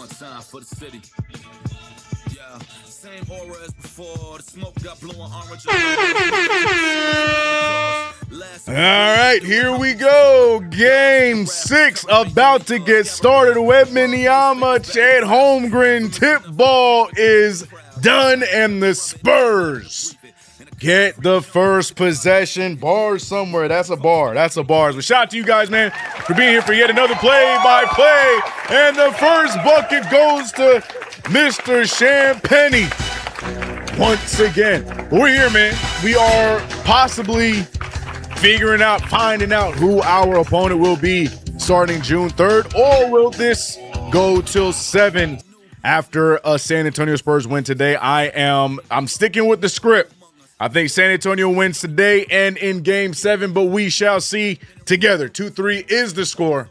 one time for the city. Yeah, same aura as before. The smoke got blue and orange. All right, here we go. Game 6 about to get started. Webenyama, Chad Holmgren, tip ball is done, and the Spurs get the first possession. Bar somewhere. That's a bar. That's a bar. But shout out to you guys, man, for being here for yet another play-by-play. And the first bucket goes to Mr. Champagne once again. We're here, man. We are possibly finding out who our opponent will be starting June 3rd, or will this go till 7 after a San Antonio Spurs win today? I'm sticking with the script. I think San Antonio wins today and in Game 7, but we shall see together. 2-3 is the score.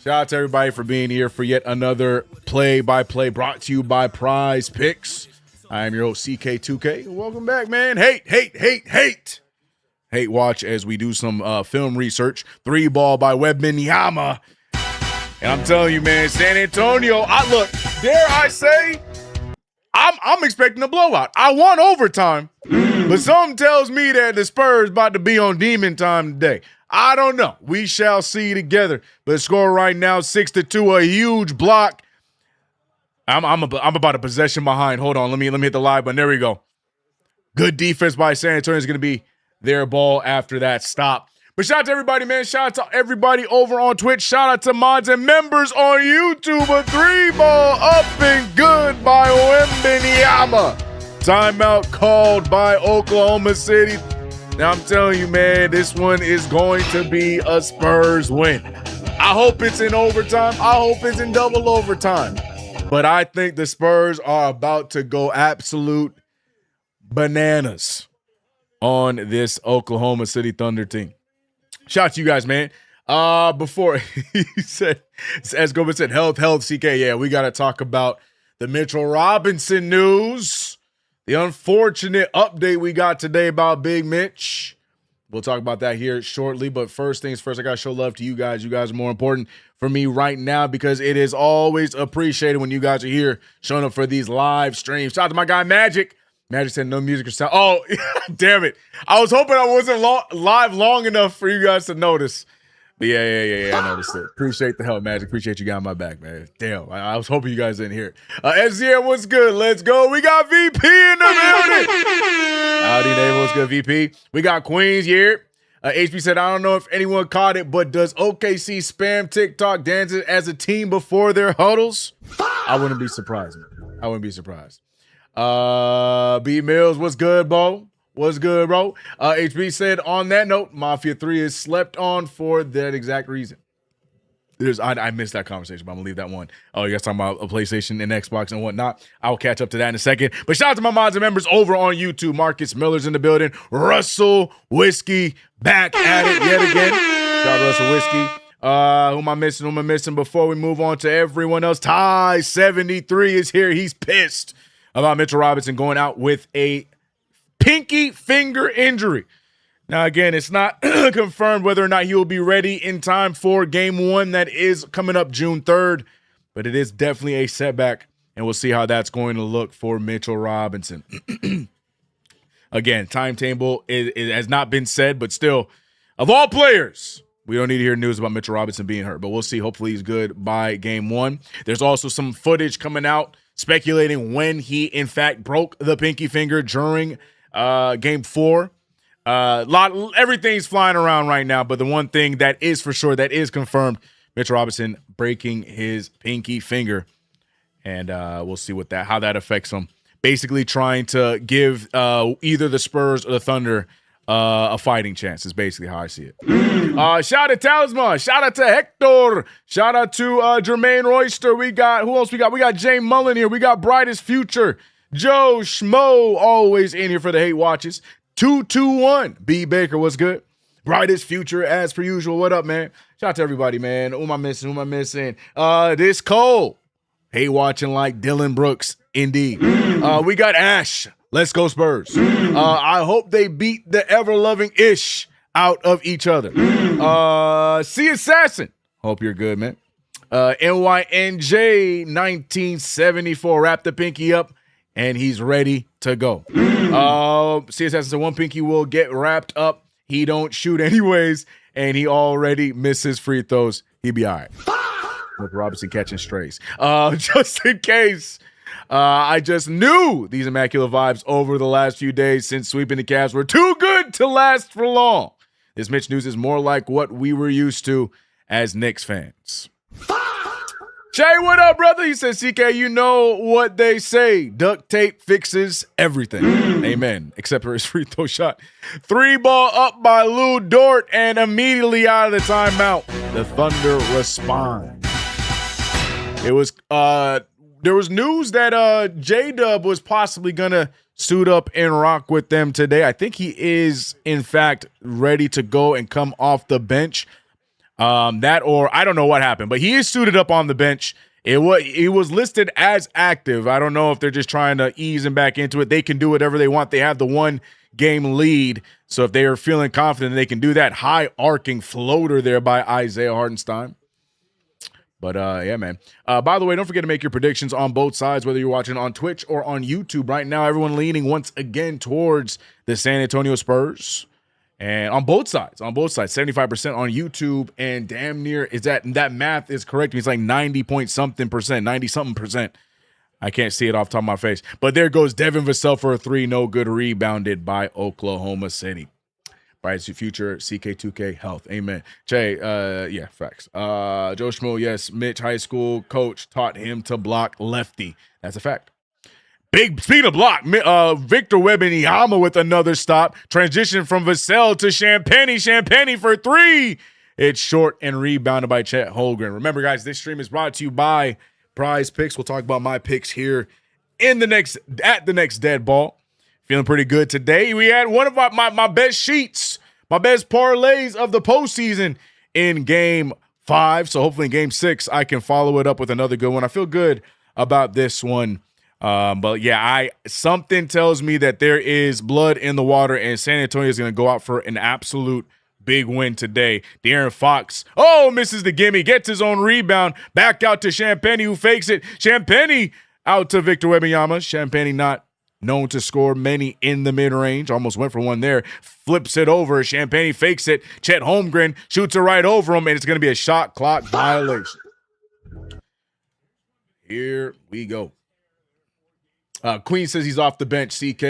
Shout out to everybody for being here for yet another play-by-play brought to you by PrizePicks. I am your host, CK2K. Welcome back, man. Hate watch as we do some film research. 3-ball by Webenyama. And I'm telling you, man, San Antonio, dare I say, I'm expecting a blowout. I want overtime, but something tells me that the Spurs about to be on demon time today. I don't know. We shall see together. But the score right now, 6-2, a huge block. I'm about a possession behind. Hold on, let me hit the live button. There we go. Good defense by San Antonio is going to be their ball after that stop. But shout out to everybody, man. Shout out to everybody over on Twitch. Shout out to mods and members on YouTube. A 3-ball up and good by Webenyama. Timeout called by Oklahoma City. Now I'm telling you, man, this one is going to be a Spurs win. I hope it's in overtime. I hope it's in double overtime. But I think the Spurs are about to go absolute bananas on this Oklahoma City Thunder team. Shout out to you guys, man. Before he said, as Gomez said, health, CK. Yeah, we got to talk about the Mitchell Robinson news. The unfortunate update we got today about Big Mitch. We'll talk about that here shortly. But first things first, I got to show love to you guys. You guys are more important for me right now because it is always appreciated when you guys are here showing up for these live streams. Shout out to my guy, Magic. Magic said no music or sound. Oh, damn it. I was hoping I wasn't live long enough for you guys to notice. But yeah, I noticed it. Appreciate the help, Magic. Appreciate you got my back, man. Damn, I was hoping you guys didn't hear it. SCM, what's good? Let's go. We got VP in the building. Howdy, neighbor. What's good, VP? We got Queens here. HP said, I don't know if anyone caught it, but does OKC spam TikTok dances as a team before their huddles? I wouldn't be surprised, man. I wouldn't be surprised. B Mills, what's good, bro? What's good, bro? HB said, on that note, Mafia 3 is slept on for that exact reason. I missed that conversation, but I'm gonna leave that one. Oh, you guys talking about a PlayStation and Xbox and whatnot. I'll catch up to that in a second. But shout out to my mods and members over on YouTube. Marcus Miller's in the building. Russell Whiskey back at it yet again. Shout out Russell Whiskey. Who am I missing before we move on to everyone else? Ty73 is here. He's pissed about Mitchell Robinson going out with a pinky finger injury. Now, again, it's not confirmed whether or not he will be ready in time for Game 1 that is coming up June 3rd, but it is definitely a setback, and we'll see how that's going to look for Mitchell Robinson. Again, timetable has not been said, but still, of all players, we don't need to hear news about Mitchell Robinson being hurt, but we'll see. Hopefully he's good by Game 1. There's also some footage coming out speculating when he, in fact, broke the pinky finger during Game 4. Everything's flying around right now, but the one thing that is for sure, that is confirmed, Mitchell Robinson breaking his pinky finger, and we'll see how that affects him. Basically trying to give either the Spurs or the Thunder a fighting chance is basically how I see it. Shout out to Talisman. Shout out to Hector. Shout out to Jermaine Royster. Who else we got? We got Jay Mullen here. We got Brightest Future. Joe Schmo, always in here for the hate watches. 221. B Baker, what's good? Brightest Future, as per usual. What up, man? Shout out to everybody, man. Who am I missing? This Cole. Hate watching like Dylan Brooks, indeed. We got Ash. Let's go Spurs. I hope they beat the ever-loving Ish out of each other. C Assassin. Hope you're good, man. NYNJ 1974 wrapped the pinky up, and he's ready to go. CSS said one pinky will get wrapped up. He don't shoot anyways, and he already misses free throws. He'll be all right. With Robinson catching strays. Just in case, I just knew these immaculate vibes over the last few days since sweeping the Cavs were too good to last for long. This Mitch news is more like what we were used to as Knicks fans. Jay, what up, brother? He says, CK, you know what they say. Duct tape fixes everything. Amen. Except for his free throw shot. 3-ball up by Lou Dort and immediately out of the timeout. The Thunder respond. It was there was news that J-Dub was possibly gonna suit up and rock with them today. I think he is, in fact, ready to go and come off the bench. That or I don't know what happened, but he is suited up on the bench. He was listed as active. I don't know if they're just trying to ease him back into it. They can do whatever they want. They have the 1-game lead, so if they are feeling confident, they can do that high arcing floater there by Isaiah Hartenstein. But yeah, man. By the way, don't forget to make your predictions on both sides, whether you're watching on Twitch or on YouTube. Right now, everyone leaning once again towards the San Antonio Spurs. And on both sides, 75% on YouTube, and damn near is that math is correct. It's like 90-something percent. I can't see it off the top of my face. But there goes Devin Vassell for a 3, no good, rebounded by Oklahoma City. Bright future, CK2K health. Amen. Jay, yeah, facts. Joe Schmo, yes, Mitch high school coach taught him to block lefty. That's a fact. Big speed of block. Victor Webenyama with another stop. Transition from Vassell to Champagny. Champagny for 3. It's short and rebounded by Chet Holmgren. Remember, guys, this stream is brought to you by PrizePicks. We'll talk about my picks here at the next dead ball. Feeling pretty good today. We had one of my best sheets, my best parlays of the postseason in Game 5. So hopefully in Game 6, I can follow it up with another good one. I feel good about this one. But yeah, something tells me that there is blood in the water, and San Antonio is going to go out for an absolute big win today. De'Aaron Fox, misses the gimme, gets his own rebound, back out to Champagny, who fakes it. Champagny out to Victor Webenyama. Champagny not known to score many in the mid-range. Almost went for one there. Flips it over. Champagny fakes it. Chet Holmgren shoots it right over him, and it's going to be a shot clock violation. Here we go. Queen says he's off the bench. CK,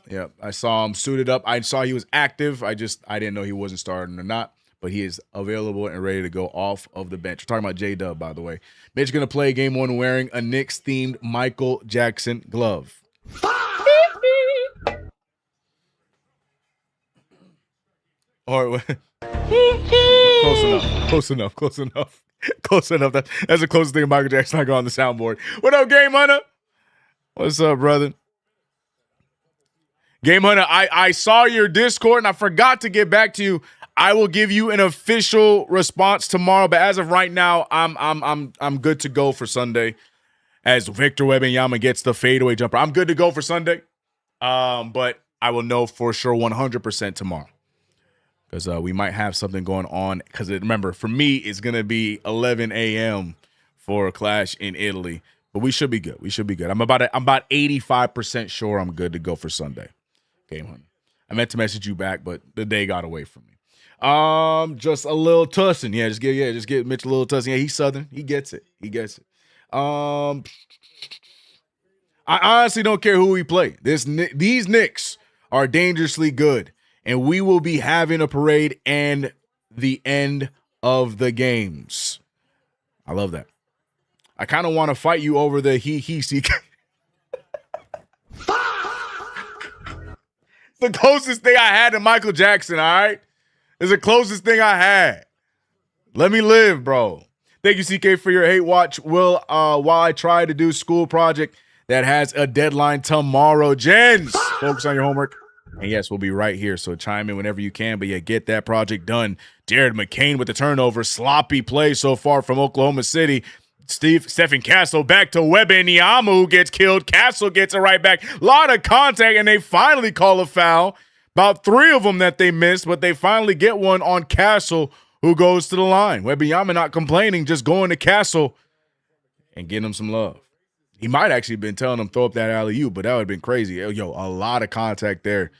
yeah. I saw him suited up. I saw he was active. I didn't know he wasn't starting or not, but he is available and ready to go off of the bench. We're talking about J-Dub, by the way. Mitch going to play game 1 wearing a Knicks-themed Michael Jackson glove. Or close enough. That's the closest thing Michael Jackson I got on the soundboard. What up, Game Hunter? What's up, brother? Game Hunter, I saw your Discord and I forgot to get back to you. I will give you an official response tomorrow, but as of right now, I'm good to go for Sunday. As Victor Webenyama gets the fadeaway jumper, I'm good to go for Sunday. But I will know for sure 100% tomorrow, because we might have something going on. Because remember, for me, it's gonna be 11 a.m. for a clash in Italy. But we should be good. I'm about 85% sure I'm good to go for Sunday. Game Hunter. I meant to message you back, but the day got away from me. Just a little tussin'. Just get Mitch a little tussin'. Yeah, he's Southern. He gets it. I honestly don't care who we play. These Knicks are dangerously good, and we will be having a parade and the end of the games. I love that. I kind of want to fight you over the CK. The closest thing I had to Michael Jackson, all right? It's the closest thing I had. Let me live, bro. Thank you, CK, for your hate watch. While I try to do school project that has a deadline tomorrow. Jens, focus on your homework. And yes, we'll be right here, so chime in whenever you can. But yeah, get that project done. Jared McCain with the turnover. Sloppy play so far from Oklahoma City. Stephen Castle back to Webenyama, who gets killed. Castle gets it right back. A lot of contact, and they finally call a foul. About 3 of them that they missed, but they finally get one on Castle, who goes to the line. Webenyama not complaining, just going to Castle and getting him some love. He might actually been telling him throw up that alley-oop, but that would have been crazy. Yo, a lot of contact there.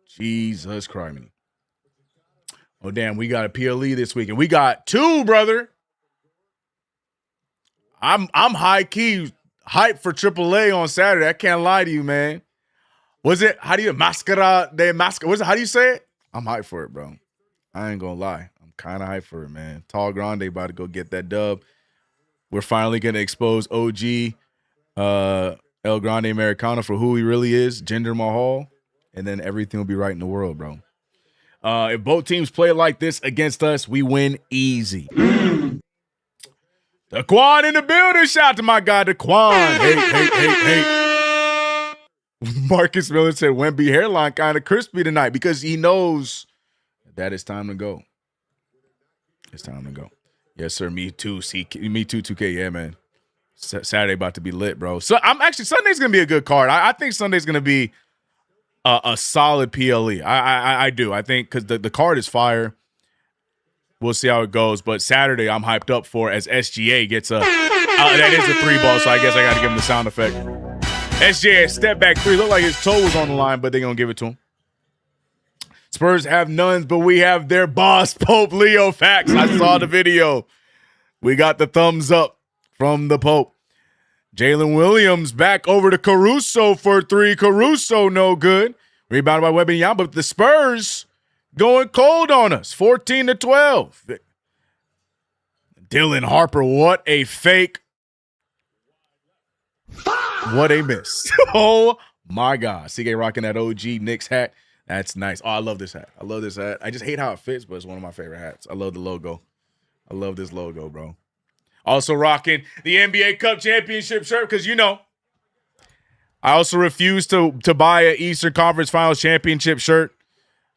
Jesus Christ. Oh, damn, we got a PLE this week, and we got 2, brother. I'm high-key hyped for AAA on Saturday. I can't lie to you, man. Was it, how do you, Mascara de Mascara, how do you say it? I'm hyped for it, bro. I ain't gonna lie. I'm kind of hyped for it, man. Tall Grande about to go get that dub. We're finally going to expose OG El Grande Americano for who he really is, Jinder Mahal, and then everything will be right in the world, bro. If both teams play like this against us, we win easy. Daquan in the building. Shout out to my guy, Daquan. Hey. Marcus Miller said Wemby hairline kind of crispy tonight because he knows that it's time to go. It's time to go. Yes, sir. Me too. Me too, 2K. Yeah, man. Saturday about to be lit, bro. So Sunday's gonna be a good card. I think Sunday's gonna be a solid PLE. I do. I think because the card is fire. We'll see how it goes. But Saturday, I'm hyped up for as SGA gets a that is a 3-ball. So I guess I got to give him the sound effect. SGA step back 3. Looked like his toe was on the line, but they're gonna give it to him. Spurs have nuns, but we have their boss, Pope Leo. Facts. I saw the video. We got the thumbs up from the Pope. Jalen Williams back over to Caruso for 3. Caruso no good. Rebounded by Webenyama, but the Spurs going cold on us. 14-12. Dylan Harper, what a fake. What a miss. Oh my God. CK rocking that OG Knicks hat. That's nice. Oh, I love this hat. I just hate how it fits, but it's one of my favorite hats. I love the logo. I love this logo, bro. Also rocking the NBA Cup Championship shirt because, I also refuse to buy an Eastern Conference Finals Championship shirt.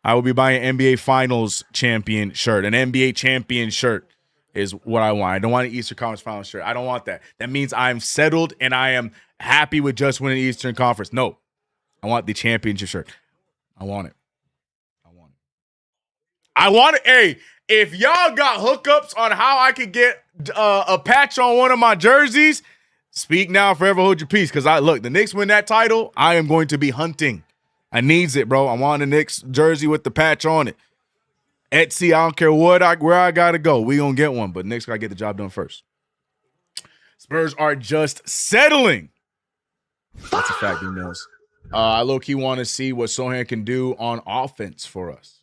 I will be buying an NBA Finals champion shirt. An NBA champion shirt is what I want. I don't want an Eastern Conference Finals shirt. I don't want that. That means I'm settled and I am happy with just winning the Eastern Conference. No, I want the championship shirt. I want it. Hey, if y'all got hookups on how I could get a patch on one of my jerseys, speak now, forever hold your peace. Because the Knicks win that title, I am going to be hunting. I needs it, bro. I want the Knicks jersey with the patch on it. Etsy, I don't care where I gotta go. We gonna get one, but Knicks gotta get the job done first. Spurs are just settling. That's a fact, he knows. I low-key want to see what Sohan can do on offense for us.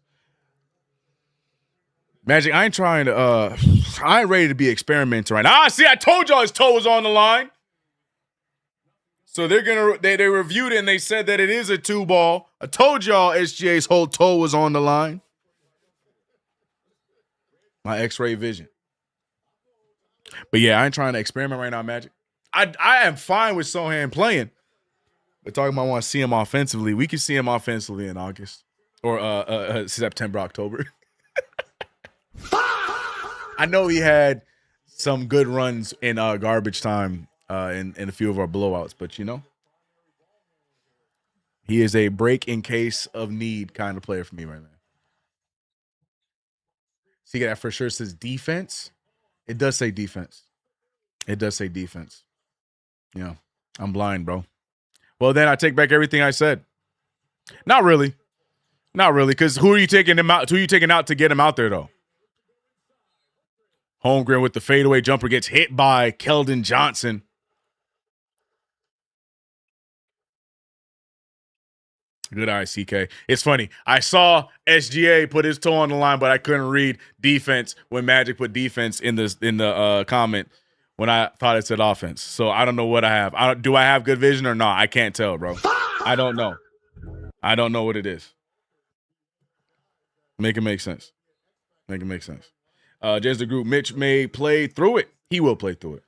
Magic, I ain't ready to be experimenting right now. See, I told y'all his toe was on the line. So they reviewed it and they said that it is a 2-ball. I told y'all SGA's whole toe was on the line. My X-ray vision. But yeah, I ain't trying to experiment right now, Magic. I am fine with Sohan playing. But talking about I want to see him offensively. We can see him offensively in August. Or September, October. I know he had some good runs in garbage time in a few of our blowouts, but he is a break in case of need kind of player for me right now. See, that for sure says defense. It does say defense. Yeah, I'm blind, bro. Well, then I take back everything I said. Not really, because who are you taking him out? Who are you taking out to get him out there though? Holmgren with the fadeaway jumper gets hit by Keldon Johnson. Good eye, CK. It's funny. I saw SGA put his toe on the line, but I couldn't read defense when Magic put defense in the comment when I thought it said offense. So I don't know what I have. Do I have good vision or not? I can't tell, bro. I don't know. I don't know what it is. Make it make sense. Just the group. Mitch may play through it. He will play through it.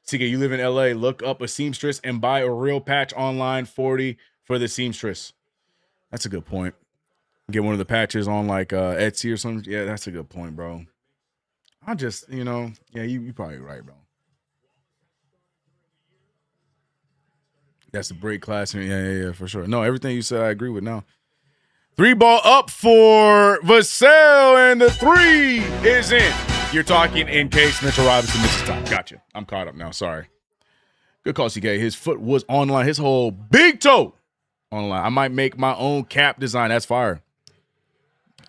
CK, you live in LA. Look up a seamstress and buy a real patch online. 40 for the seamstress. That's a good point. Get one of the patches on like Etsy or something. Yeah, that's a good point, bro. I just, yeah, you probably right, bro. That's a break class. Yeah, for sure. No, everything you said, I agree with now. 3-ball up for Vassell, and the 3 is in. You're talking in case Mitchell Robinson misses time. Gotcha. I'm caught up now. Sorry. Good call, CK. His foot was on line. His whole big toe on line. I might make my own cap design. That's fire.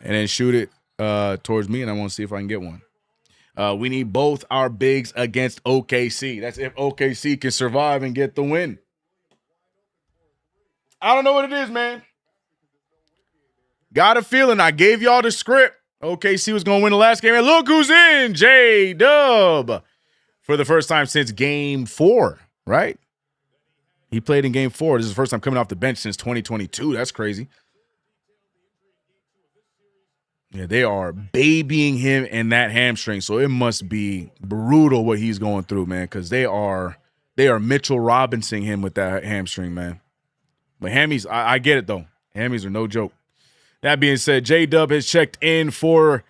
And then shoot it towards me, and I want to see if I can get one. We need both our bigs against OKC. That's if OKC can survive and get the win. I don't know what it is, man. Got a feeling. I gave y'all the script. OKC was going to win the last game. And look who's in. J-Dub. For the first time since game 4, right? He played in game 4. This is the first time coming off the bench since 2022. That's crazy. Yeah, they are babying him in that hamstring. So it must be brutal what he's going through, man, because they are Mitchell Robinson him with that hamstring, man. But hammies, I get it, though. Hammies are no joke. That being said, J-Dub has checked in for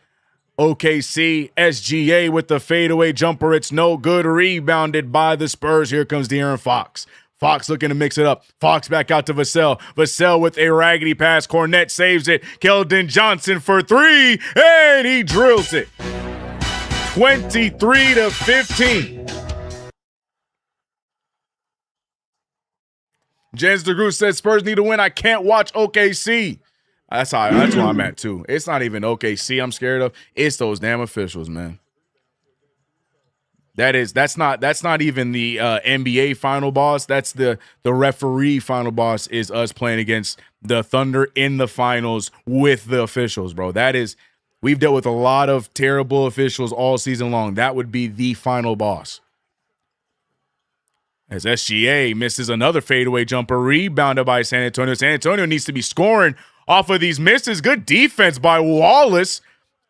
OKC. SGA with the fadeaway jumper. It's no good. Rebounded by the Spurs. Here comes De'Aaron Fox. Fox looking to mix it up. Fox back out to Vassell. Vassell with a raggedy pass. Cornette saves it. Keldon Johnson for 3, and he drills it. 23-15. Jens DeGroot says Spurs need to win. I can't watch OKC. That's where I'm at too. It's not even OKC I'm scared of. It's those damn officials, man. That's not even the NBA final boss. That's the referee final boss is us playing against the Thunder in the finals with the officials, bro. We've dealt with a lot of terrible officials all season long. That would be the final boss. As SGA misses another fadeaway jumper, rebounded by San Antonio. San Antonio needs to be scoring off of these misses. Good defense by Wallace.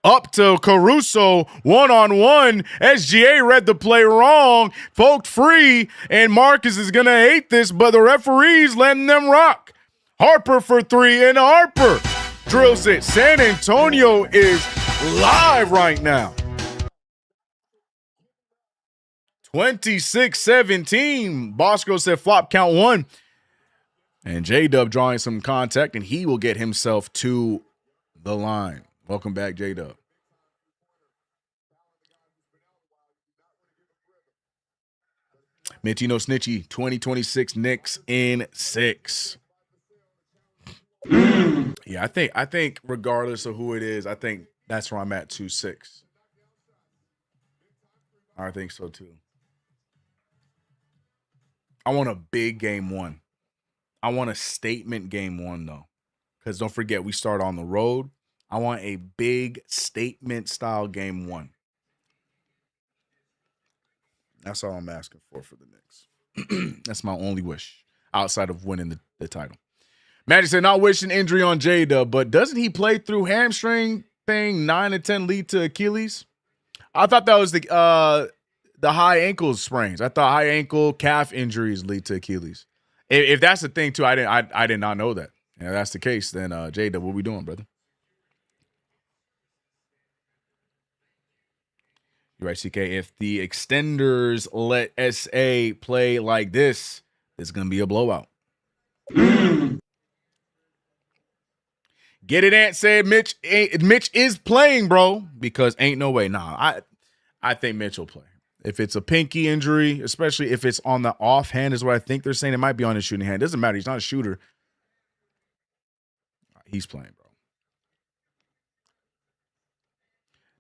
Up to Caruso, one-on-one. SGA read the play wrong, poked free, and Marcus is going to hate this, but the referee's letting them rock. Harper for 3, and Harper drills it. San Antonio is live right now. 26-17. Bosco said flop count 1. And J-Dub drawing some contact, and he will get himself to the line. Welcome back, J-Dub. Mitchino Snitchy, 2026 Knicks in 6. Yeah, I think regardless of who it is, I think that's where I'm at, 2-6. I think so too. I want a big game 1. I want a statement game 1 though. Because don't forget, we start on the road. I want a big statement style game 1. That's all I'm asking for the Knicks. That's my only wish outside of winning the title. Magic said, not wishing injury on J-Dub, but doesn't he play through hamstring thing 9 and 10 lead to Achilles? I thought that was the high ankle sprains. I thought high ankle calf injuries lead to Achilles. If that's the thing too, I did not know that. And if that's the case, then J-Dub, what we doing, brother? You're right, CK. If the extenders let SA play like this, it's going to be a blowout. Get it, Ant said Mitch is playing, bro, because ain't no way. Nah, I think Mitch will play. If it's a pinky injury, especially if it's on the offhand, is what I think they're saying. It might be on his shooting hand. Doesn't matter. He's not a shooter. He's playing, bro.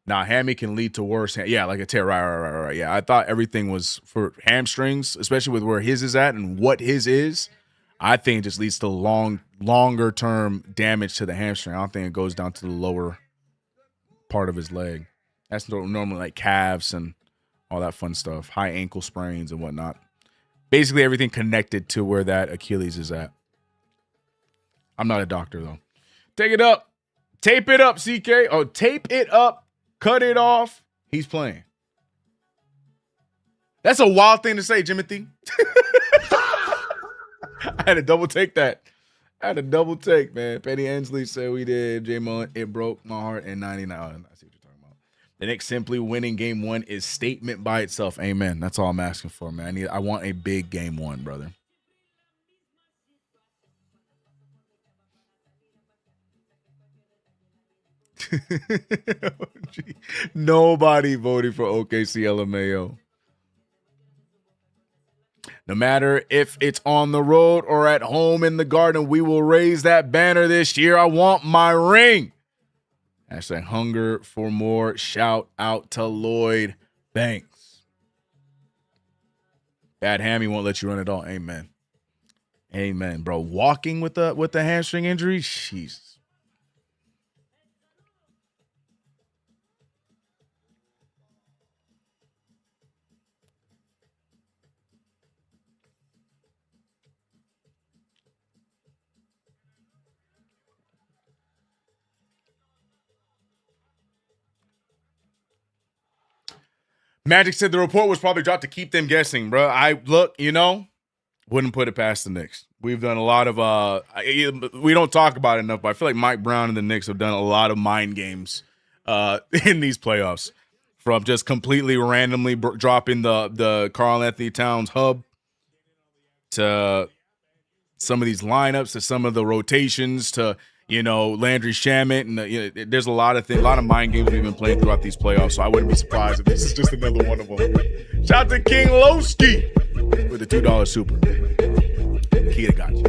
Now, hammy can lead to worse. Yeah, like a tear. Right. Yeah, I thought everything was for hamstrings, especially with where his is at and what his is. I think it just leads to longer term damage to the hamstring. I don't think it goes down to the lower part of his leg. That's normally like calves and all that fun stuff, high ankle sprains and whatnot. Basically everything connected to where that Achilles is at. I'm not a doctor, though. Take it up. Tape it up, CK. Oh, tape it up. Cut it off. He's playing. That's a wild thing to say, Jimothy. I had to double take that. I had to double take, man. Petty Hensley said we did. J Mullen, it broke my heart in 99. Oh, I see what you're talking about. The Knicks simply winning game 1 is statement by itself. Amen. That's all I'm asking for, man. I want a big game 1, brother. Nobody voted for OKC LMAO. No matter if it's on the road or at home in the Garden, we will raise that banner this year. I want my ring. Hashtag hunger for more. Shout out to Lloyd Banks. Bad hammy won't let you run at all. Amen. Amen, bro. Walking with the hamstring injury, jeez. Magic said the report was probably dropped to keep them guessing, bro. Wouldn't put it past the Knicks. We've done a lot of we don't talk about it enough, but I feel like Mike Brown and the Knicks have done a lot of mind games in these playoffs, from just completely randomly dropping the Karl Anthony Towns hub to some of these lineups, to some of the rotations, to Landry Shamet, and there's a lot of mind games we've been playing throughout these playoffs. So I wouldn't be surprised if this is just another one of them. Shout out to King Lowski with the $2 super. Kita got you.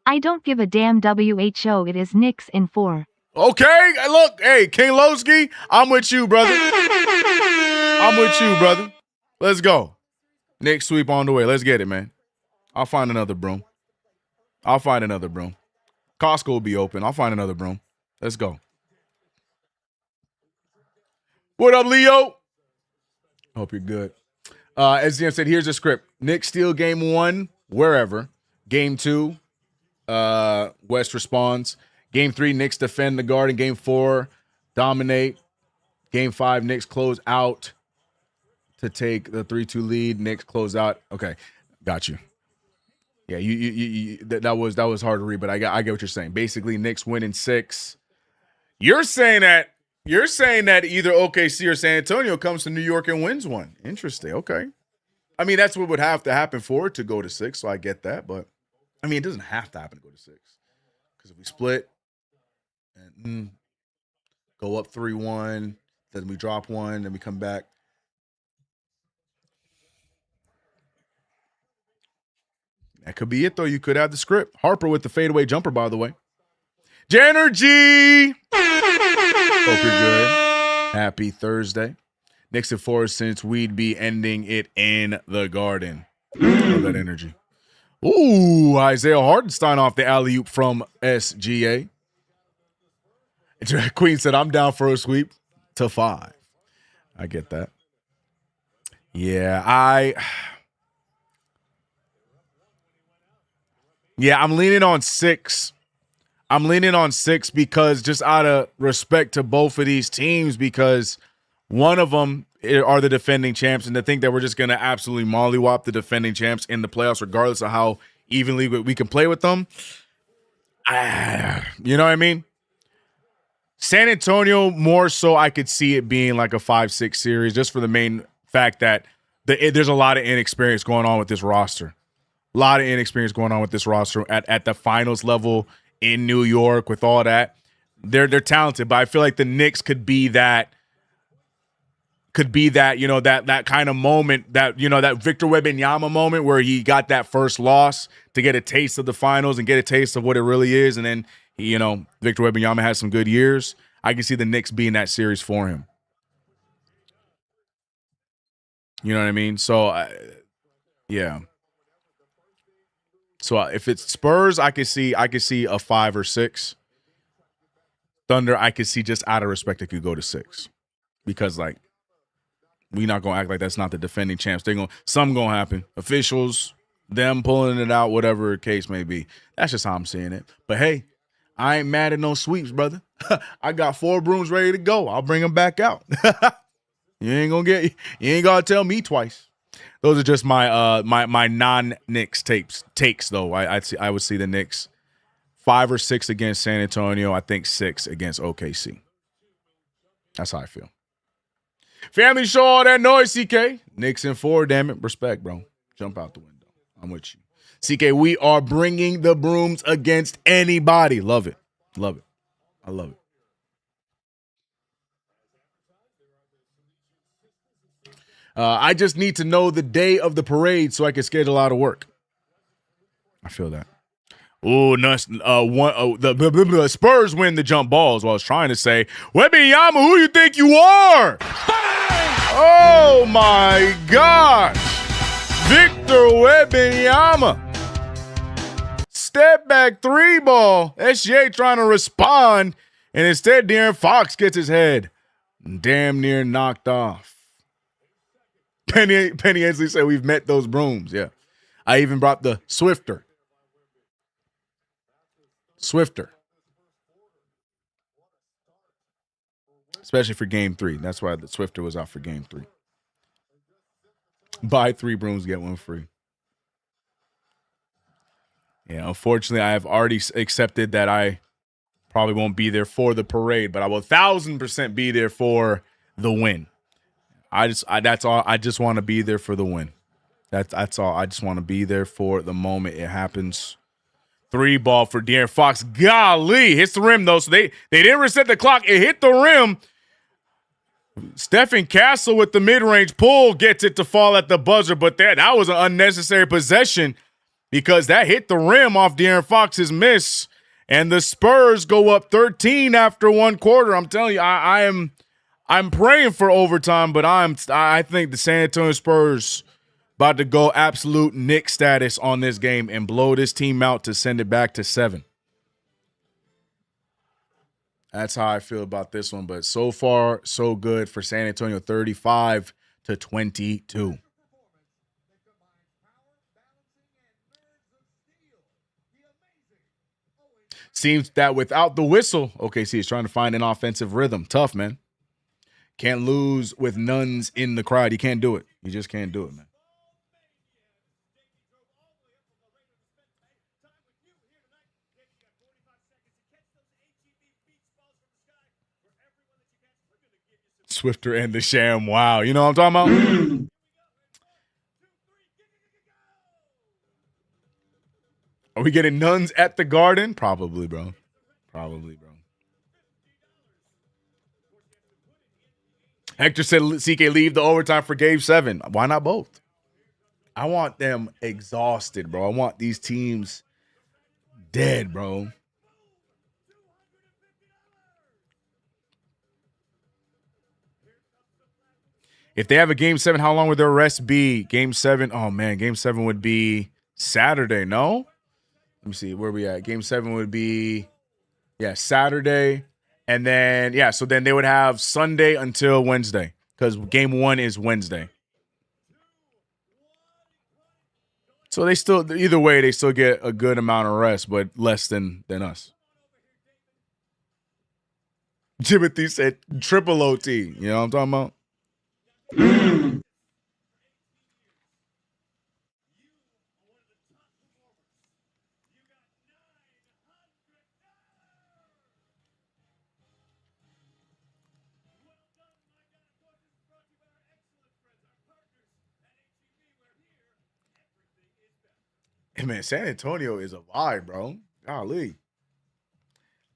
I don't give a damn WHO. It is Knicks in 4. Okay, look, hey, King Lowski, I'm with you, brother. Let's go. Knicks sweep on the way. Let's get it, man. I'll find another broom. Costco will be open. I'll find another broom. Let's go. What up, Leo? Hope you're good. As Jim said, here's the script. Knicks steal game 1, wherever. Game 2, West responds. Game 3, Knicks defend the Garden. Game 4, dominate. Game 5, Knicks close out to take the 3-2 lead. Knicks close out. Okay, got you. Yeah, that was hard to read, but I get what you're saying. Basically, Knicks win in 6. You're saying that either OKC or San Antonio comes to New York and wins one. Interesting. Okay. I mean, that's what would have to happen for it to go to 6, so I get that. But, I mean, it doesn't have to happen to go to 6. Because if we split and go up 3-1, then we drop 1, then we come back. That could be it, though. You could have the script. Harper with the fadeaway jumper, by the way. Janner G! Hope you're good. Happy Thursday. Knicks and 4 since we'd be ending it in the Garden. Love that energy. Ooh, Isaiah Hartenstein off the alley-oop from SGA. Queen said, I'm down for a sweep to 5. I get that. Yeah, I'm leaning on 6. I'm leaning on 6 because just out of respect to both of these teams, because one of them are the defending champs, and to think that we're just going to absolutely mollywop the defending champs in the playoffs, regardless of how evenly we can play with them. You know what I mean? San Antonio, more so I could see it being like a 5-6 series, just for the main fact that there's a lot of inexperience going on with this roster. A lot of inexperience going on with this roster at the finals level in New York with all that. They're talented, but I feel like the Knicks could be that, that kind of moment, that Victor Webenyama moment where he got that first loss to get a taste of the finals and get a taste of what it really is. And then, Victor Webenyama has some good years. I can see the Knicks being that series for him. You know what I mean? So, yeah. So if it's Spurs, I could see a 5 or 6. Thunder, I could see, just out of respect, it could go to 6, because we not gonna act like that's not the defending champs. Something gonna happen. Officials, them pulling it out, whatever the case may be. That's just how I'm seeing it. But hey, I ain't mad at no sweeps, brother. I got 4 brooms ready to go. I'll bring them back out. You ain't gotta tell me twice. Those are just my my non-Knicks takes though. I would see the Knicks 5 or 6 against San Antonio. I think 6 against OKC. That's how I feel. Family show all that noise, CK. Knicks in 4, damn it. Respect, bro. Jump out the window. I'm with you. CK, we are bringing the brooms against anybody. Love it. Love it. I love it. I just need to know the day of the parade so I can schedule out of work. I feel that. Oh, nice. The Spurs win the jump balls. What I was trying to say. Webenyama, who you think you are? Oh, my gosh. Victor Webenyama. Step back 3 ball. SGA trying to respond, and instead De'Aaron Fox gets his head damn near knocked off. Penny Ainsley said we've met those brooms. Yeah. I even brought the Swifter. Especially for game 3. That's why the Swifter was out for game 3. Buy 3 brooms, get 1 free. Yeah, unfortunately, I have already accepted that I probably won't be there for the parade, but I will 1,000% be there for the win. That's all. I just want to be there for the win. That's all. I just want to be there for the moment it happens. 3 ball for De'Aaron Fox. Golly, hits the rim though. So they didn't reset the clock. It hit the rim. Stephen Castle with the mid-range pull gets it to fall at the buzzer, but that was an unnecessary possession because that hit the rim off De'Aaron Fox's miss, and the Spurs go up 13 after 1 quarter. I'm telling you, I'm praying for overtime, but I think the San Antonio Spurs about to go absolute Knicks status on this game and blow this team out to send it back to 7. That's how I feel about this one. But so far, so good for San Antonio, 35-22. Seems that without the whistle, OKC is trying to find an offensive rhythm. Tough, man. Can't lose with nuns in the crowd. You can't do it. You just can't do it, man. Swifter and the Sham. Wow. You know what I'm talking about? Are we getting nuns at the Garden? Probably, bro. Hector said CK leave the overtime for game 7. Why not both? I want them exhausted, bro. I want these teams dead, bro. If they have a game 7, how long would their rest be? Game 7. Oh, man. Game 7 would be Saturday, no? Let me see. Where we at? Game 7 would be, Saturday. And then, so then they would have Sunday until Wednesday because game 1 is Wednesday. So they still, either way, they still get a good amount of rest, but less than us. Timothy said triple OT. You know what I'm talking about? Hey, man, San Antonio is a vibe, bro. Golly.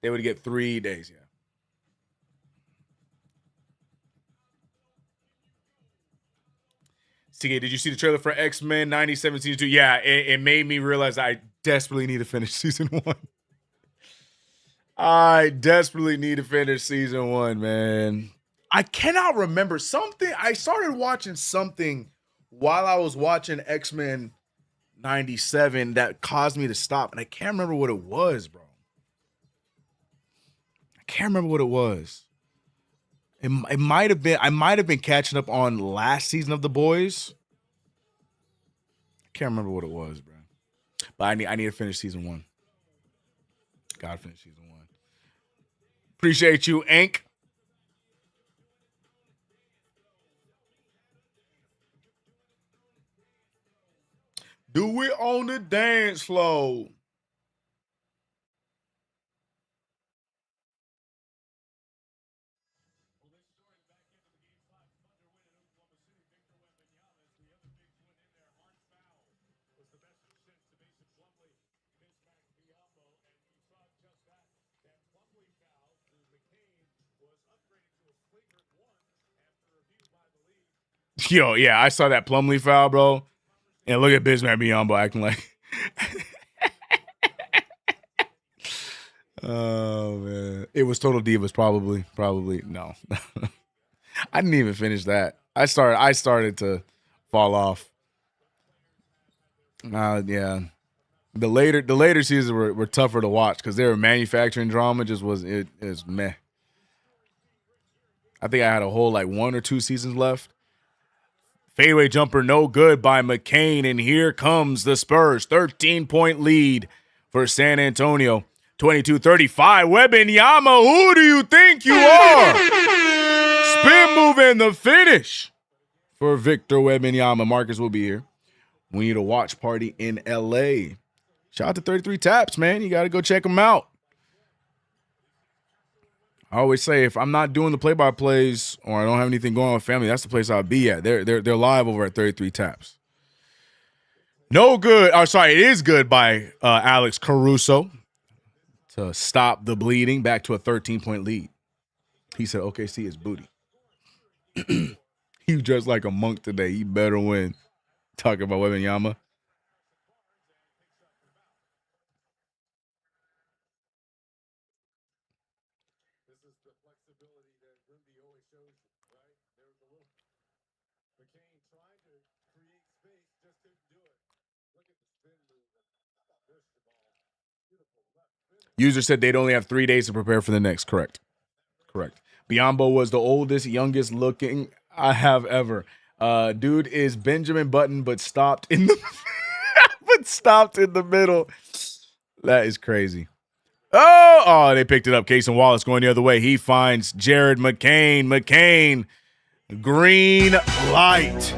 They would get 3 days, CK, did you see the trailer for X-Men 97 Season 2? Yeah, it made me realize I desperately need to finish Season 1. I desperately need to finish Season 1, man. I cannot remember something. I started watching something while I was watching X-Men 97 that caused me to stop, and I can't remember what it was, bro. I can't remember what it was. It might have been, I might have been catching up on last season of The Boys. I can't remember what it was, bro. But I need to finish Season 1. Gotta finish Season 1. Appreciate you, Ank. Do it on the dance floor. Yo, yeah, I saw that Plumlee foul, bro. And look at Bismack Biyombo acting like. Oh man, it was Total Divas, probably. No. I didn't even finish that. I started to fall off. Yeah. The later seasons were tougher to watch because they were manufacturing drama. Just was meh. I think I had a whole like 1 or 2 seasons left. Fadeaway jumper no good by McCain, and here comes the Spurs. 13-point lead for San Antonio. 22-35. Webenyama, who do you think you are? Spin move and the finish for Victor Webenyama. Marcus will be here. We need a watch party in LA. Shout out to 33 Taps, man. You got to go check them out. I always say if I'm not doing the play-by-plays or I don't have anything going on with family, that's the place I'll be at. They're live over at 33 Taps. No good. Oh, sorry, it is good by Alex Caruso to stop the bleeding back to a 13-point lead. He said OKC is booty. He dressed like a monk today. He better win. Talking about Webenyama. User said they'd only have 3 days to prepare for the Knicks. Correct. Biyombo was the oldest, youngest looking I have ever. Dude is Benjamin Button, but stopped in the middle. That is crazy. Oh, they picked it up. Case and Wallace going the other way. He finds Jared McCain. McCain, green light.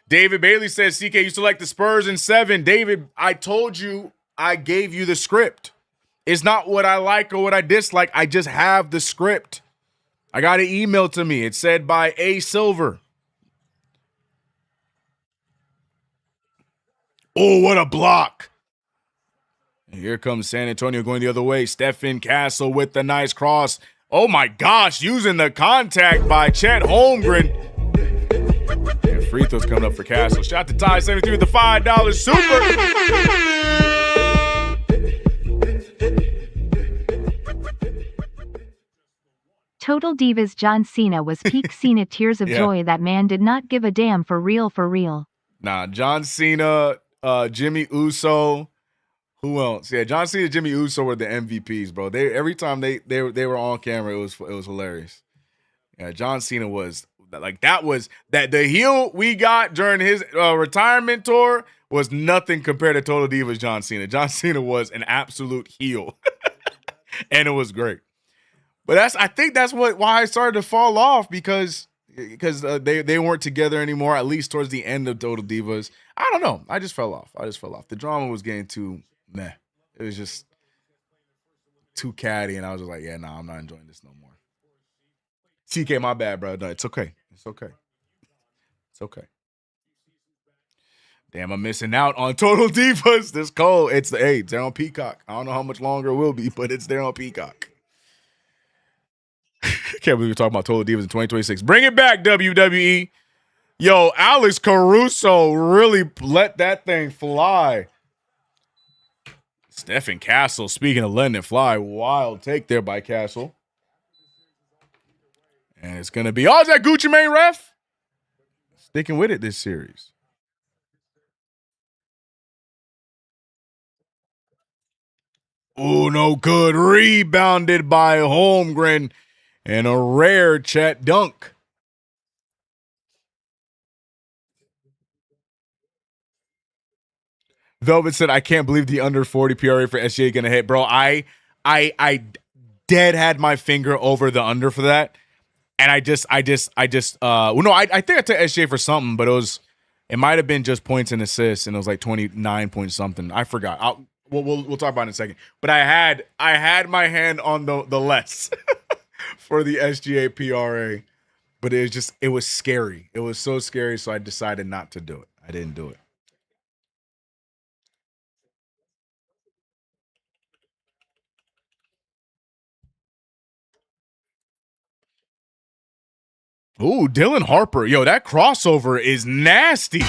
David Bailey says, CK, you select the Spurs in 7. David, I told you I gave you the script. It's not what I like or what I dislike. I just have the script. I got an email to me. It said by A. Silver. Oh, what a block. And here comes San Antonio going the other way. Stephen Castle with the nice cross. Oh, my gosh, using the contact by Chet Holmgren. And free throws coming up for Castle. Shot to tie 73 with the $5 super. Total Divas John Cena was peak Cena tears of joy. That man did not give a damn for real. Nah, John Cena, Jimmy Uso. Who else? Yeah, John Cena, Jimmy Uso were the MVPs, bro. Every time they were on camera, it was hilarious. Yeah, John Cena was like the heel we got during his retirement tour was nothing compared to Total Divas John Cena. John Cena was an absolute heel, and it was great. But I think that's why I started to fall off because they weren't together anymore, at least towards the end of Total Divas. I don't know. I just fell off. The drama was getting too meh. It was just too catty, and I was just like, yeah, nah, I'm not enjoying this no more. CK, my bad, bro. No, it's okay. It's okay. Damn, I'm missing out on Total Divas. This cold. It's there on Peacock. I don't know how much longer it will be, but it's there on Peacock. Can't believe we're talking about Total Divas in 2026. Bring it back, WWE. Yo, Alex Caruso really let that thing fly. Stephen Castle, speaking of letting it fly, wild take there by Castle. And it's going to be, is that Gucci Mane ref? Sticking with it this series. Oh, no good. Rebounded by Holmgren. And a rare Chet dunk. Velvet said, I can't believe the under 40 PRA for SGA going to hit. Bro, I dead had my finger over the under for that. And I think I took SGA for something, but it might have been just points and assists, and it was like 29 point something. I forgot. We'll talk about it in a second. But I had my hand on the less for the SGA PRA, but it was scary. It was so scary, so I decided not to do it. I didn't do it. Ooh, Dylan Harper. Yo, that crossover is nasty.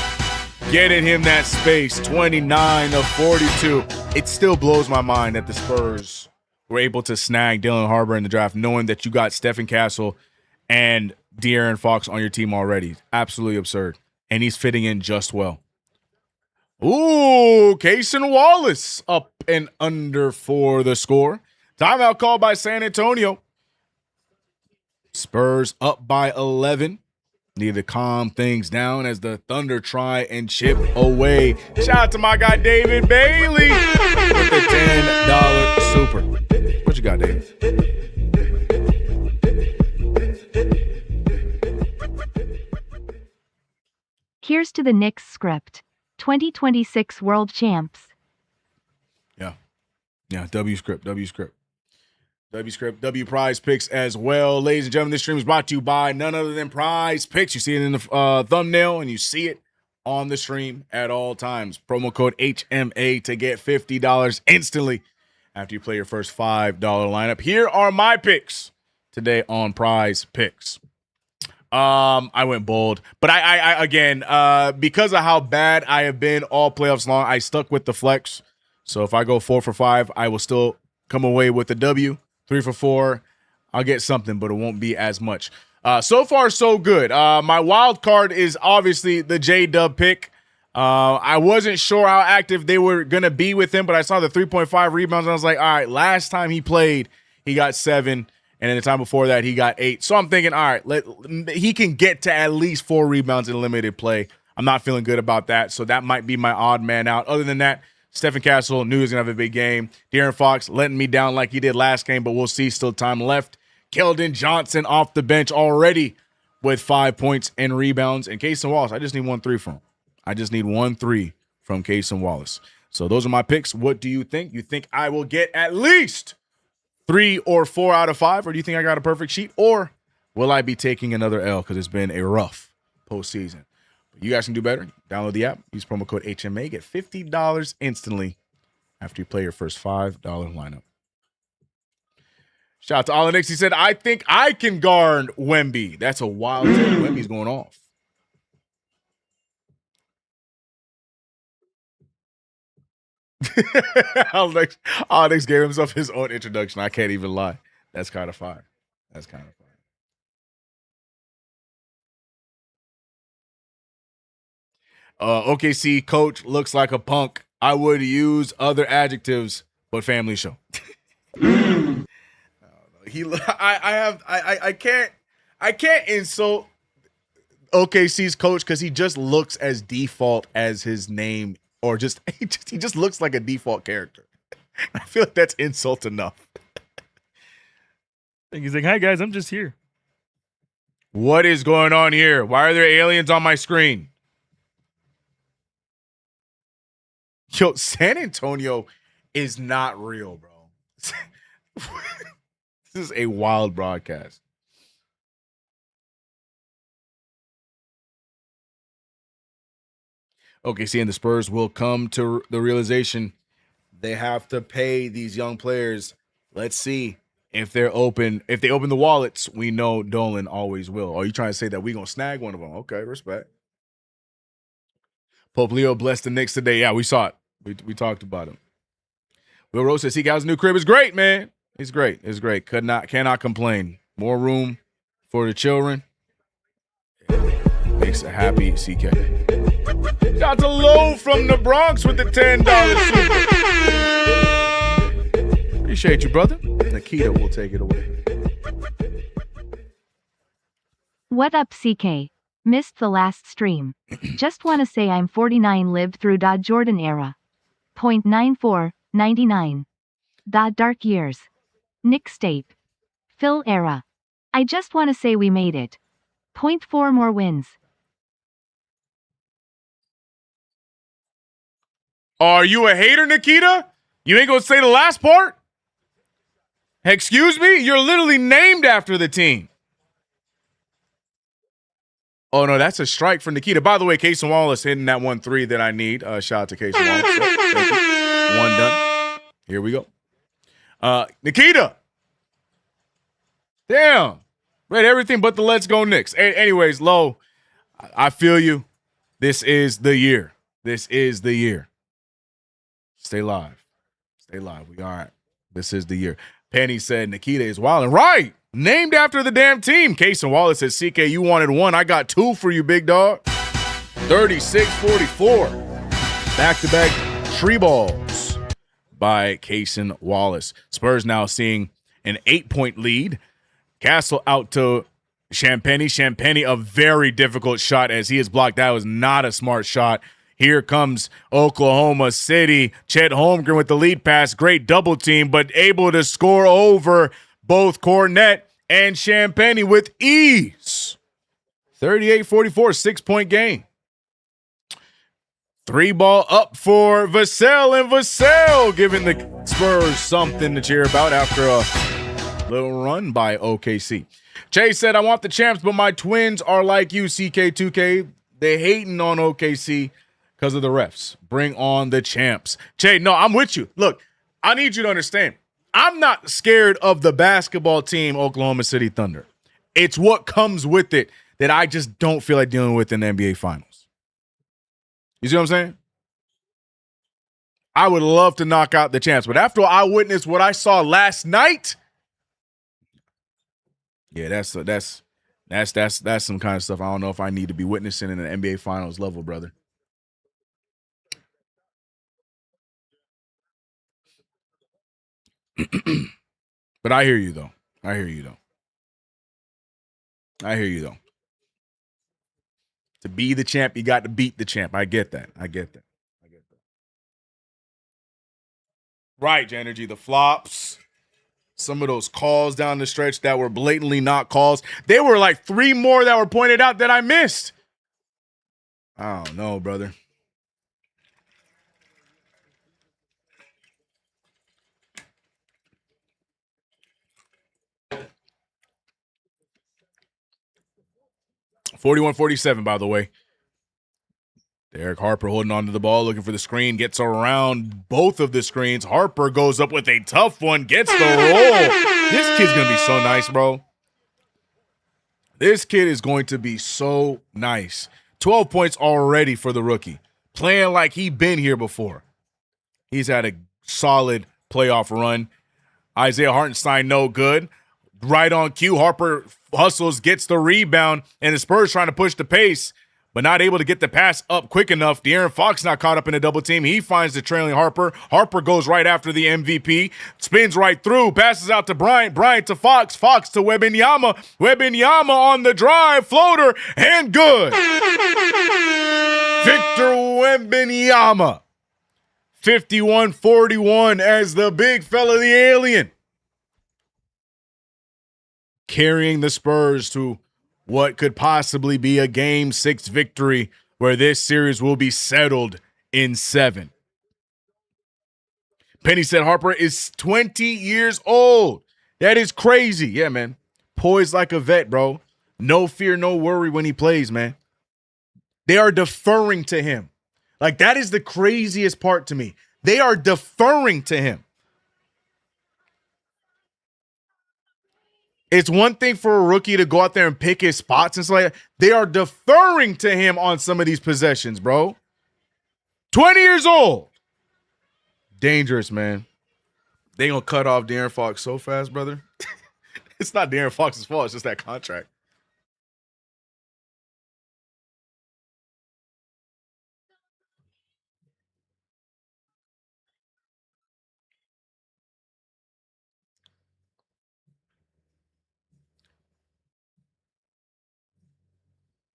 Getting him that space, 29 of 42. It still blows my mind that the Spurs were able to snag Dylan Harper in the draft, knowing that you got Stephen Castle and De'Aaron Fox on your team already. Absolutely absurd. And he's fitting in just well. Ooh, Cason Wallace up and under for the score. Timeout called by San Antonio. Spurs up by 11. Need to calm things down as the Thunder try and chip away. Shout out to my guy David Bailey with the $10 super. What you got, David? Here's to the Knicks script. 2026 World Champs. Yeah, W script. W PrizePicks as well. Ladies and gentlemen, this stream is brought to you by none other than PrizePicks. You see it in the thumbnail, and you see it on the stream at all times. Promo code HMA to get $50 instantly after you play your first $5 lineup. Here are my picks today on PrizePicks. I went bold, but I again, because of how bad I have been all playoffs long, I stuck with the flex. So if I go 4 for 5, I will still come away with the W. 3 for 4, I'll get something, but it won't be as much. So far, so good. My wild card is obviously the J-Dub pick. I wasn't sure how active they were going to be with him, but I saw the 3.5 rebounds, and I was like, all right, last time he played, he got 7, and then the time before that, he got 8. So I'm thinking, all right, he can get to at least 4 rebounds in limited play. I'm not feeling good about that, so that might be my odd man out. Other than that, Stephen Castle knew he was going to have a big game. De'Aaron Fox letting me down like he did last game, but we'll see. Still time left. Keldon Johnson off the bench already with 5 points and rebounds. And Cason Wallace, I just need 1-3 from him. I just need 1-3 from Cason Wallace. So those are my picks. What do you think? You think I will get at least 3 or 4 out of 5? Or do you think I got a perfect sheet? Or will I be taking another L because it's been a rough postseason? You guys can do better. Download the app. Use promo code HMA. Get $50 instantly after you play your first $5 lineup. Shout out to All Knicks. He said, I think I can guard Wemby. That's a wild take. Wemby's going off. All Knicks gave himself his own introduction. I can't even lie. That's kind of fire. That's kind of fire. OKC coach looks like a punk. I would use other adjectives, but family show. I can't insult OKC's coach because he just looks as default as his name, or he just looks like a default character. I feel like that's insult enough. He's like, hi guys, I'm just here. What is going on here? Why are there aliens on my screen? Yo, San Antonio is not real, bro. This is a wild broadcast. Okay, see, and the Spurs will come to the realization they have to pay these young players. Let's see if they're open. If they open the wallets, we know Dolan always will. Are you trying to say that we're going to snag one of them? Okay, respect. Pope Leo blessed the Knicks today. Yeah, we saw it. We talked about him. Will Rose says, CK2K's new crib is great, man. It's great. It's great. Cannot complain. More room for the children. Makes a happy CK. Shout out to Low from the Bronx with the $10 super. Appreciate you, brother. Nikita will take it away. What up, CK? Missed the last stream. Just wanna say I'm 49, lived through Jordan era. .94, 99. Dark years. Nick State. Phil era. I just wanna say we made it. .4 more wins. Are you a hater, Nikita? You ain't gonna say the last part? Excuse me? You're literally named after the team. Oh, no, that's a strike for Nikita. By the way, Cason Wallace hitting that 1-3 that I need. Shout out to Cason Wallace. Thank you. One done. Here we go. Nikita. Damn. Read everything but the Let's Go Knicks. Anyways, Lo, I feel you. This is the year. This is the year. Stay live. Stay live. We all right. This is the year. Penny said Nikita is wildin'. Right. Named after the damn team. Case and Wallace says, CK, you wanted one. I got two for you, big dog. 36-44. Back-to-back tree balls by Case and Wallace. Spurs now seeing an 8-point lead. Castle out to Champagny. Champagny, a very difficult shot as he is blocked. That was not a smart shot. Here comes Oklahoma City. Chet Holmgren with the lead pass. Great double team, but able to score over both Cornette and Champagny with ease. 38-44, 6-point game. 3-ball up for Vassell, and Vassell giving the Spurs something to cheer about after a little run by OKC. Chase said, I want the champs, but my twins are like you, CK2K. They hating on OKC because of the refs. Bring on the champs. Che, no, I'm with you. Look, I need you to understand. I'm not scared of the basketball team, Oklahoma City Thunder. It's what comes with it that I just don't feel like dealing with in the NBA Finals. You see what I'm saying? I would love to knock out the champs, but after I witnessed what I saw last night, yeah, that's some kind of stuff I don't know if I need to be witnessing in an NBA Finals level, brother. But I hear you though. I hear you though. To be the champ, you got to beat the champ. I get that. Right, Energy. The flops. Some of those calls down the stretch that were blatantly not calls. There were like 3 more that were pointed out that I missed. I don't know, brother. (41-47), by the way. Derek Harper holding on to the ball, looking for the screen, gets around both of the screens. Harper goes up with a tough one, gets the roll. This kid's going to be so nice, bro. This kid is going to be so nice. 12 points already for the rookie. Playing like he been here before. He's had a solid playoff run. Isaiah Hartenstein, no good. Right on cue, Harper hustles, gets the rebound, and the Spurs trying to push the pace, but not able to get the pass up quick enough. De'Aaron Fox not caught up in a double team. He finds the trailing Harper. Harper goes right after the MVP, spins right through, passes out to Bryant. Bryant to Fox. Fox to Webenyama. Webenyama on the drive, floater, and good. Victor Webenyama. 51-41 as the big fella, the alien, carrying the Spurs to what could possibly be a Game 6 victory where this series will be settled in 7. Penny said Harper is 20 years old. That is crazy. Yeah, man. Poised like a vet, bro. No fear, no worry when he plays, man. They are deferring to him. Like, that is the craziest part to me. They are deferring to him. It's one thing for a rookie to go out there and pick his spots and stuff like that. They are deferring to him on some of these possessions, bro. 20 years old. Dangerous, man. They gonna cut off De'Aaron Fox so fast, brother. It's not De'Aaron Fox's fault. It's just that contract.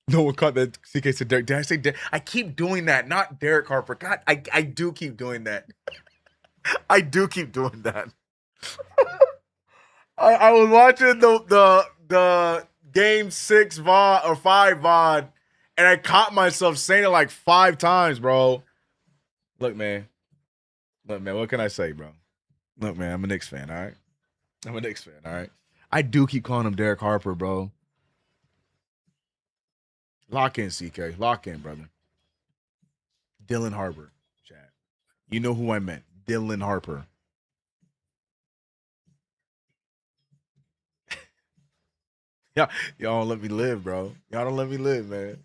No one caught that. CK said Derek. Did I say Derek? I keep doing that. Not Derek Harper. God, I do keep doing that. I do keep doing that. I was watching the Game 6 VOD or 5 VOD, and I caught myself saying it like 5 times, bro. Look, man. What can I say, bro? Look, man, I'm a Knicks fan, all right? All right? I do keep calling him Derek Harper, bro. Lock in, CK. Lock in, brother. Dylan Harper, chat. You know who I meant. Dylan Harper. Y'all don't let me live, bro. Y'all don't let me live, man.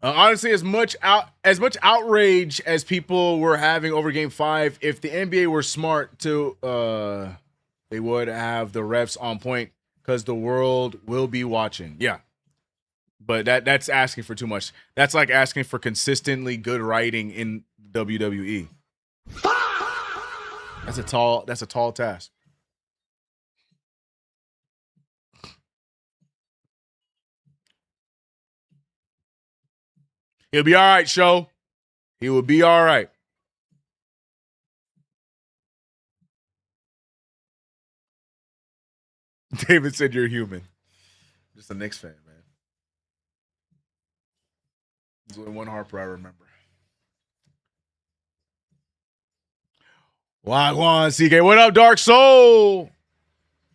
Honestly, as much outrage as people were having over Game 5, if the NBA were smart to, they would have the refs on point because the world will be watching. Yeah, but that's asking for too much. That's like asking for consistently good writing in WWE. That's a tall task. He'll be all right, show. He will be all right. David said you're human. Just a Knicks fan, man. There's only one Harper I remember. Wagwan CK. What up, Dark Soul?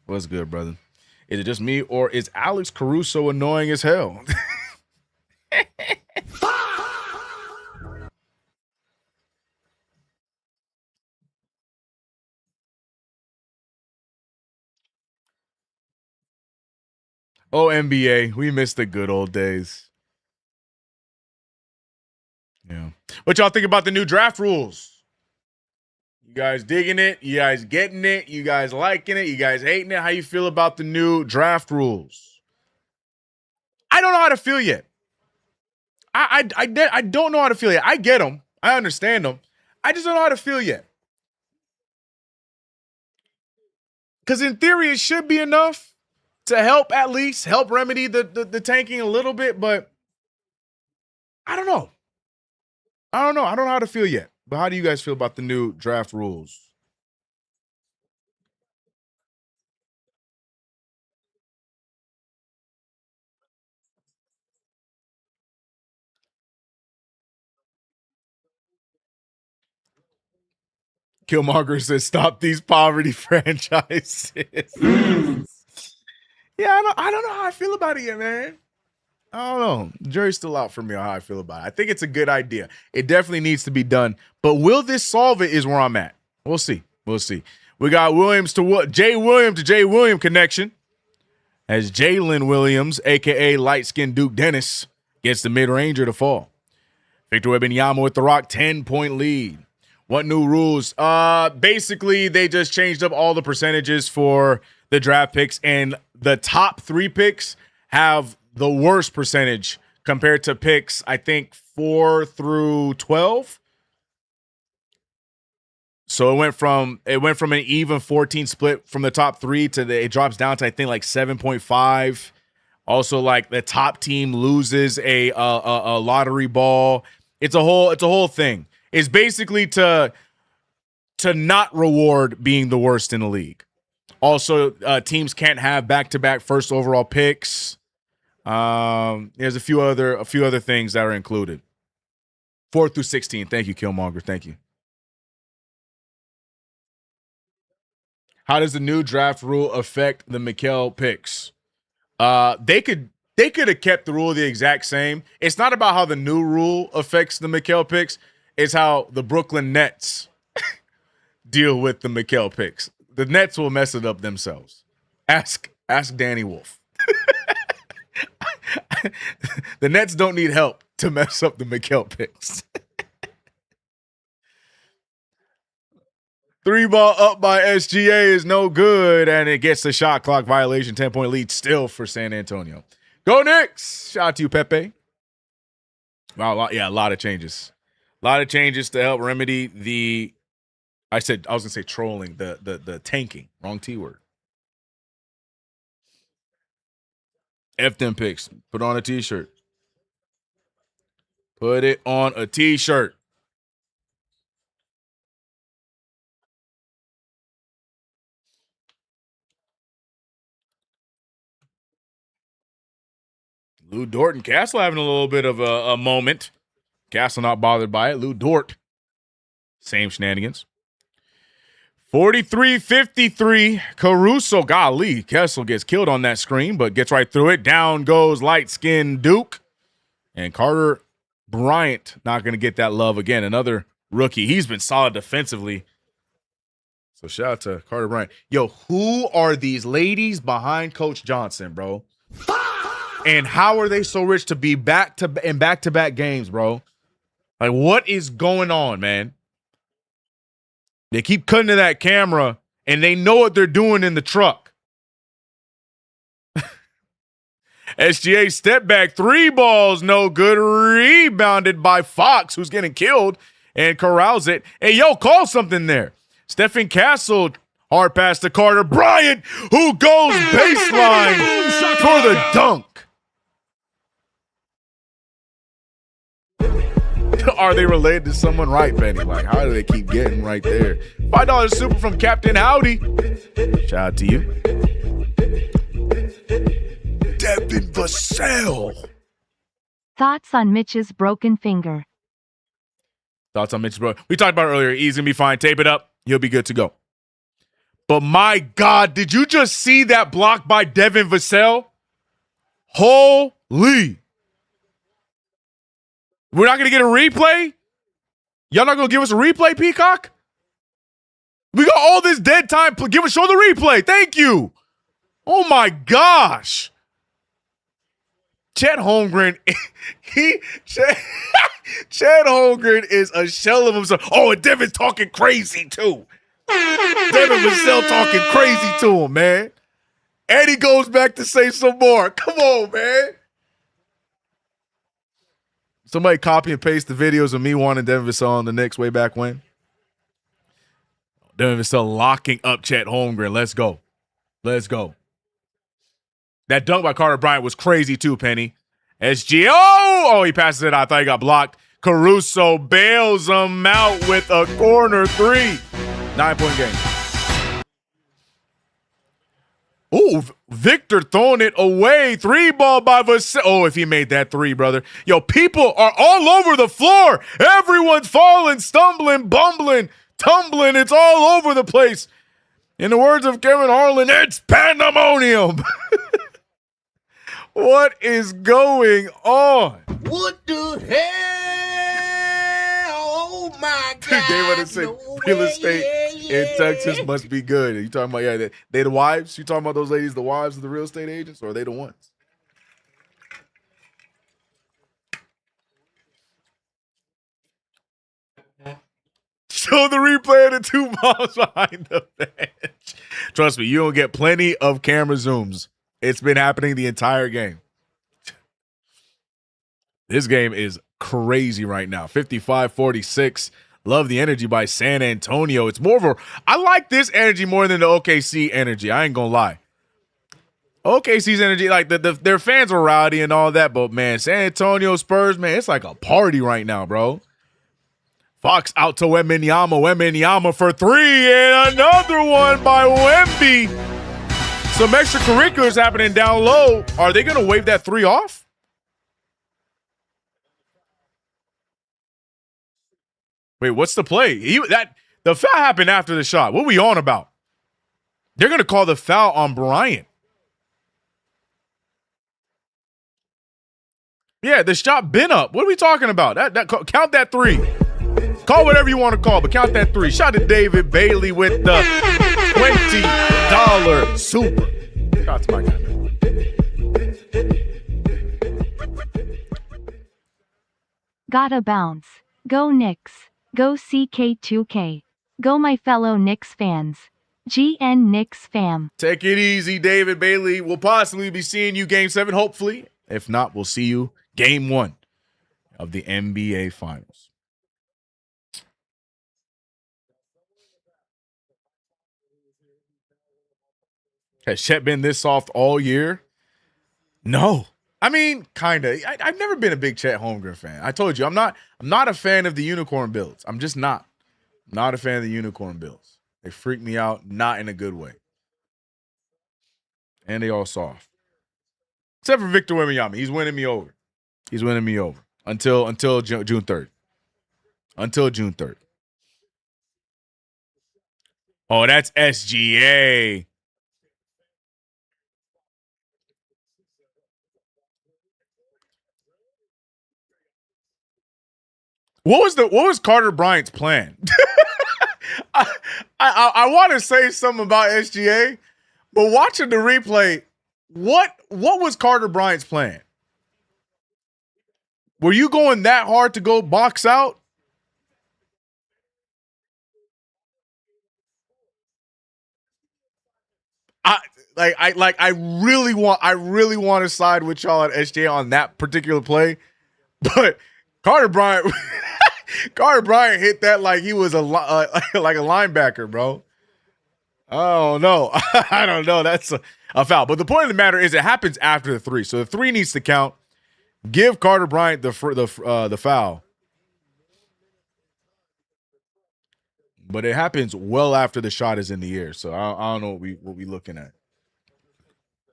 What's good, brother? Is it just me or is Alex Caruso annoying as hell? Oh, NBA. We missed the good old days. Yeah. What y'all think about the new draft rules? You guys digging it? You guys getting it? You guys liking it? You guys hating it? How you feel about the new draft rules? I don't know how to feel yet. I don't know how to feel yet. I get them. I understand them. I just don't know how to feel yet. Because in theory, it should be enough to help remedy the tanking a little bit, but I don't know. I don't know how to feel yet. But how do you guys feel about the new draft rules? Killmonger says, "Stop these poverty franchises." Yeah, I don't know how I feel about it yet, man. I don't know. The jury's still out for me on how I feel about it. I think it's a good idea. It definitely needs to be done. But will this solve it is where I'm at. We'll see. We'll see. We got Jay William to Jay William connection as Jalen Williams, a.k.a. light-skinned Duke Dennis, gets the mid-ranger to fall. Victor Webenyama with the Rock, 10-point lead. What new rules? Basically, they just changed up all the percentages for the draft picks, and the top 3 picks have the worst percentage compared to picks, I think, 4 through 12. So it went from an even 14 split from the top 3 to it drops down to I think like 7.5. Also, like the top team loses a lottery ball. It's a whole thing. It's basically to not reward being the worst in the league. Also, teams can't have back-to-back first overall picks. There's a few other things that are included. 4 through 16. Thank you, Killmonger. Thank you. How does the new draft rule affect the Mikal picks? They could have kept the rule the exact same. It's not about how the new rule affects the Mikal picks. It's how the Brooklyn Nets deal with the Mikal picks. The Nets will mess it up themselves. Ask Danny Wolf. The Nets don't need help to mess up the Mikal picks. 3 ball up by SGA is no good, and it gets the shot clock violation. 10-point lead still for San Antonio. Go Knicks! Shout out to you, Pepe. Wow, yeah, a lot of changes. A lot of changes to help remedy the I was going to say trolling, the tanking. Wrong T word. F them picks. Put on a t-shirt. Put it on a t-shirt. Lou Dort and Castle having a little bit of a moment. Castle not bothered by it. Lou Dort. Same shenanigans. 43-53. Caruso. Golly. Kessel gets killed on that screen, but gets right through it. Down goes light-skinned Duke. And Carter Bryant not going to get that love again. Another rookie. He's been solid defensively. So shout out to Carter Bryant. Yo, who are these ladies behind Coach Johnson, bro? And how are they so rich to be back-to-back games, bro? Like, what is going on, man? They keep cutting to that camera, and they know what they're doing in the truck. SGA step back, 3 balls, no good. Rebounded by Fox, who's getting killed, and corrals it. Hey, yo, call something there. Stephen Castle, hard pass to Carter Bryant, who goes baseline for the dunk. Are they related to someone, right, Benny? Like, how do they keep getting right there? $5 super from Captain Howdy. Shout out to you. Devin Vassell. Thoughts on Mitch's broken finger? Thoughts on Mitch's broken? We talked about it earlier. He's going to be fine. Tape it up. He'll be good to go. But my God, did you just see that block by Devin Vassell? Holy. We're not going to get a replay? Y'all not going to give us a replay, Peacock? We got all this dead time. Show the replay. Thank you. Oh, my gosh. Chet Holmgren, Chet Holmgren is a shell of himself. Oh, and Devin's talking crazy, too. Devin Vassell talking crazy to him, man. And he goes back to say some more. Come on, man. Somebody copy and paste the videos of me wanting Devin Vassell on the Knicks way back when. Devin Vassell locking up Chet Holmgren. Let's go. Let's go. That dunk by Carter Bryant was crazy too, Penny. SGO. Oh, he passes it out. I thought he got blocked. Caruso bails him out with a corner 3. 9-point game. Ooh, Victor throwing it away. 3 ball by Vassell. Oh, if he made that 3, brother. Yo, people are all over the floor. Everyone's falling, stumbling, bumbling, tumbling. It's all over the place. In the words of Kevin Harlan, it's pandemonium. What is going on? What the hell? Oh my God. They want to say real estate in Texas must be good. Are you talking about, they the wives? You talking about those ladies, the wives of the real estate agents, or are they the ones? Show the replay of the 2 balls behind the bench. Trust me, you don't get plenty of camera zooms. It's been happening the entire game. This game is crazy right now. 55-46. Love the energy by San Antonio. It's more of a, I like this energy more than the OKC energy. I ain't gonna lie. OKC's energy, like their fans are rowdy and all that, but man, San Antonio Spurs, man, it's like a party right now, bro. Fox out to Webenyama. Webenyama for 3, and another one by Wemby. Some extracurriculars happening down low. Are they going to wave that 3 off? Wait, what's the play? The foul happened after the shot. What are we on about? They're going to call the foul on Bryant. Yeah, the shot been up. What are we talking about? Count that 3. Call whatever you want to call, but count that 3. Shout to David Bailey with the $20 super. Shout out to my guy. Gotta bounce. Go Knicks. Go CK2K. Go my fellow Knicks fans. GN Knicks fam. Take it easy, David Bailey. We'll possibly be seeing you Game 7, hopefully. If not, we'll see you Game 1 of the NBA Finals. Has Chet been this soft all year? No. I mean, kind of. I've never been a big Chet Holmgren fan. I told you, I'm not a fan of the unicorn builds. I'm just not. I'm not a fan of the unicorn builds. They freak me out, not in a good way. And they all soft. Except for Victor Webenyama. He's winning me over. He's winning me over. Until June 3rd. Until June 3rd. Oh, that's SGA. What was Carter Bryant's plan? I want to say something about SGA, but watching the replay, what was Carter Bryant's plan? Were you going that hard to go box out? I really want to side with y'all at SGA on that particular play, but Carter Bryant hit that like he was like a linebacker, bro. Oh no, I don't know. That's a foul. But the point of the matter is, it happens after the three, so the three needs to count. Give Carter Bryant the foul, but it happens well after the shot is in the air. So I don't know what we looking at.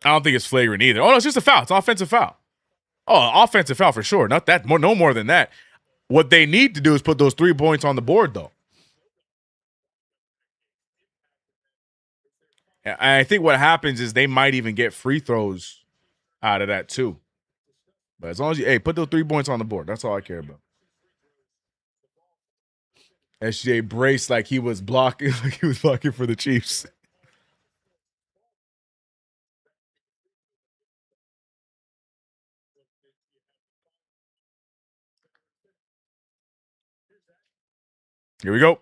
I don't think it's flagrant either. Oh no, it's just a foul. It's an offensive foul. Oh, offensive foul for sure. Not that no more than that. What they need to do is put those 3 points on the board, though. And I think what happens is they might even get free throws out of that too. But as long as you put those 3 points on the board, that's all I care about. SGA braced like he was blocking for the Chiefs. Here we go.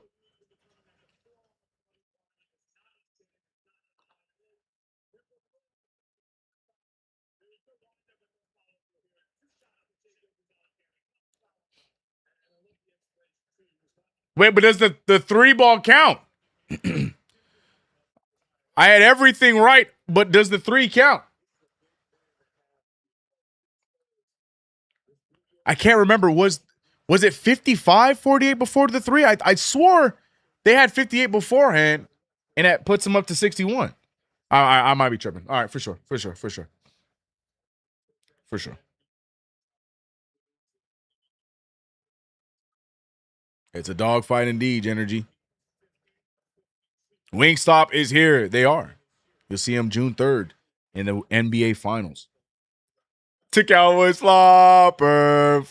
Wait, but does the 3-ball count? I had everything right, but does the 3 count? I can't remember. Was it 55-48 before the 3? I swore they had 58 beforehand, and that puts them up to 61. I might be tripping. All right, for sure. It's a dogfight indeed, Energy. Wingstop is here. They are. You'll see them June 3rd in the NBA Finals. To Cowboys, flopper.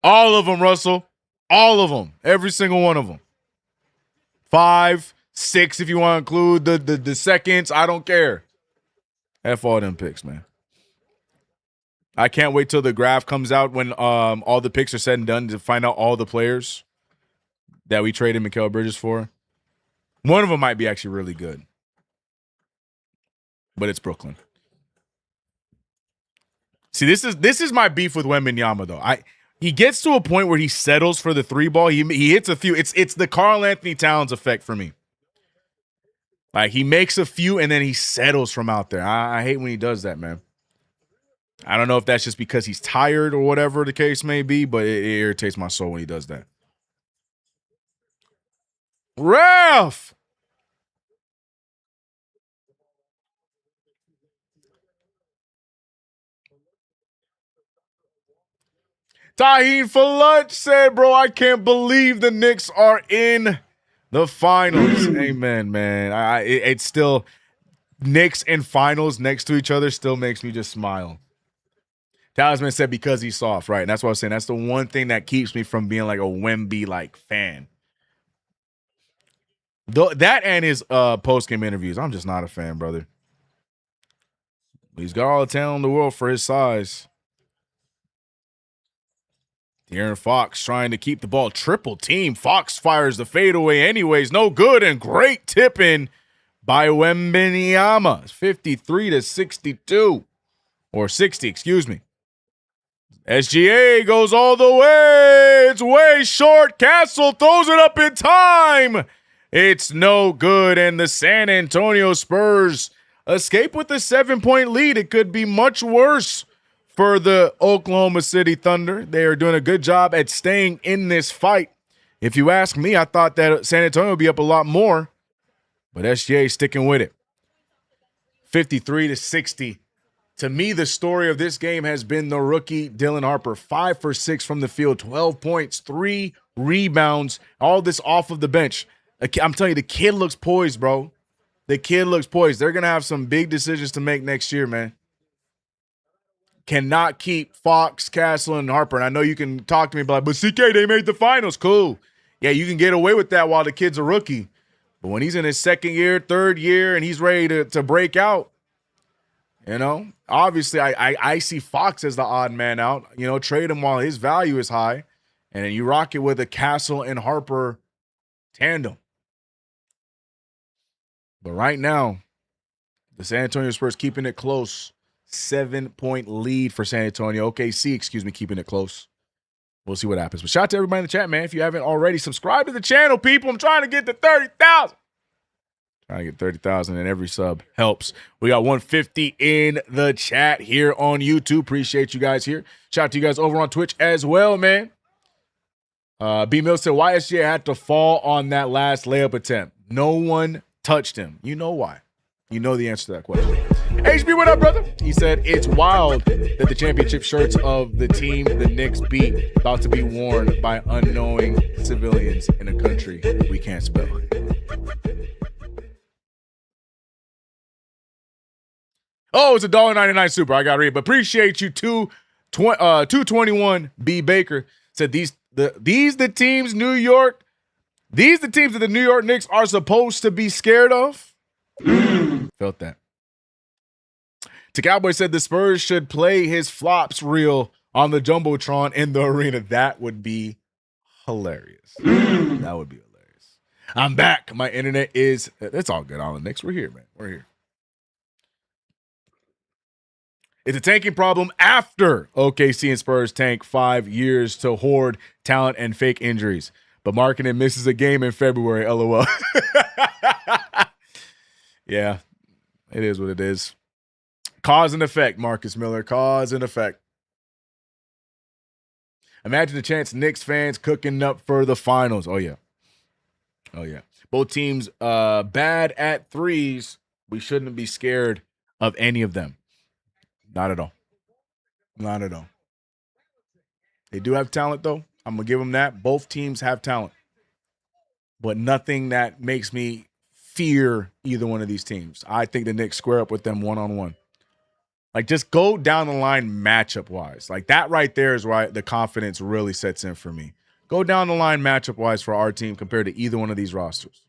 All of them, Russell. All of them. Every single one of them. 5, 6 if you want to include the seconds. I don't care. F all them picks, man. I can't wait till the graph comes out when all the picks are said and done to find out all the players that we traded Mikal Bridges for. One of them might be actually really good. But it's Brooklyn. See, this is my beef with Webenyama, though. He gets to a point where he settles for the 3-ball. He hits a few. It's the Karl Anthony Towns effect for me. Like, he makes a few and then he settles from out there. I hate when he does that, man. I don't know if that's just because he's tired or whatever the case may be, but it irritates my soul when he does that. Ref! Taheen for lunch said, bro, I can't believe the Knicks are in the finals. Amen, man. It's still Knicks and finals next to each other still makes me just smile. Talisman said because he's soft, right? And that's what I was saying. That's the one thing that keeps me from being like a Wemby fan. That and his post-game interviews. I'm just not a fan, brother. He's got all the talent in the world for his size. De'Aaron Fox trying to keep the ball triple team. Fox fires the fadeaway anyways. No good, and great tipping by Webenyama. 53-62. Or 60, excuse me. SGA goes all the way. It's way short. Castle throws it up in time. It's no good, and the San Antonio Spurs escape with a 7-point lead. It could be much worse for the Oklahoma City Thunder. They are doing a good job at staying in this fight. If you ask me, I thought that San Antonio would be up a lot more, but SGA sticking with it. 53-60. To me, the story of this game has been the rookie Dylan Harper. 5 for 6 from the field, 12 points, 3 rebounds, all this off of the bench. I'm telling you, the kid looks poised, bro. The kid looks poised. They're going to have some big decisions to make next year, man. cannot keep Fox, Castle, and Harper. And I know you can talk to me about, but CK, they made the finals. Cool. Yeah, you can get away with that while the kid's a rookie. But when he's in his second year, third year, and he's ready to break out, obviously I see Fox as the odd man out. Trade him while his value is high. And then you rock it with a Castle and Harper tandem. But right now, the San Antonio Spurs keeping it close. 7-point lead for San Antonio. OKC, keeping it close. We'll see what happens. But shout out to everybody in the chat, man. If you haven't already, subscribe to the channel, people. I'm trying to get to 30,000. Trying to get 30,000, and every sub helps. We got 150 in the chat here on YouTube. Appreciate you guys here. Shout out to you guys over on Twitch as well, man. B. Mills said, why SGA had to fall on that last layup attempt? No one touched him. You know why. You know the answer to that question. HB, what up, brother? He said, it's wild that the championship shirts of the team the Knicks beat about to be worn by unknowing civilians in a country we can't spell. Oh, it's $1.99 super. I got to read, but appreciate you. 221 B Baker said these the teams New York. These the teams that the New York Knicks are supposed to be scared of. Felt that. To Cowboy said the Spurs should play his flops reel on the Jumbotron in the arena. That would be hilarious. That would be hilarious. I'm back. My internet is. It's all good on the Knicks. We're here, man. We're here. It's a tanking problem after OKC and Spurs tank 5 years to hoard talent and fake injuries. But Markkanen misses a game in February, LOL. Yeah, it is what it is. Cause and effect, Marcus Miller. Cause and effect. Imagine the chance Knicks fans cooking up for the finals. Oh, yeah. Oh, yeah. Both teams bad at threes. We shouldn't be scared of any of them. Not at all. Not at all. They do have talent, though. I'm going to give them that. Both teams have talent. But nothing that makes me fear either one of these teams. I think the Knicks square up with them one-on-one. Like, just go down the line matchup-wise. Like, that right there is why the confidence really sets in for me. Go down the line matchup-wise for our team compared to either one of these rosters.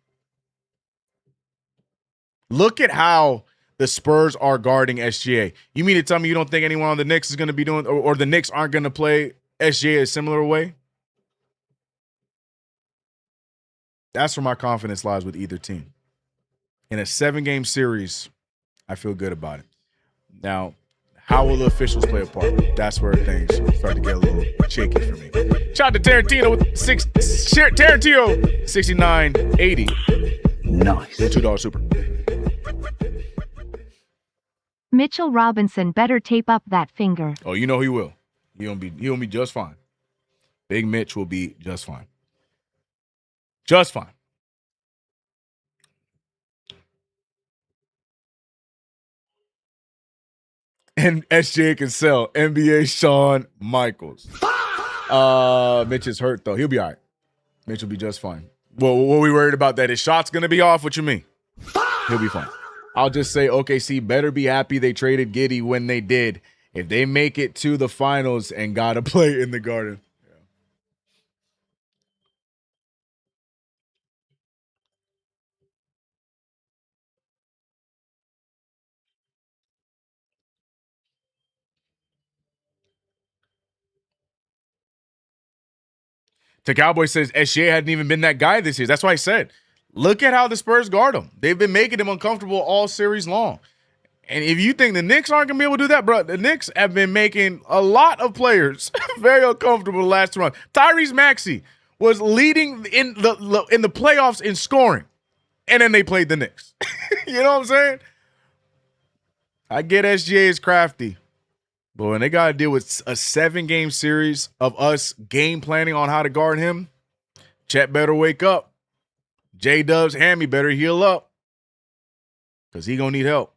Look at how the Spurs are guarding SGA. You mean to tell me you don't think anyone on the Knicks is going to be doing, or the Knicks aren't going to play SGA a similar way? That's where my confidence lies with either team. In a 7-game series, I feel good about it. Now, how will the officials play a part? That's where things start to get a little shaky for me. Shout out to Tarantino with Tarantino 69.80. Nice. $2 super. Mitchell Robinson better tape up that finger. Oh, you know he will. He'll be just fine. Big Mitch will be just fine. Just fine. And SJ can sell. NBA Shawn Michaels. Mitch is hurt, though. He'll be all right. Mitch will be just fine. Well, what are we worried about? That his shot's going to be off? What you mean? He'll be fine. I'll just say OKC better be happy they traded Giddey when they did. If they make it to the finals and got to play in the Garden. The Cowboy says SGA hadn't even been that guy this year. That's why I said, look at how the Spurs guard him. They've been making him uncomfortable all series long. And if you think the Knicks aren't going to be able to do that, bro, the Knicks have been making a lot of players very uncomfortable the last run. Tyrese Maxey was leading in the playoffs in scoring, and then they played the Knicks. You know what I'm saying? I get SGA is crafty. But when they got to deal with a 7-game series of us game planning on how to guard him, Chet better wake up. J-Dub's hammy better heal up because he going to need help.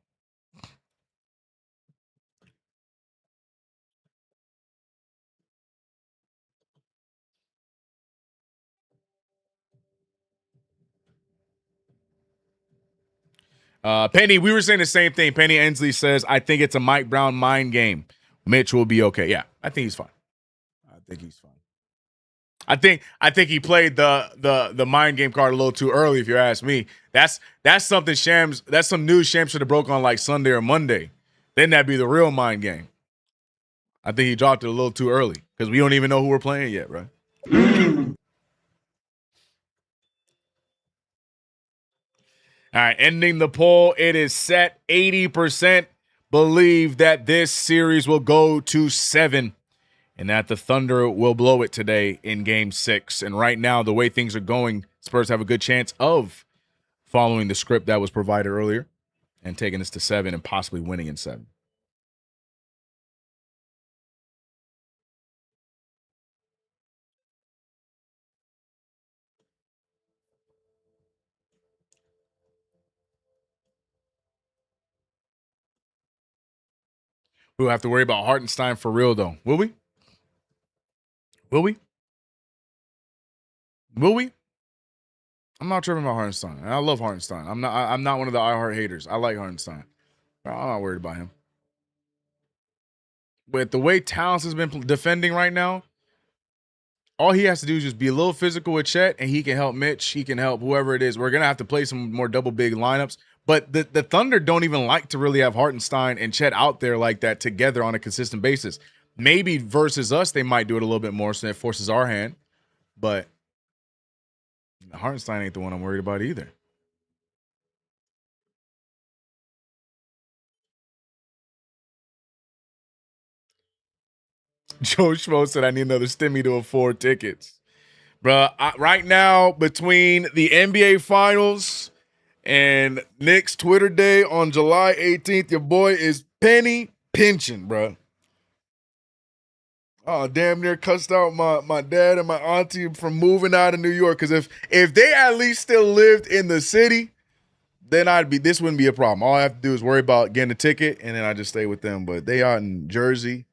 Penny, we were saying the same thing. Penny Ensley says, I think it's a Mike Brown mind game. Mitch will be okay. Yeah, I think he's fine. I think he played the mind game card a little too early, if you ask me. That's something Shams. That's some news Shams should have broke on like Sunday or Monday. Then that'd be the real mind game. I think he dropped it a little too early because we don't even know who we're playing yet, right? All right, ending the poll. It is set. 80% believe that this series will go to 7 and that the Thunder will blow it today in Game 6. And right now, the way things are going, Spurs have a good chance of following the script that was provided earlier and taking this to 7 and possibly winning in 7. We'll have to worry about Hartenstein for real, though. Will we? Will we? Will we? I'm not tripping about Hartenstein. I love Hartenstein. I'm not one of the iHeart haters. I like Hartenstein. I'm not worried about him. But the way Towns has been defending right now, all he has to do is just be a little physical with Chet, and he can help Mitch. He can help whoever it is. We're going to have to play some more double big lineups. But the Thunder don't even like to really have Hartenstein and Chet out there like that together on a consistent basis. Maybe versus us, they might do it a little bit more, so it forces our hand. But Hartenstein ain't the one I'm worried about either. Joe Schmo said I need another stimmy to afford tickets. Bruh, right now, between the NBA Finals and Knicks Twitter Day on July 18th, your boy is penny pinching, bruh. Oh, damn near cussed out my dad and my auntie from moving out of New York. Because if they at least still lived in the city, then this wouldn't be a problem. All I have to do is worry about getting a ticket, and then I just stay with them. But they out in Jersey.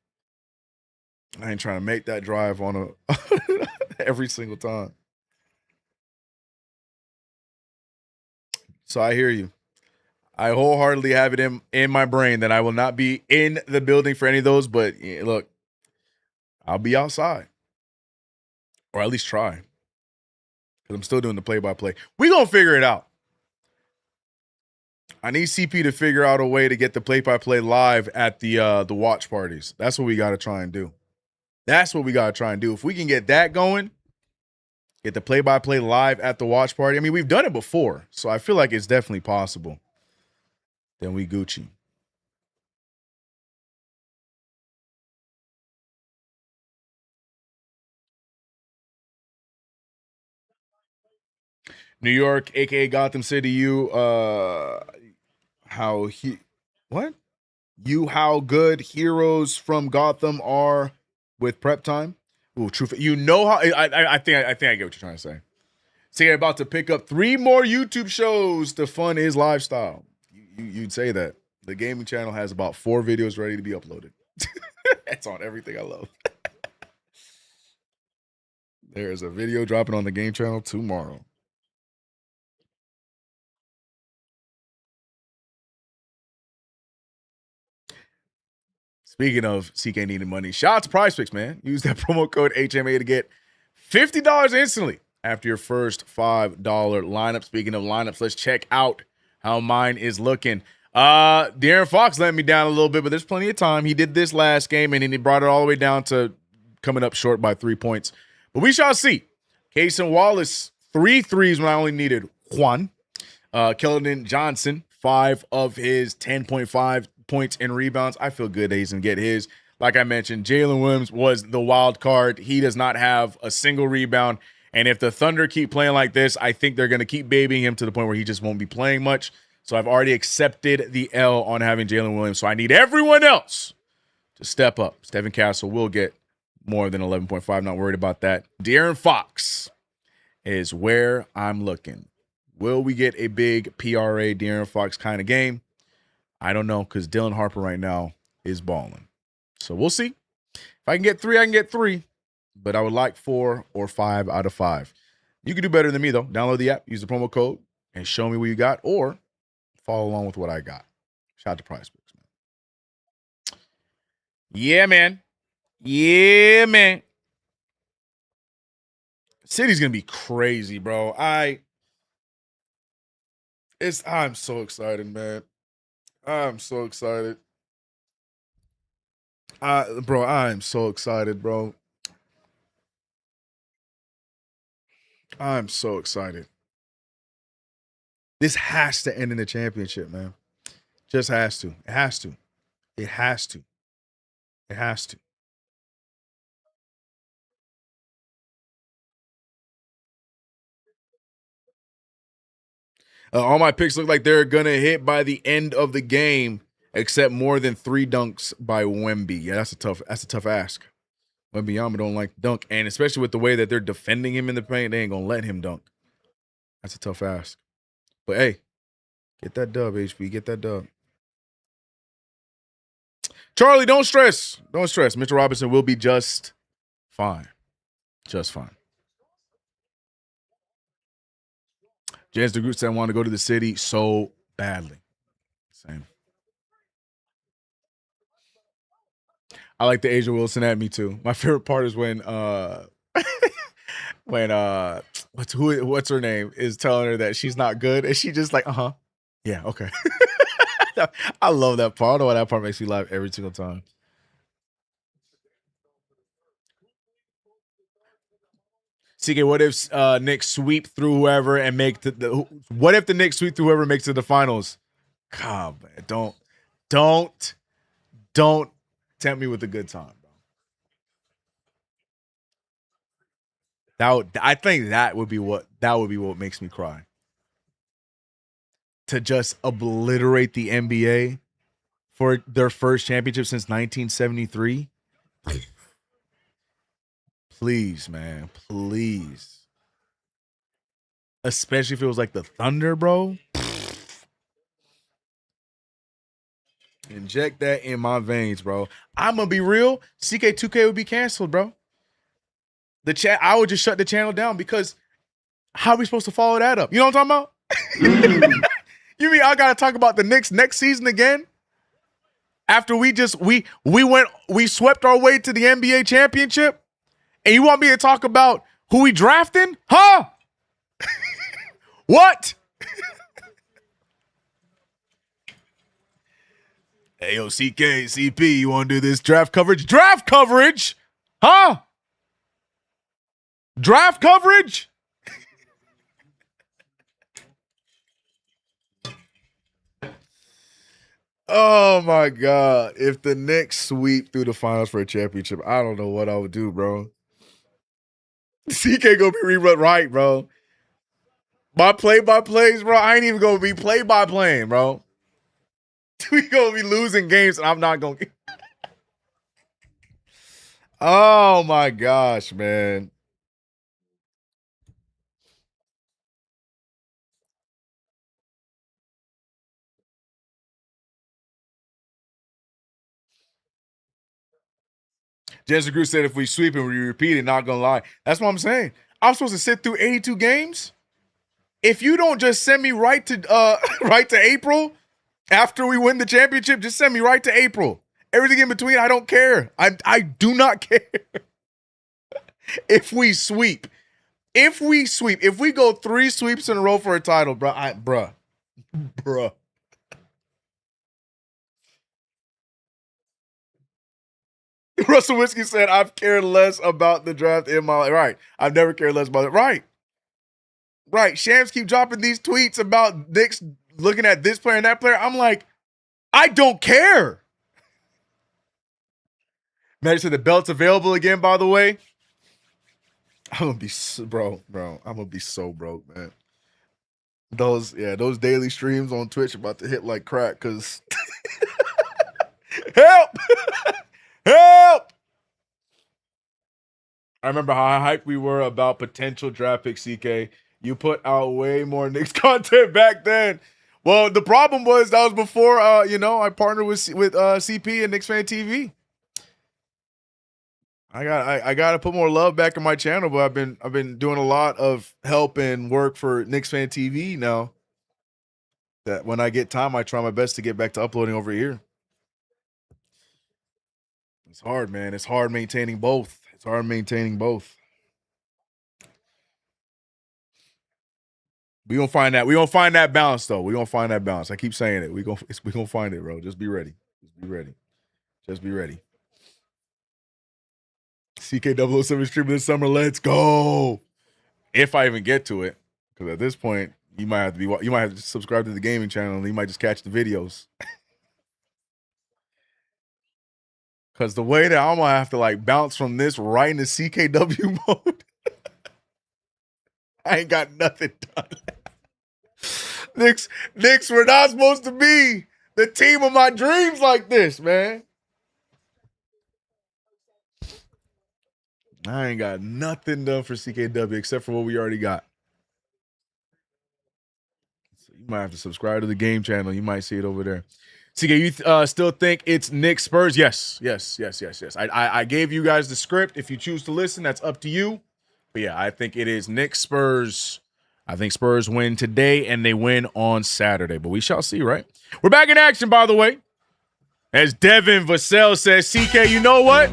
I ain't trying to make that drive on every single time. So I hear you. I wholeheartedly have it in my brain that I will not be in the building for any of those. But look, I'll be outside. Or at least try. Because I'm still doing the play-by-play. We're going to figure it out. I need CP to figure out a way to get the play-by-play live at the watch parties. That's what we got to try and do. If we can get that going, get the play-by-play live at the watch party. I mean, we've done it before, so I feel like it's definitely possible. Then we Gucci. New York, a.k.a. Gotham City, how good heroes from Gotham are with prep time. Ooh, true. You know how I think I get what you're trying to say. So you're about to pick up 3 more YouTube shows to fund his lifestyle. You'd say that. The gaming channel has about 4 videos ready to be uploaded. It's on everything I love. There is a video dropping on the game channel tomorrow. Speaking of CK needing money, shout out to PrizePicks, man. Use that promo code HMA to get $50 instantly after your first $5 lineup. Speaking of lineups, let's check out how mine is looking. De'Aaron Fox let me down a little bit, but there's plenty of time. He did this last game, and then he brought it all the way down to coming up short by 3 points. But we shall see. Cason Wallace, 3 threes when I only needed 1. Keldon Johnson, 5 of his 10.5 points and rebounds. I feel good that he's going to get his. Like I mentioned, Jalen Williams was the wild card. He does not have a single rebound. And if the Thunder keep playing like this, I think they're going to keep babying him to the point where he just won't be playing much. So I've already accepted the L on having Jalen Williams. So I need everyone else to step up. Stephen Castle will get more than 11.5. Not worried about that. De'Aaron Fox is where I'm looking. Will we get a big PRA De'Aaron Fox kind of game? I don't know, because Dylan Harper right now is balling. So we'll see. If I can get 3, I can get 3. But I would like 4 or 5 out of 5. You can do better than me, though. Download the app, use the promo code, and show me what you got, or follow along with what I got. Shout out to PrizePicks, man. Yeah, man. Yeah, man. City's gonna be crazy, bro. I'm so excited, man. I'm so excited. Bro, I'm so excited, bro. I'm so excited. This has to end in the championship, man. Just has to. It has to. It has to. It has to. All my picks look like they're gonna hit by the end of the game, except more than 3 dunks by Wemby. Yeah, that's a tough ask. Webenyama don't like to dunk, and especially with the way that they're defending him in the paint, they ain't gonna let him dunk. That's a tough ask. But hey, get that dub, HP. Get that dub. Charlie, don't stress. Don't stress. Mr. Robinson will be just fine. Just fine. James DeGroot said I want to go to the city so badly. Same. I like the Asia Wilson at me too. My favorite part is when what's her name is telling her that she's not good, and she just like, yeah, okay. I love that part. I don't know why that part makes me laugh every single time. CK, what if Knicks sweep through whoever and make what if the Knicks sweep through whoever makes it to the finals? God, man, don't tempt me with a good time, bro. I think that would be what makes me cry. To just obliterate the NBA for their first championship since 1973. Please, man, please. Especially if it was like the Thunder, bro. Inject that in my veins, bro. I'm gonna be real. CK2K would be canceled, bro. I would just shut the channel down because how are we supposed to follow that up? You know what I'm talking about? You mean I gotta talk about the Knicks next season again? After we swept our way to the NBA championship? And you want me to talk about who we drafting? Huh? What? Hey, yo, CK, CP, you want to do this draft coverage? Draft coverage? Huh? Draft coverage? Oh, my God. If the Knicks sweep through the finals for a championship, I don't know what I would do, bro. CK gonna be rerun right, bro. My play-by-plays, bro, I ain't even gonna be play-by-playing, bro. We gonna be losing games, and I'm not gonna. Oh my gosh, man. Jensen Cruz said if we sweep and we repeat it, not gonna lie. That's what I'm saying. I'm supposed to sit through 82 games. If you don't just send me right to right to April after we win the championship, just send me right to April. Everything in between, I don't care. I do not care. If we sweep, if we go 3 sweeps in a row for a title, bruh. Russell Whiskey said, I've cared less about the draft in my life. Right. I've never cared less about it. Right. Right. Shams keep dropping these tweets about Knicks looking at this player and that player. I'm like, I don't care. Man, said the belt's available again, by the way. I'm gonna be bro. I'm gonna be so broke, man. Those daily streams on Twitch about to hit like crack because help! Help! I remember how hyped we were about potential draft pick, CK. You put out way more Knicks content back then. Well, the problem was that was before I partnered with CP and Knicks Fan TV. I got to put more love back in my channel, but I've been doing a lot of help and work for Knicks Fan TV now. That when I get time, I try my best to get back to uploading over here. It's hard, man. It's hard maintaining both. It's hard maintaining both. We gonna find that. We gonna find that balance, though. We gonna find that balance. I keep saying it. We gonna find it, bro. Just be ready. Just be ready. Just be ready. CK007 streaming this summer. Let's go. If I even get to it, because at this point, you might have to subscribe to the gaming channel, and you might just catch the videos. Because the way that I'm gonna have to like bounce from this right into CKW mode, I ain't got nothing done. Knicks, we're not supposed to be the team of my dreams like this, man. I ain't got nothing done for CKW except for what we already got. So you might have to subscribe to the game channel. You might see it over there. CK, you still think it's Knicks Spurs? Yes. I gave you guys the script. If you choose to listen, that's up to you. But yeah, I think it is Knicks Spurs. I think Spurs win today and they win on Saturday. But we shall see, right? We're back in action, by the way. As Devin Vassell says, CK, you know what?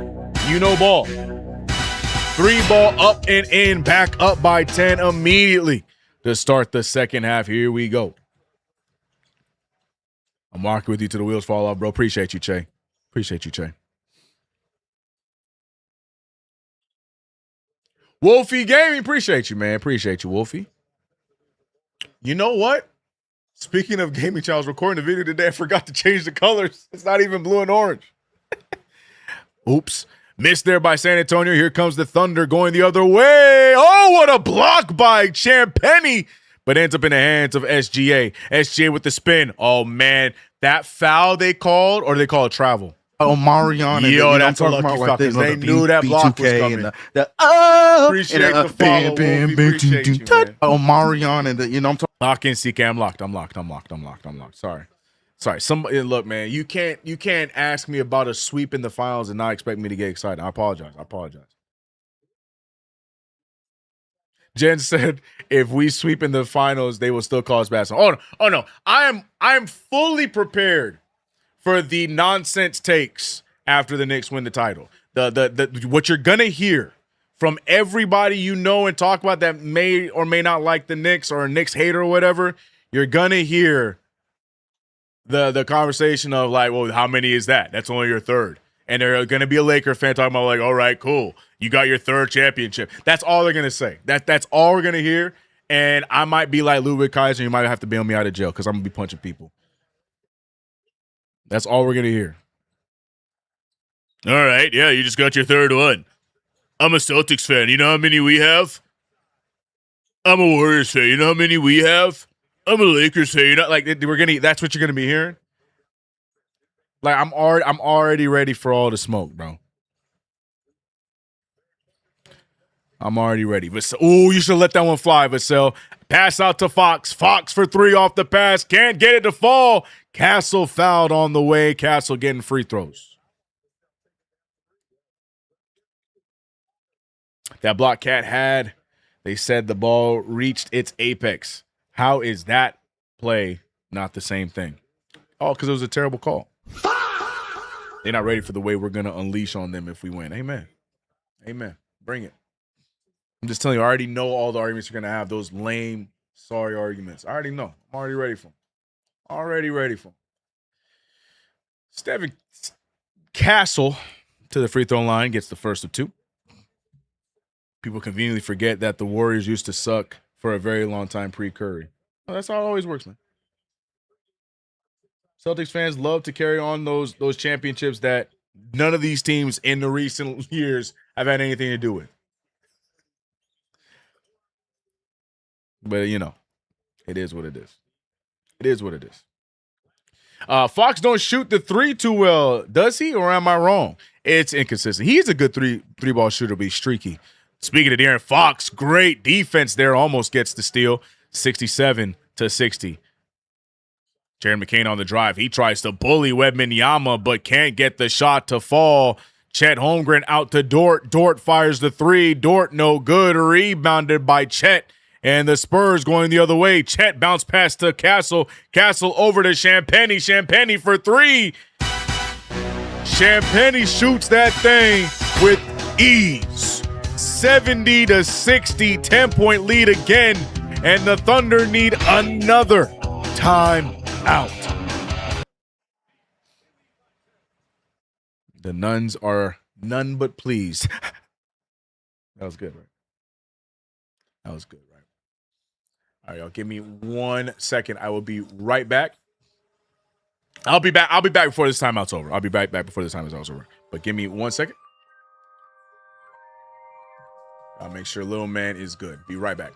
You know ball. 3-ball up and in, back up by 10 immediately to start the second half. Here we go. I'm walking with you to the wheels fall off, bro. Appreciate you, Che. Appreciate you, Che. Wolfie Gaming, appreciate you, man. Appreciate you, Wolfie. You know what? Speaking of gaming channels, recording the video today, I forgot to change the colors. It's not even blue and orange. Oops. Missed there by San Antonio. Here comes the Thunder going the other way. Oh, what a block by Champagny. But ends up in the hands of SGA. SGA with the spin. Oh, man. That foul they called, or they call it travel? Oh, Marion. Yo, that's a lucky fuckers. They knew that block was coming. Appreciate the follow, appreciate you, man. Oh, Marion, and I'm talking. Lock in, CK. I'm locked. Sorry. Somebody, look, man. You can't ask me about a sweep in the finals and not expect me to get excited. I apologize. Jen said, if we sweep in the finals, they will still call us basketball. Oh no. I am fully prepared for the nonsense takes after the Knicks win the title. The what you're gonna hear from everybody you know and talk about that may or may not like the Knicks or a Knicks hater or whatever, you're gonna hear the conversation of like, well, how many is that? That's only your third. And they're going to be a Laker fan talking about like, all right, cool. You got your third championship. That's all they're going to say. That's all we're going to hear. And I might be like Ludwig Kaiser. You might have to bail me out of jail because I'm going to be punching people. That's all we're going to hear. All right. Yeah, you just got your third one. I'm a Celtics fan. You know how many we have? I'm a Warriors fan. You know how many we have? I'm a Lakers fan. You know, like that's what you're going to be hearing. Like I'm already ready for all the smoke, bro. I'm already ready. Oh, you should let that one fly, Vassell. Pass out to Fox. Fox for 3 off the pass. Can't get it to fall. Castle fouled on the way. Castle getting free throws. That block Cat had. They said the ball reached its apex. How is that play not the same thing? Oh, because it was a terrible call. They're not ready for the way we're going to unleash on them if we win. Amen. Bring it. I'm just telling you, I already know all the arguments you're going to have, those lame, sorry arguments. I already know. I'm already ready for them. Stephen Castle to the free throw line gets the first of 2. People conveniently forget that the Warriors used to suck for a very long time pre-Curry. Well, that's how it always works, man. Celtics fans love to carry on those championships that none of these teams in the recent years have had anything to do with. But, you know, it is what it is. Fox don't shoot the 3 too well, does he? Or am I wrong? It's inconsistent. He's a good three-ball shooter, but he's streaky. Speaking of De'Aaron Fox, great defense there. Almost gets the steal, 67-60. Jaron McCain on the drive. He tries to bully Webenyama, but can't get the shot to fall. Chet Holmgren out to Dort. Dort fires the 3. Dort no good. Rebounded by Chet. And the Spurs going the other way. Chet bounced pass to Castle. Castle over to Champagny. Champagny for 3. Champagne shoots that thing with ease. 70-60, 10-point lead again, and the Thunder need another timeout. The Nuns are none but pleased. That was good, right? That was good, right? All right, y'all, give me 1 second. I will be right back. I'll be back before this timeout's over. I'll be back before this timeout's over. But give me 1 second. I'll make sure little man is good. Be right back.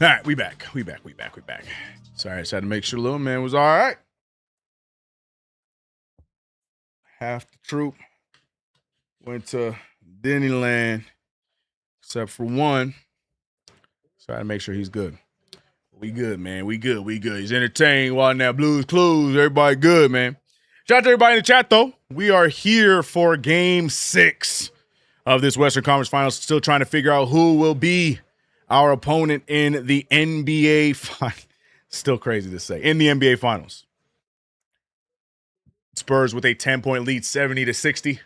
All right, we back. Sorry, I just had to make sure little man was all right. Half the troop went to Disneyland, except for one. So I had to make sure he's good. We good, man. We good. He's entertained while that Blues Clues. Everybody good, man. Shout out to everybody in the chat, though. We are here for Game 6 of this Western Conference Finals. Still trying to figure out who will be our opponent in the NBA Finals. Still crazy to say. In the NBA Finals. Spurs with a 10-point lead, 70-60.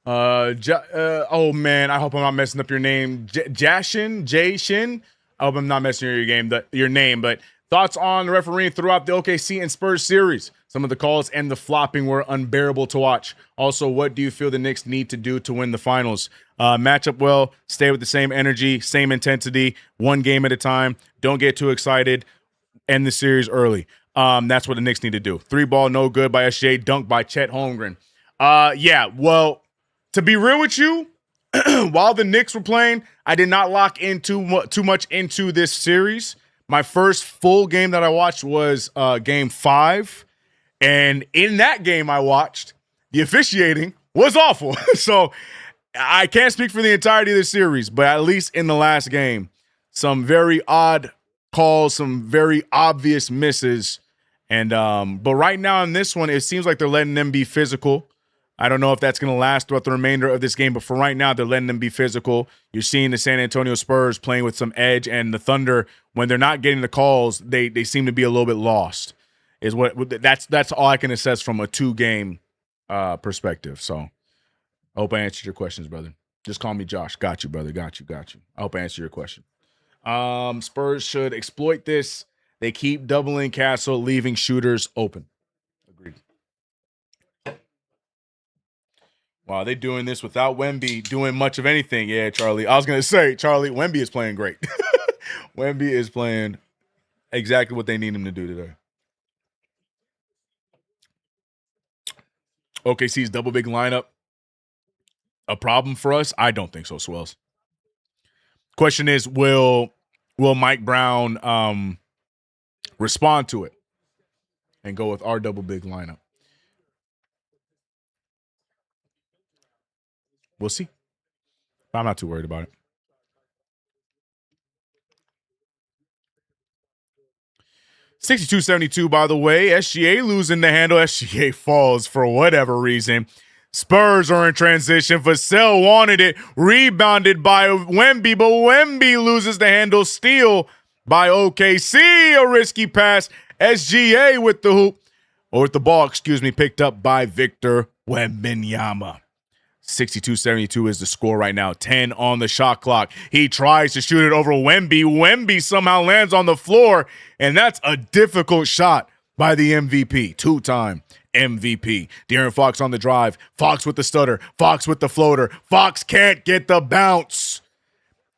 Oh man, I hope I'm not messing up your name. Jashin. I hope I'm not messing up your name, but thoughts on the refereeing throughout the OKC and Spurs series? Some of the calls and the flopping were unbearable to watch. Also, what do you feel the Knicks need to do to win the finals? Match up well, stay with the same energy, same intensity, one game at a time. Don't get too excited. End the series early. That's what the Knicks need to do. 3-ball, no good by SJ, dunk by Chet Holmgren. Well, to be real with you, while the Knicks were playing, I did not lock in too much into this series. My first full game that I watched was Game 5. And in that game I watched, the officiating was awful. So I can't speak for the entirety of the series, but at least in the last game, some very odd calls, some very obvious misses. And but right now in this one, it seems like they're letting them be physical. I don't know if that's going to last throughout the remainder of this game, but for right now, they're letting them be physical. You're seeing the San Antonio Spurs playing with some edge, and the Thunder, when they're not getting the calls, they seem to be a little bit lost. That's all I can assess from a 2-game perspective. So I hope I answered your questions, brother. Just call me Josh. Got you, brother. Got you. I hope I answered your question. Spurs should exploit this. They keep doubling Castle, leaving shooters open. Agreed. Wow, they're doing this without Wemby doing much of anything. Yeah, Charlie. I was going to say, Charlie, Wemby is playing great. Wemby is playing exactly what they need him to do today. OKC's double big lineup, a problem for us? I don't think so, Swells. Question is, will Mike Brown respond to it and go with our double big lineup? We'll see. I'm not too worried about it. $62.72, by the way. SGA losing the handle. SGA falls for whatever reason. Spurs are in transition. Vassell wanted it. Rebounded by Wemby, but Wemby loses the handle. Steal by OKC. A risky pass. SGA with the hoop. Or with the ball, picked up by Victor Webenyama. 62-72 is the score right now. 10 on the shot clock. He tries to shoot it over Wemby. Wemby somehow lands on the floor, and that's a difficult shot by the MVP. Two-time MVP. De'Aaron Fox on the drive. Fox with the stutter. Fox with the floater. Fox can't get the bounce.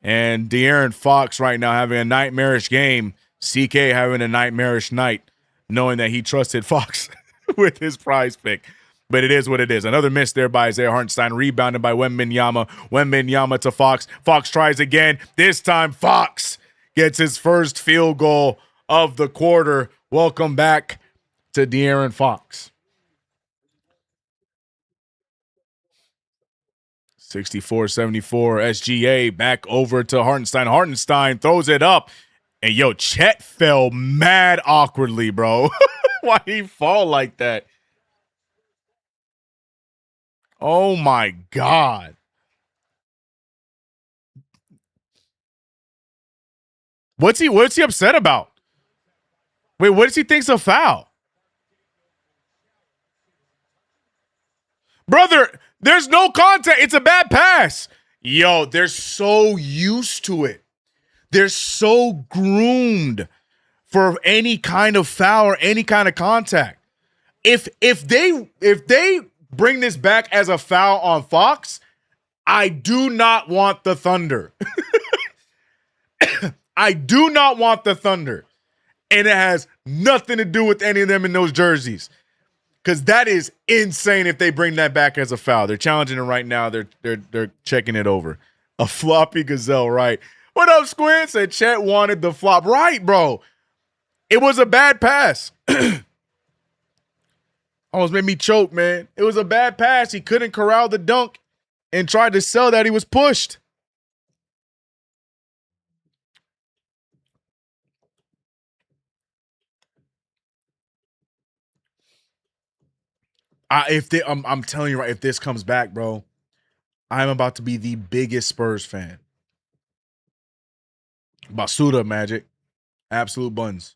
And De'Aaron Fox right now having a nightmarish game. CK having a nightmarish night, knowing that he trusted Fox with his prize pick. But it is what it is. Another miss there by Isaiah Hartenstein, rebounded by Webenyama. Webenyama to Fox. Fox tries again. This time Fox gets his first field goal of the quarter. Welcome back to De'Aaron Fox. 64-74. SGA back over to Hartenstein. Hartenstein throws it up. And yo, Chet fell mad awkwardly, bro. Why he fall like that? Oh my God. What's he upset about? Wait, what does he think's a foul? Brother, there's no contact. It's a bad pass. Yo, they're so used to it. They're so groomed for any kind of foul or any kind of contact. If they bring this back as a foul on Fox, I do not want the Thunder. I do not want the Thunder. And it has nothing to do with any of them in those jerseys. Because that is insane if they bring that back as a foul. They're challenging it right now. They're checking it over. A floppy gazelle, right? What up, Squid? Said Chet wanted the flop. Right, bro. It was a bad pass. Almost made me choke, man. It was a bad pass. He couldn't corral the dunk and tried to sell that he was pushed. I'm telling you right, if this comes back, bro, I'm about to be the biggest Spurs fan. Basuda, Magic. Absolute buns.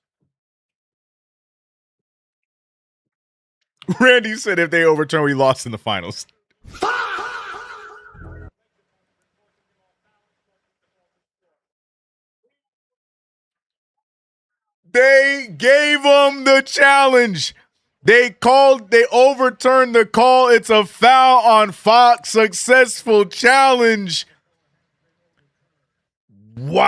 Randy said if they overturn, we lost in the finals. They gave him the challenge. They overturned the call. It's a foul on Fox. Successful challenge. Wow.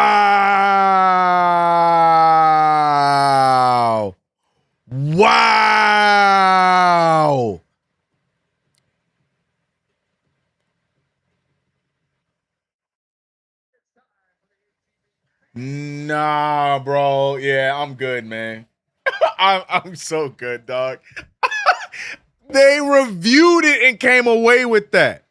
Wow. Nah, bro. Yeah, I'm good, man. I'm so good, dog. They reviewed it and came away with that.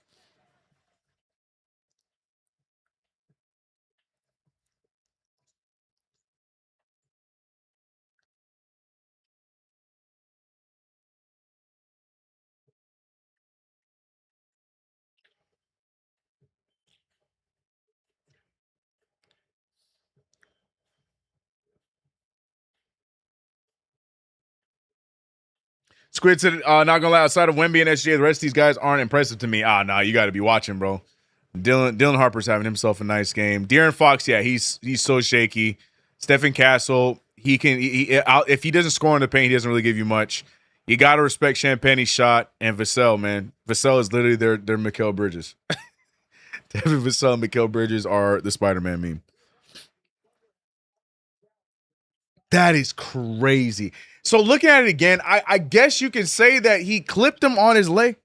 Squid said, not gonna lie, outside of Wemby and SGA, the rest of these guys aren't impressive to me. Nah, you got to be watching, bro. Dylan Harper's having himself a nice game. De'Aaron Fox, yeah, he's so shaky. Stephen Castle, if he doesn't score in the paint, he doesn't really give you much. You got to respect Champagne's shot and Vassell, man. Vassell is literally their Mikal Bridges. Devin Vassell and Mikal Bridges are the Spider-Man meme. That is crazy. So looking at it again, I guess you can say that he clipped him on his leg.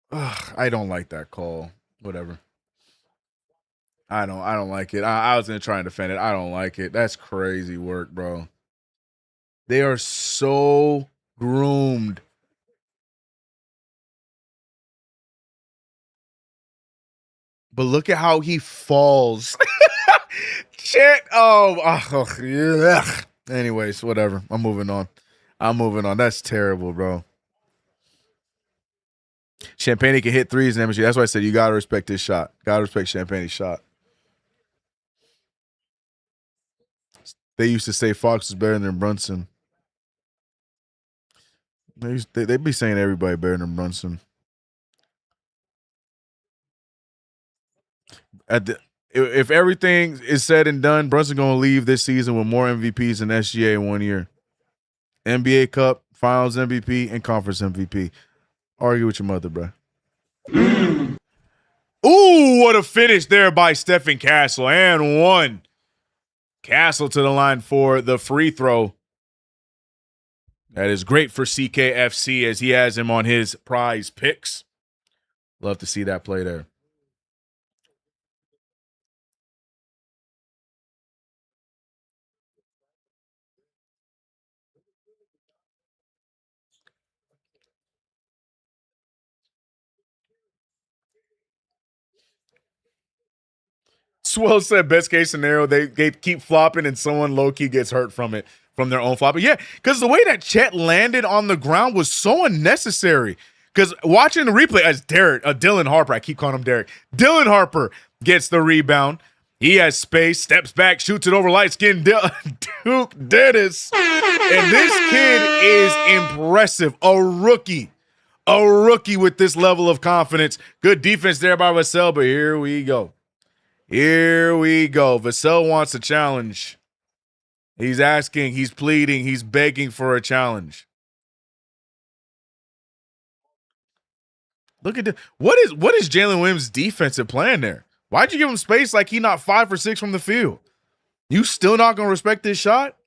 Ugh, I don't like that call. Whatever. I don't like it. I was gonna try and defend it. I don't like it. That's crazy work, bro. They are so groomed. But look at how he falls. Shit. Yeah. Anyways, whatever. I'm moving on. That's terrible, bro. Champagne can hit threes in MSG. That's why I said you gotta respect his shot. Gotta respect Champagne's shot. They used to say Fox is better than Brunson. They be saying everybody better than Brunson. If everything is said and done, Brunson gonna leave this season with more MVPs than SGA in 1 year. NBA Cup, Finals MVP, and Conference MVP. Argue with your mother, bro. Ooh, what a finish there by Stephen Castle. And one. Castle to the line for the free throw. That is great for CKFC as he has him on his prize picks. Love to see that play there. Swell said best case scenario, they keep flopping and someone low-key gets hurt from it, from their own flopping. Yeah, because the way that Chet landed on the ground was so unnecessary. Because watching the replay, as Dylan Harper, I keep calling him Derek. Dylan Harper gets the rebound. He has space, steps back, shoots it over light-skinned Duke Dennis. And this kid is impressive. A rookie with this level of confidence. Good defense there by Vassell, but here we go. Vassell wants a challenge. He's asking, he's pleading, he's begging for a challenge. Look at what is Jalen Williams' defensive plan there? Why'd you give him space like he not 5 for 6 from the field? You still not gonna respect this shot?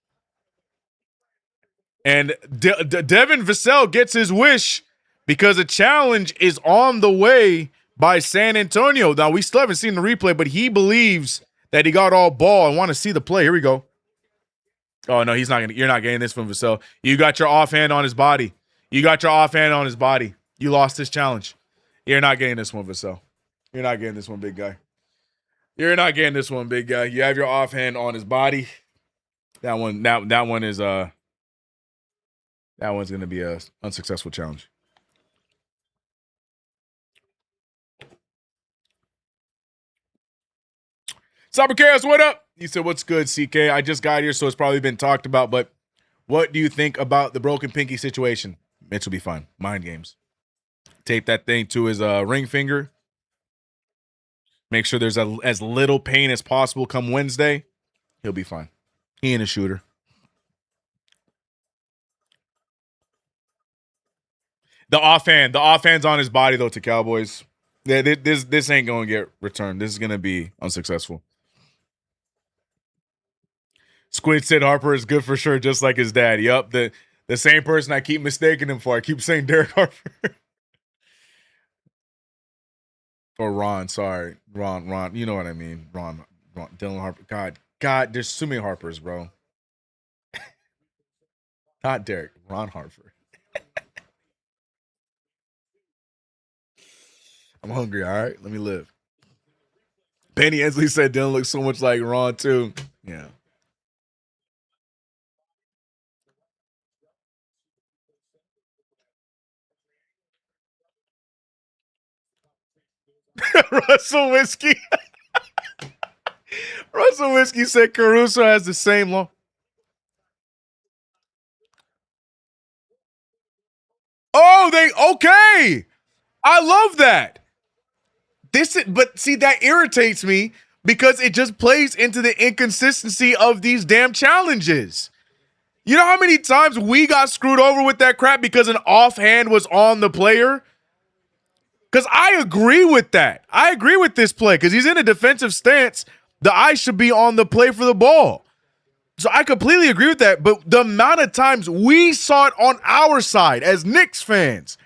And Devin Vassell gets his wish because a challenge is on the way by San Antonio. Now, we still haven't seen the replay, but he believes that he got all ball. I want to see the play. Here we go. Oh, no, you're not getting this from Vassell. You got your offhand on his body. You lost this challenge. You're not getting this one, Vassell. You're not getting this one, big guy. You have your offhand on his body. That one's going to be a unsuccessful challenge. Cyber Chaos, what up? You said, what's good, CK? I just got here, so it's probably been talked about, but what do you think about the broken pinky situation? Mitch will be fine. Mind games. Tape that thing to his ring finger. Make sure there's as little pain as possible come Wednesday. He'll be fine. He ain't a shooter. The offhand's on his body, though, to Cowboys. This ain't going to get returned. This is going to be unsuccessful. Squid said Harper is good for sure, just like his dad. Yup, the same person I keep mistaking him for. I keep saying Derek Harper. Or Ron, sorry. Ron, you know what I mean. Ron, Dylan Harper. God, there's too many Harpers, bro. Not Derek, Ron Harper. I'm hungry, all right? Let me live. Penny Ensley said Dylan looks so much like Ron, too. Yeah. Russell Whiskey. Russell Whiskey said Caruso has the same long. Oh, okay. I love that. But see, that irritates me because it just plays into the inconsistency of these damn challenges. You know how many times we got screwed over with that crap because an offhand was on the player? Because I agree with that. I agree with this play because he's in a defensive stance. The eye should be on the play for the ball. So I completely agree with that. But the amount of times we saw it on our side as Knicks fans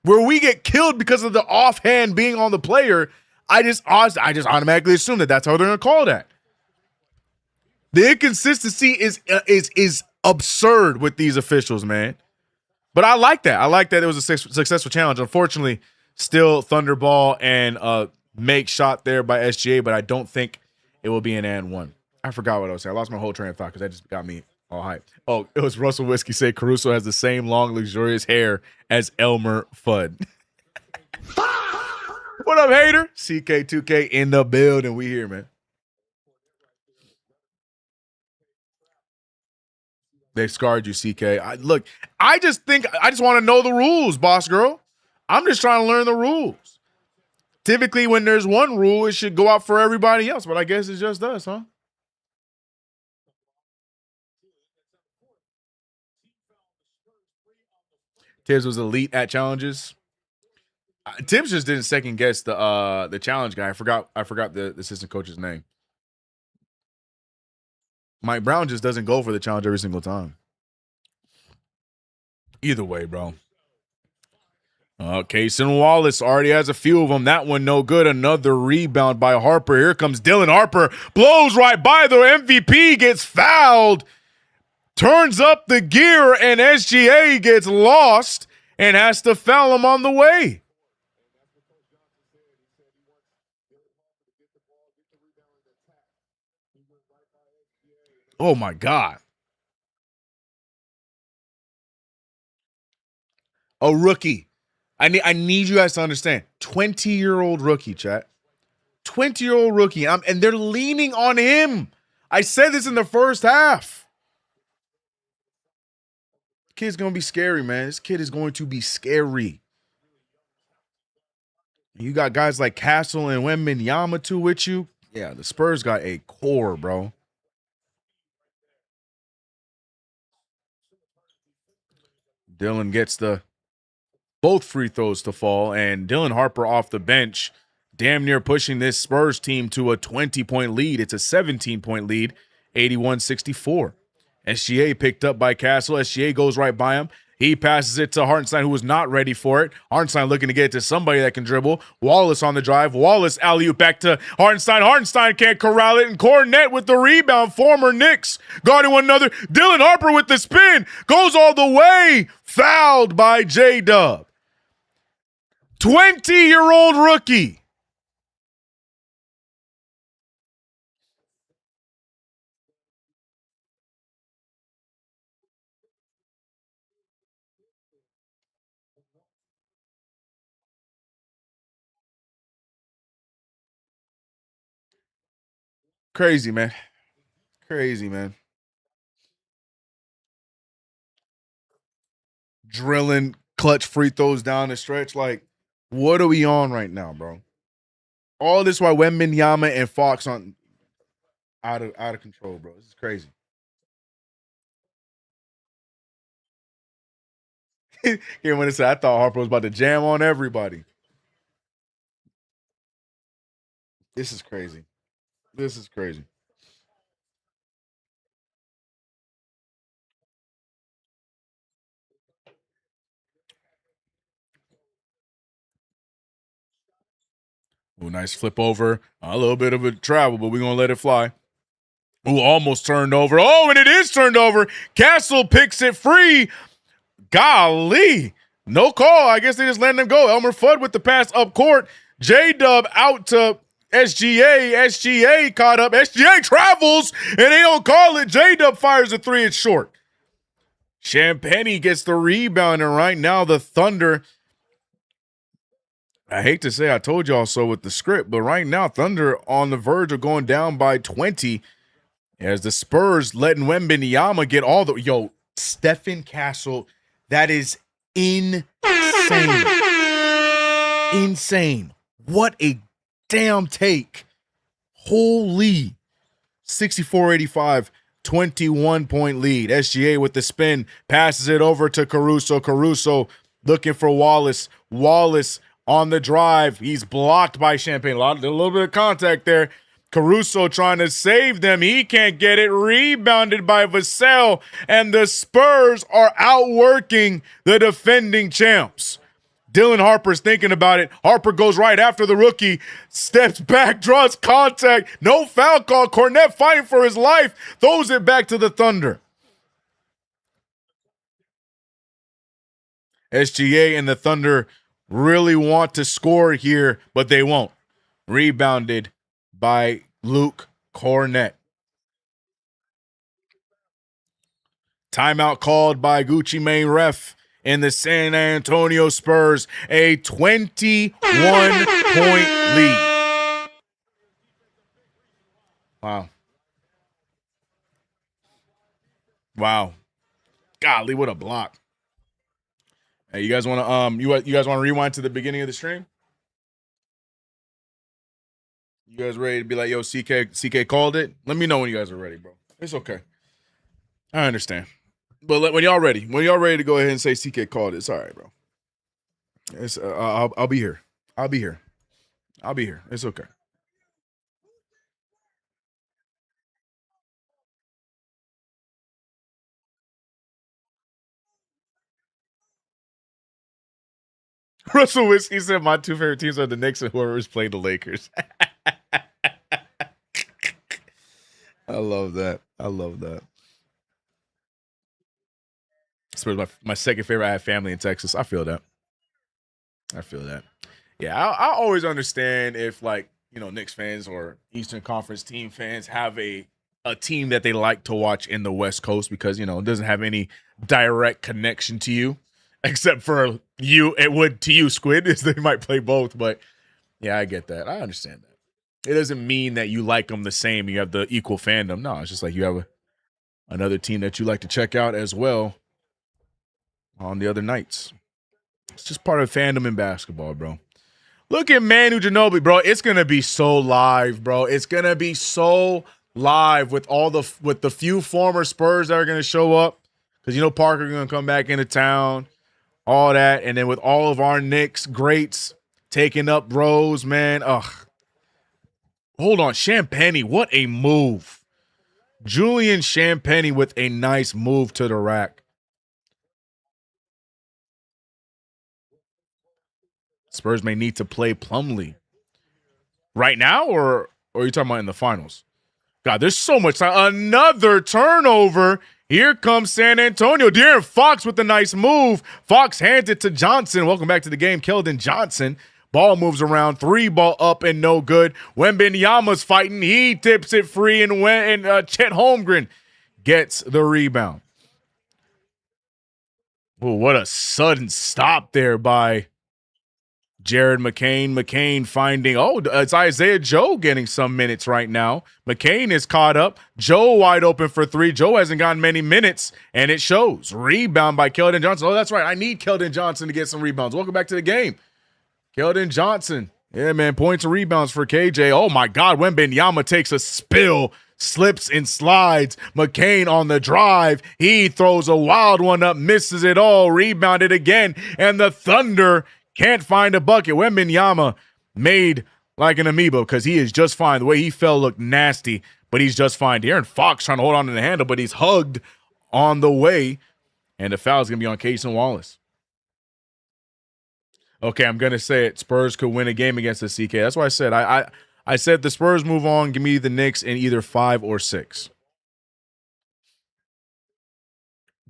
where we get killed because of the offhand being on the player, I just automatically assume that that's how they're going to call that. The inconsistency is absurd with these officials, man. But I like that. I like that it was a successful challenge. Unfortunately, still Thunderball and make shot there by SGA, but I don't think it will be an and one. I forgot what I was saying. I lost my whole train of thought because that just got me all hyped. Oh, it was Russell Whiskey say Caruso has the same long, luxurious hair as Elmer Fudd. What up, hater? CK2K in the building. We here, man. They scarred you, CK. I just want to know the rules, boss girl. I'm just trying to learn the rules. Typically, when there's one rule, it should go out for everybody else, but I guess it's just us, huh? Tibbs was elite at challenges. Tibbs just didn't second guess the challenge guy. I forgot the assistant coach's name. Mike Brown just doesn't go for the challenge every single time. Either way, bro. Kaysen Wallace already has a few of them. That one no good. Another rebound by Harper. Here comes Dylan Harper. Blows right by the MVP. Gets fouled. Turns up the gear, and SGA gets lost and has to foul him on the way. Oh, my God. A rookie. I need you guys to understand. 20-year-old rookie, chat. 20-year-old rookie. And they're leaning on him. I said this in the first half. Kid's going to be scary, man. This kid is going to be scary. You got guys like Castle and Webenyama too with you. Yeah, the Spurs got a core, bro. Dylan gets both free throws to fall, and Dylan Harper off the bench, damn near pushing this Spurs team to a 20-point lead. It's a 17-point lead, 81-64. SGA picked up by Castle. SGA goes right by him. He passes it to Hartenstein, who was not ready for it. Hartenstein looking to get it to somebody that can dribble. Wallace on the drive. Wallace alley-oop back to Hartenstein. Hartenstein can't corral it. And Cornette with the rebound. Former Knicks guarding one another. Dylan Harper with the spin. Goes all the way. Fouled by J-Dub. 20-year-old rookie. Crazy, man. Crazy, man. Drilling clutch free throws down the stretch. Like, what are we on right now, bro? All this while Webenyama and Fox on out of control, bro. This is crazy. Here when it said I thought Harper was about to jam on everybody. This is crazy. This is crazy. Ooh, nice flip over. A little bit of a travel, but we're going to let it fly. Ooh, almost turned over. Oh, and it is turned over. Castle picks it free. Golly. No call. I guess they just letting him go. Elmer Fudd with the pass up court. J-Dub out to SGA. SGA caught up. SGA travels, and they don't call it. J-Dub fires a three. It's short. Champagny gets the rebound, and right now the Thunder, I hate to say I told y'all so with the script, but right now Thunder on the verge of going down by 20 as the Spurs letting Webenyama get all the – yo, Stephen Castle, that is insane. Insane. What a damn take. Holy. 64-85, 21-point lead. SGA with the spin, passes it over to Caruso. Caruso looking for Wallace. Wallace on the drive. He's blocked by Champagne. A little bit of contact there. Caruso trying to save them. He can't get it. Rebounded by Vassell. And the Spurs are outworking the defending champs. Dylan Harper's thinking about it. Harper goes right after the rookie, steps back, draws contact. No foul call. Cornette fighting for his life. Throws it back to the Thunder. SGA and the Thunder really want to score here, but they won't. Rebounded by Luke Cornette. Timeout called by Gucci Mane ref in the San Antonio Spurs. A 21-point lead. Wow. Wow. Golly, what a block. Hey, you guys want to you guys want to rewind to the beginning of the stream? You guys ready to be like, yo, CK called it? Let me know when you guys are ready, bro. It's okay. I understand. But when y'all ready to go ahead and say CK called it, it's all right, bro. It's I'll be here. I'll be here. It's okay. Russell Whiskey said my two favorite teams are the Knicks and whoever's playing the Lakers. I love that. Spurs my second favorite. I have family in Texas. I feel that. Yeah, I always understand if, like, you know, Knicks fans or Eastern Conference team fans have a team that they like to watch in the West Coast because, you know, it doesn't have any direct connection to you, except for you. It would to you, Squid, is they might play both. But yeah, I get that. I understand that. It doesn't mean that you like them the same. You have the equal fandom. No, it's just like you have another team that you like to check out as well on the other nights. It's just part of fandom in basketball, bro. Look at Manu Ginobili, bro. It's gonna be so live, bro. It's gonna be so live with the few former Spurs that are gonna show up, because you know Parker gonna come back into town, all that, and then with all of our Knicks greats taking up rows, man. Ugh. Hold on, Champagnie, what a move! Julian Champagnie with a nice move to the rack. Spurs may need to play Plumlee right now, or are you talking about in the finals? God, there's so much time. Another turnover. Here comes San Antonio. De'Aaron Fox with a nice move. Fox hands it to Johnson. Welcome back to the game, Keldon Johnson. Ball moves around. 3-ball up and no good. Webenyama's fighting. He tips it free, and Chet Holmgren gets the rebound. Oh, what a sudden stop there by Jared McCain. McCain finding, it's Isaiah Joe getting some minutes right now. McCain is caught up. Joe wide open for three. Joe hasn't gotten many minutes, and it shows. Rebound by Keldon Johnson. Oh, that's right. I need Keldon Johnson to get some rebounds. Welcome back to the game. Keldon Johnson. Yeah, man, points and rebounds for KJ. Oh, my God. Webenyama takes a spill, slips and slides. McCain on the drive. He throws a wild one up, misses it all, rebounded again, and the Thunder can't find a bucket. Webenyama made like an amoeba because he is just fine. The way he fell looked nasty, but he's just fine. De'Aaron Fox trying to hold on to the handle, but he's hugged on the way, and the foul is going to be on Cason Wallace. Okay, I'm going to say it. Spurs could win a game against the CK. That's why I said I said the Spurs move on. Give me the Knicks in either 5 or 6.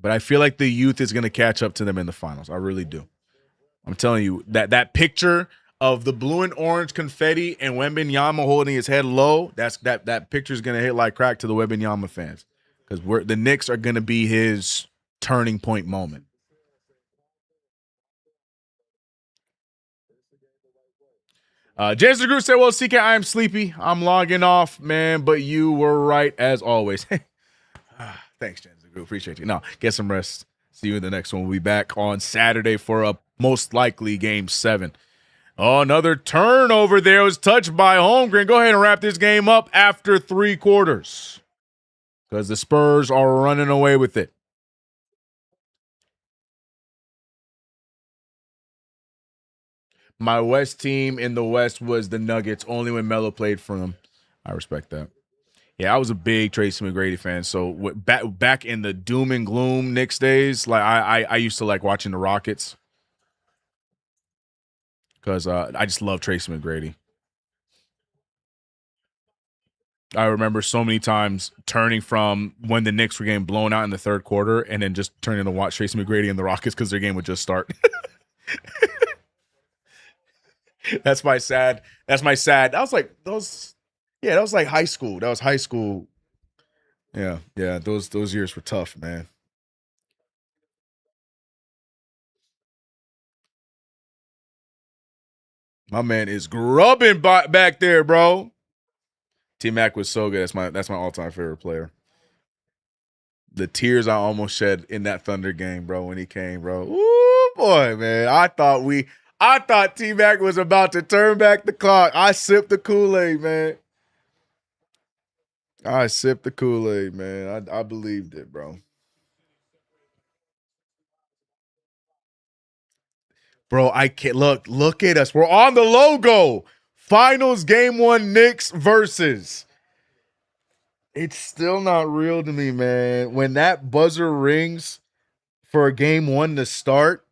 But I feel like the youth is going to catch up to them in the finals. I really do. I'm telling you, that picture of the blue and orange confetti and Webenyama holding his head low, that picture is going to hit like crack to the Webenyama fans, because the Knicks are going to be his turning point moment. Jason Group said, well, CK, I am sleepy. I'm logging off, man, but you were right as always. Thanks, Jason Group. Appreciate you. No, get some rest. See you in the next one. We'll be back on Saturday for a most likely Game 7. Oh, another turnover there. It was touched by Holmgren. Go ahead and wrap this game up after 3 quarters because the Spurs are running away with it. My West team in the West was the Nuggets, only when Melo played for them. I respect that. Yeah, I was a big Tracy McGrady fan. So back in the doom and gloom Knicks days, like I used to like watching the Rockets because I just love Tracy McGrady. I remember so many times turning from when the Knicks were getting blown out in the third quarter and then just turning to watch Tracy McGrady and the Rockets because their game would just start. That's my sad. That was like those. Yeah, that was like high school. That was high school. Yeah. Those years were tough, man. My man is grubbing back there, bro. T-Mac was so good. That's my all-time favorite player. The tears I almost shed in that Thunder game, bro, when he came, bro. Ooh, boy, man. I thought T-Mac was about to turn back the clock. I sipped the Kool-Aid, man. I believed it, bro. Bro, I can't look at us. We're on the logo. Finals game 1 Knicks versus. It's still not real to me, man. When that buzzer rings for game 1 to start,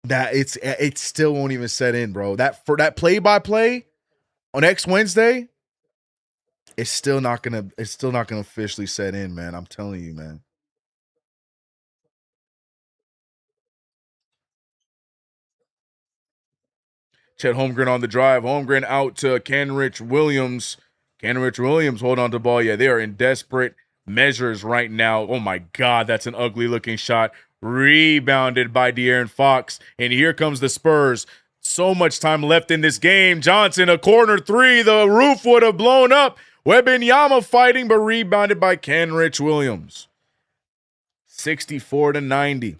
that it still won't even set in, bro. For that play-by-play on next Wednesday, it's still not gonna officially set in, man. I'm telling you, man. Chet Holmgren on the drive. Holmgren out to Kenrich Williams. Kenrich Williams hold on to the ball. Yeah, they are in desperate measures right now. Oh, my God, that's an ugly-looking shot. Rebounded by De'Aaron Fox. And here comes the Spurs. So much time left in this game. Johnson, a corner 3. The roof would have blown up. Webenyama fighting, but rebounded by Kenrich Williams. 64-90.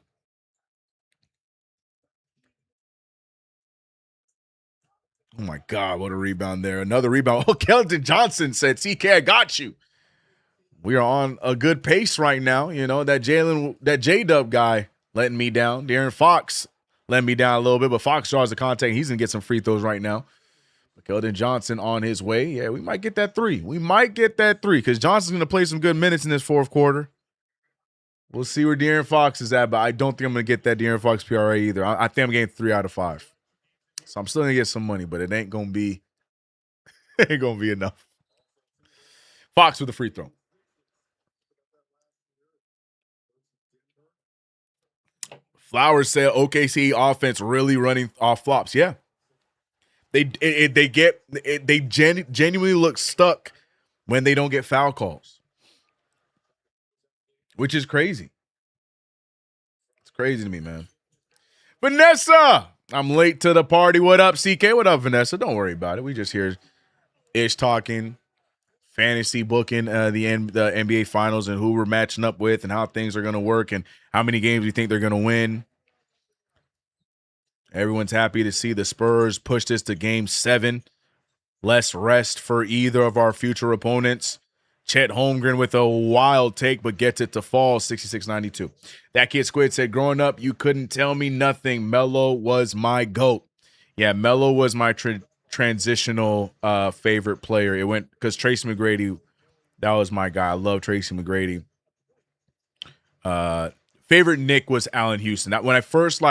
Oh, my God, what a rebound there. Another rebound. Oh, Keldon Johnson said, CK, I got you. We are on a good pace right now. You know, that J-Dub guy letting me down. De'Aaron Fox letting me down a little bit, but Fox draws the contact. He's going to get some free throws right now. But Keldon Johnson on his way. Yeah, we might get that 3. Because Johnson's going to play some good minutes in this fourth quarter. We'll see where De'Aaron Fox is at, but I don't think I'm going to get that De'Aaron Fox PRA either. I think I'm getting 3 out of 5. So I'm still going to get some money, but it ain't going to be enough. Fox with a free throw. Flowers said OKC offense really running off flops. Yeah. They genuinely look stuck when they don't get foul calls, which is crazy. It's crazy to me, man. Vanessa, I'm late to the party. What up, CK? What up, Vanessa? Don't worry about it. We just hear Ish talking, fantasy booking the NBA Finals and who we're matching up with and how things are going to work and how many games we think they're going to win. Everyone's happy to see the Spurs push this to Game 7. Less rest for either of our future opponents. Chet Holmgren with a wild take, but gets it to fall, 66-92. That Kid Squid said, growing up, you couldn't tell me nothing. Melo was my GOAT. Yeah, Melo was my transitional favorite player. It went because Tracy McGrady, that was my guy. I love Tracy McGrady. Favorite Knick was Allen Houston. That when I first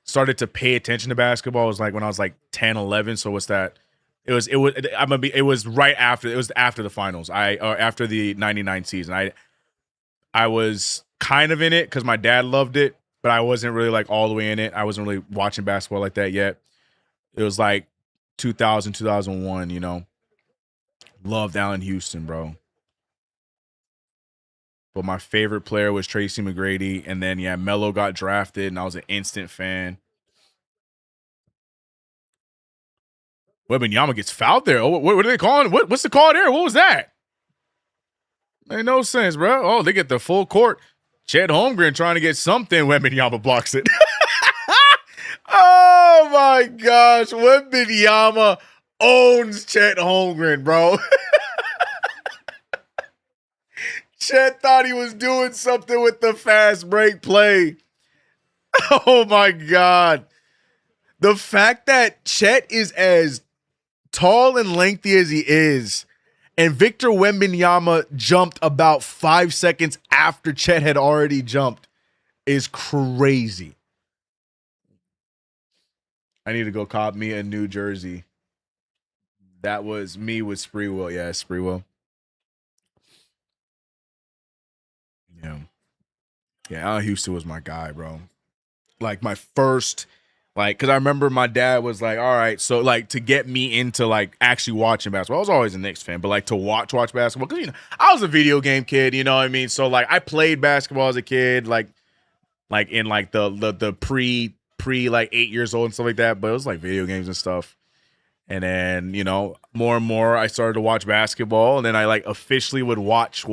started to pay attention to basketball was when I was 10, 11. So what's that? It was right after. It was after the finals. After the 99 season. I was kind of in it because my dad loved it, but I wasn't really all the way in it. I wasn't really watching basketball like that yet. It was 2000, 2001, you know. Loved Allen Houston, bro. But my favorite player was Tracy McGrady. And then, yeah, Melo got drafted, and I was an instant fan. Webenyama gets fouled there. Oh, what are they calling? What's the call there? What was that? Made no sense, bro. Oh, they get the full court. Chet Holmgren trying to get something. Webenyama blocks it. Oh, Oh my gosh, Webenyama owns Chet Holmgren, bro. Chet thought he was doing something with the fast break play. Oh my God. The fact that Chet is as tall and lengthy as he is, and Victor Webenyama jumped about 5 seconds after Chet had already jumped, is crazy. I need to go cop me a new jersey. That was me with Spreewell. Yeah, Spreewell. Yeah. Yeah, Allen Houston was my guy, bro. Like my first, like, because I remember my dad was like, all right, so like to get me into like actually watching basketball. I was always a Knicks fan, but like to watch basketball, because, you know, I was a video game kid, you know what I mean? So like I played basketball as a kid, like in like the pre like 8 years old and stuff like that, but it was like video games and stuff. And then, you know, more and more I started to watch basketball, and then I like officially would watch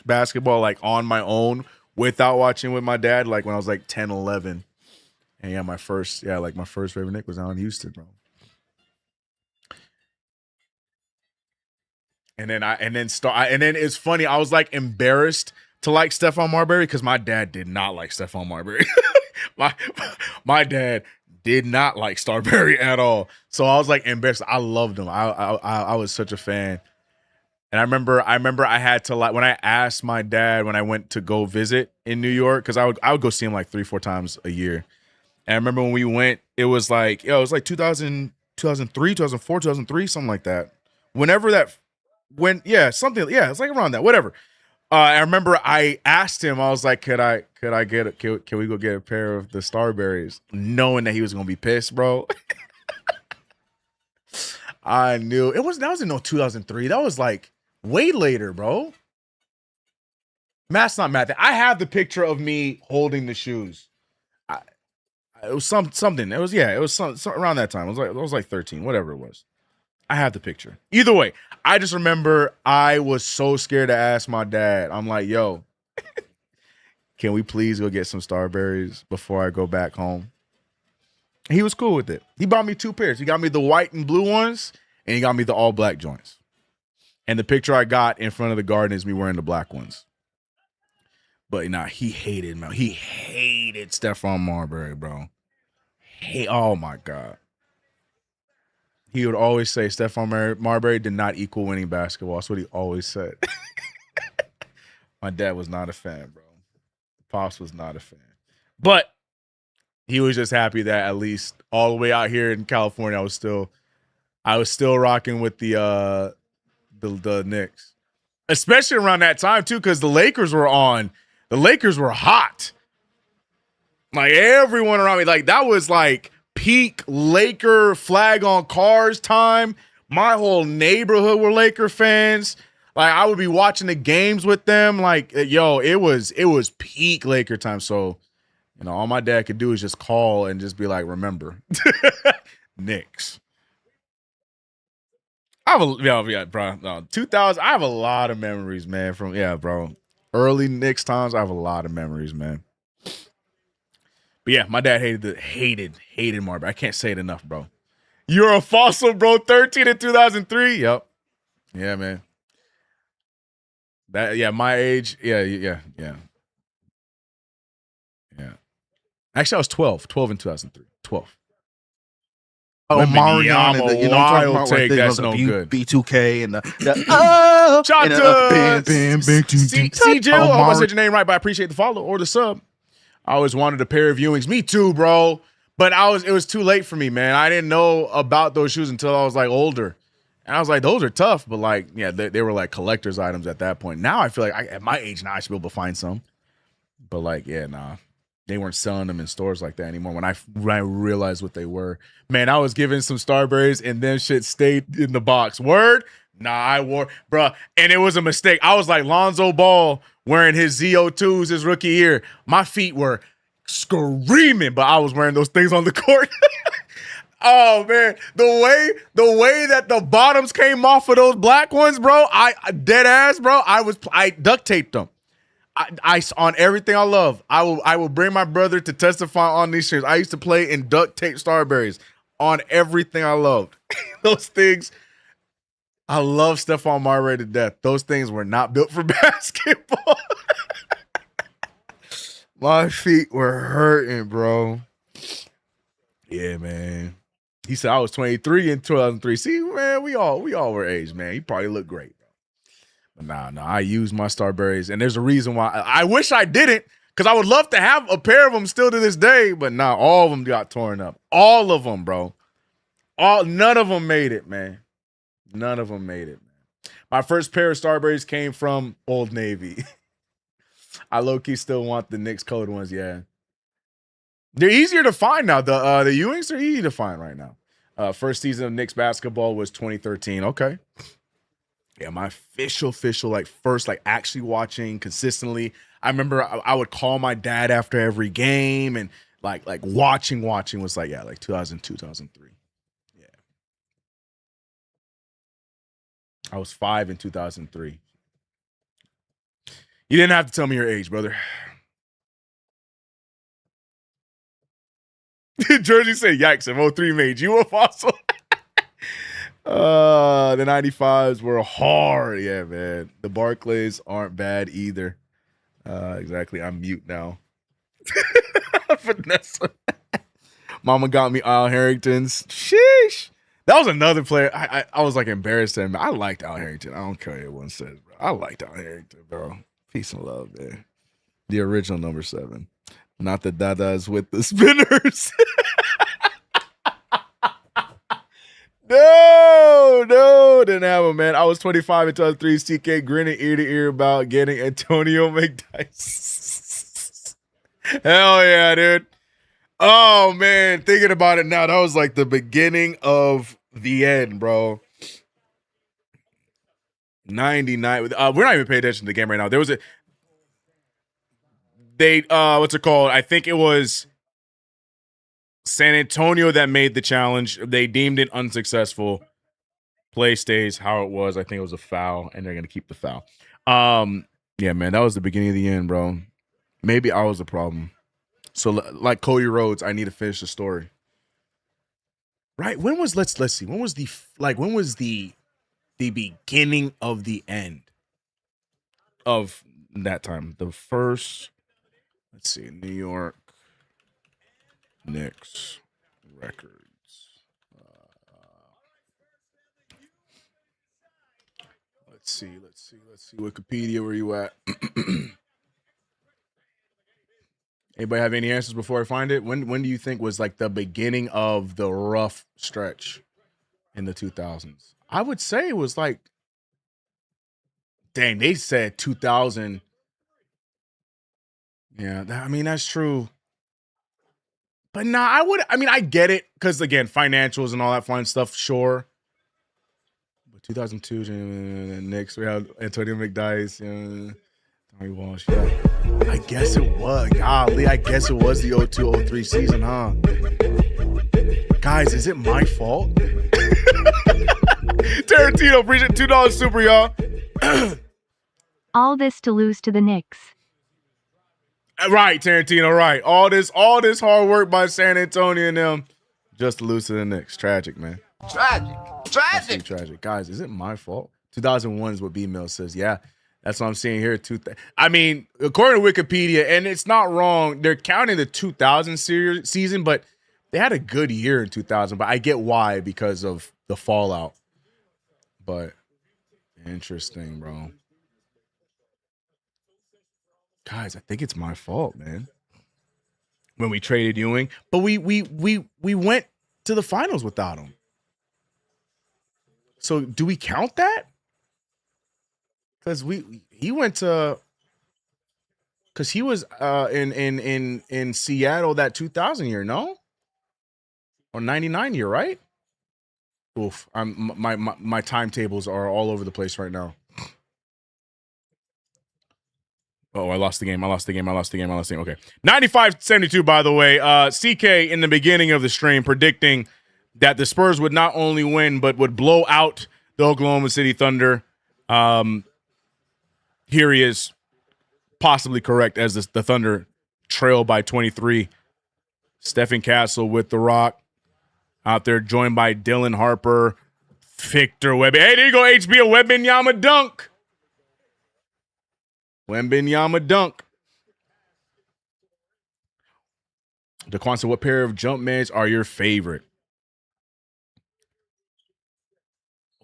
basketball like on my own without watching with my dad, like when I was like 10, 11. And yeah, my first favorite Knick was Allen Houston, bro. And then it's funny, I was like embarrassed to like Stephon Marbury because my dad did not like Stephon Marbury. my dad did not like Starbury at all. So I was like embarrassed. I loved him. I was such a fan. And I remember I had to, like, when I asked my dad when I went to go visit in New York, because I would go see him like 3-4 times a year. And I remember when we went, it was like 2000, 2003, 2004, 2003, something like that. It's like around that, whatever. I remember I asked him, I was like, can we go get a pair of the Starberries? Knowing that he was gonna be pissed, bro. I knew that was in 2003. That was like way later, bro. Matt's not mad. I have the picture of me holding the shoes. It was something. It was some around that time. I was like 13, whatever it was. I have the picture. Either way, I just remember I was so scared to ask my dad. I'm like, yo, can we please go get some Starberries before I go back home? He was cool with it. He bought me 2 pairs. He got me the white and blue ones, and he got me the all black joints. And the picture I got in front of the garden is me wearing the black ones. But nah, he hated Stephon Marbury, bro. Oh my God. He would always say Stephon Marbury did not equal winning basketball. That's what he always said. My dad was not a fan, bro. Pops was not a fan. But he was just happy that at least all the way out here in California, I was still rocking with the Knicks. Especially around that time too, because the Lakers were on. The Lakers were hot. Like everyone around me, like that was like peak Laker flag on cars time. My whole neighborhood were Laker fans. Like I would be watching the games with them. Like, yo, it was peak Laker time. So, you know, all my dad could do is just call and just be like, remember, Knicks. Bro. 2000. I have a lot of memories, man. Bro. Early Knicks times. I have a lot of memories, man. But yeah, my dad hated Marbury. I can't say it enough, bro. You're a fossil, bro. 13 in 2003. Yep. Yeah, man. My age. Yeah. Actually, I was 12. 12 in 2003. 12. Oh, Marion, and the, you know, I'm talking about take, like that's the no good. B2K and the Shout and to CJ. I hope I said Omari. your name right, but I appreciate the follow or the sub. I always wanted a pair of viewings. Me too, bro. But it was too late for me, man. I didn't know about those shoes until I was like older. And I was like, those are tough, but like, yeah, they were like collector's items at that point. Now I feel like at my age now I should be able to find some. But like, yeah, nah. They weren't selling them in stores like that anymore. When I realized what they were, man, I was giving some Starberries and then shit stayed in the box. Word? Nah, I wore, bruh. And it was a mistake. I was like Lonzo Ball wearing his ZO2s his rookie year. My feet were screaming, but I was wearing those things on the court. Oh man, the way that the bottoms came off of those black ones, bro. I dead ass, bro. I duct taped them. I on everything I love. I will bring my brother to testify on these shoes. I used to play in duct tape Starberries. on everything I loved. Those things, I love Stephon Marbury to death. Those things were not built for basketball. My feet were hurting, bro. Yeah, man. He said I was 23 in 2003. See, man, we all were age, man. He probably looked great. But nah, I used my Starberries, and there's a reason why. I wish I didn't, because I would love to have a pair of them still to this day, but nah, all of them got torn up. All of them, bro. None of them made it, man. None of them made it, man. My first pair of Starberries came from Old Navy. I low-key still want the Knicks code ones, yeah. They're easier to find now. The Ewings are easy to find right now. First season of Knicks basketball was 2013. Okay. Yeah, my official, like first, like actually watching consistently. I remember I would call my dad after every game, and like watching was like 2002, 2003. Yeah. I was 5 in 2003. You didn't have to tell me your age, brother. Jersey said, yikes, if 03 made you a fossil. The 95s were hard. Yeah, man. The Barclays aren't bad either. Exactly. I'm mute now. Vanessa. Mama got me Al Harrington's. Sheesh. That was another player. I was like embarrassed at him. I liked Al Harrington. I don't care what anyone says, bro. I liked Al Harrington, bro. Peace and love, man. The original number 7. Not the Dadas with the spinners. No, didn't have him, man. I was 25 in 2003. CK grinning ear to ear about getting Antonio McDyess. Hell yeah, dude. Oh, man, thinking about it now, that was like the beginning of the end, bro. 99. We're not even paying attention to the game right now. There was what's it called? I think it was San Antonio that made the challenge. They deemed it unsuccessful. Play stays how it was. I think it was a foul, and they're going to keep the foul. Yeah, man, that was the beginning of the end, bro. Maybe I was the problem. So, like Cody Rhodes, I need to finish the story. Right? When was let's see. When was the beginning of the end of that time? The first, let's see, New York Knicks records. Let's see. Wikipedia, where you at? Anybody have any answers before I find it? When do you think was like the beginning of the rough stretch in the 2000s? I would say it was like, dang, they said 2000. Yeah, I mean, that's true. But nah, I get it, because again, financials and all that fun stuff, sure. But 2002, Knicks, we had Antonio McDyess, Tommy Walsh, yeah. I guess it was. Golly, I guess it was the 02-03 season, huh? Guys, is it my fault? Tarantino, appreciate $2 super, y'all. All this to lose to the Knicks. Right, Tarantino, right. All this hard work by San Antonio and them just to lose to the Knicks. Tragic, man. Tragic. Guys, is it my fault? 2001 is what B-Mill says. Yeah, that's what I'm seeing here. I mean, according to Wikipedia, and it's not wrong, they're counting the 2000 season, but they had a good year in 2000. But I get why, because of the fallout. But interesting, bro. Guys, I think it's my fault, man. When we traded Ewing, but we went to the finals without him. So do we count that? Because he went to, because he was in Seattle that 2000 year, no? Or 99 year, right? Oof, my timetables are all over the place right now. Oh, I lost the game. Okay. 95-72, by the way. CK in the beginning of the stream predicting that the Spurs would not only win, but would blow out the Oklahoma City Thunder. Here he is, possibly correct, as the Thunder trail by 23. Stephen Castle with the rock. out there, joined by Dylan Harper, Victor Webenyama. Hey, there you go, HBO Webenyama dunk. Webenyama dunk. Daquan said, what pair of jump mans are your favorite?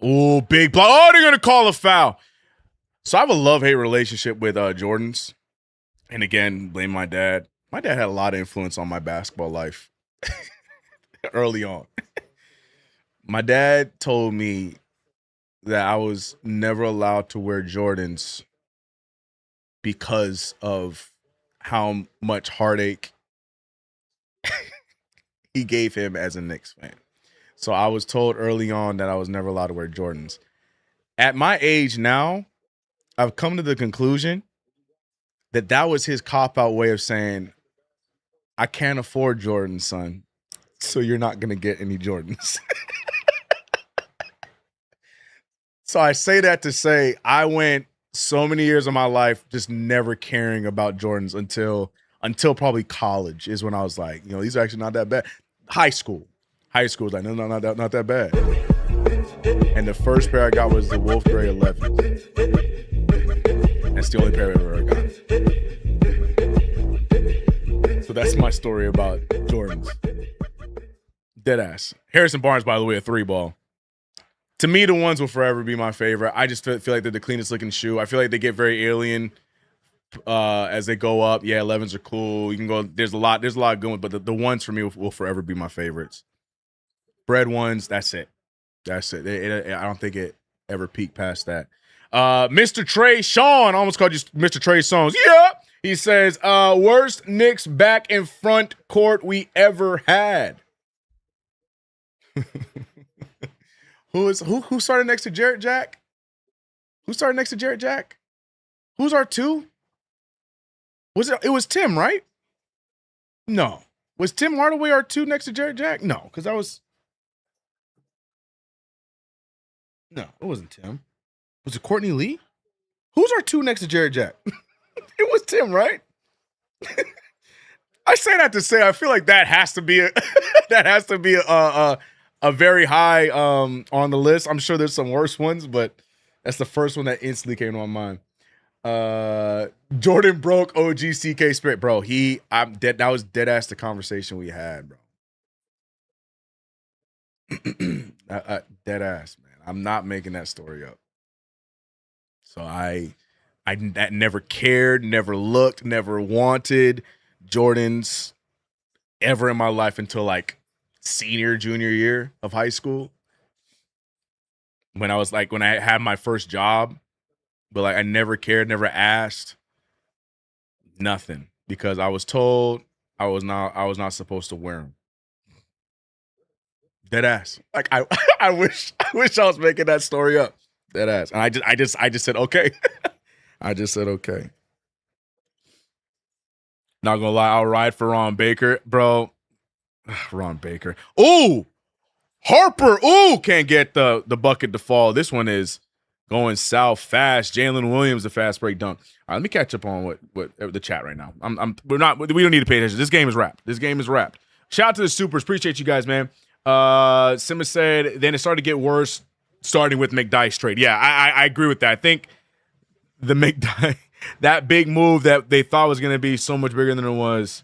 Oh, big block. Oh, they're going to call a foul. So I have a love-hate relationship with Jordans. And again, blame my dad. My dad had a lot of influence on my basketball life early on. My dad told me that I was never allowed to wear Jordans because of how much heartache he gave him as a Knicks fan. So I was told early on that I was never allowed to wear Jordans. At my age now, I've come to the conclusion that that was his cop-out way of saying, I can't afford Jordans, son, so you're not going to get any Jordans. So I say that to say I went so many years of my life just never caring about Jordans until probably college is when I was like, you know, these are actually not that bad. High school was like, no, not that bad. And the first pair I got was the Wolf Gray 11. That's the only pair I ever got. So that's my story about Jordans. Deadass. Harrison Barnes, by the way, a 3-ball. To me, the ones will forever be my favorite. I just feel like they're the cleanest looking shoe. I feel like they get very alien as they go up. Yeah, 11s are cool. You can go. There's a lot going, but the ones for me will forever be my favorites. Bread ones, that's it. I don't think it ever peaked past that. Mr. Trey Sean, almost called you Mr. Trey Songz. Yeah, he says worst Knicks back in front court we ever had. Who started next to Jarrett Jack? Who started next to Jarrett Jack? Who's our 2? It was Tim, right? No. Was Tim Hardaway our 2 next to Jarrett Jack? No, because that was. No, it wasn't Tim. Was it Courtney Lee? Who's our 2 next to Jarrett Jack? It was Tim, right? I say that to say I feel like that has to be a very high on the list. I'm sure there's some worse ones, but that's the first one that instantly came to my mind. Jordan broke OG CK spirit, bro. That was dead ass the conversation we had, bro. Dead ass, man. I'm not making that story up. So I never cared, never looked, never wanted Jordans ever in my life until like junior year of high school. When I had my first job, but like I never cared, never asked, nothing, because I was told I was not supposed to wear them. Dead ass. Like I wish I was making that story up. Dead ass. And I just said okay. I just said okay. Not gonna lie, I'll ride for Ron Baker, bro. Ron Baker. Ooh, Harper. Ooh, can't get the bucket to fall. This one is going south fast. Jalen Williams, the fast break dunk. All right, let me catch up on what the chat right now. We don't need to pay attention. This game is wrapped. Shout out to the supers. Appreciate you guys, man. Simma said then it started to get worse, starting with McDyess trade. Yeah, I agree with that. I think the McDyess, that big move that they thought was going to be so much bigger than it was.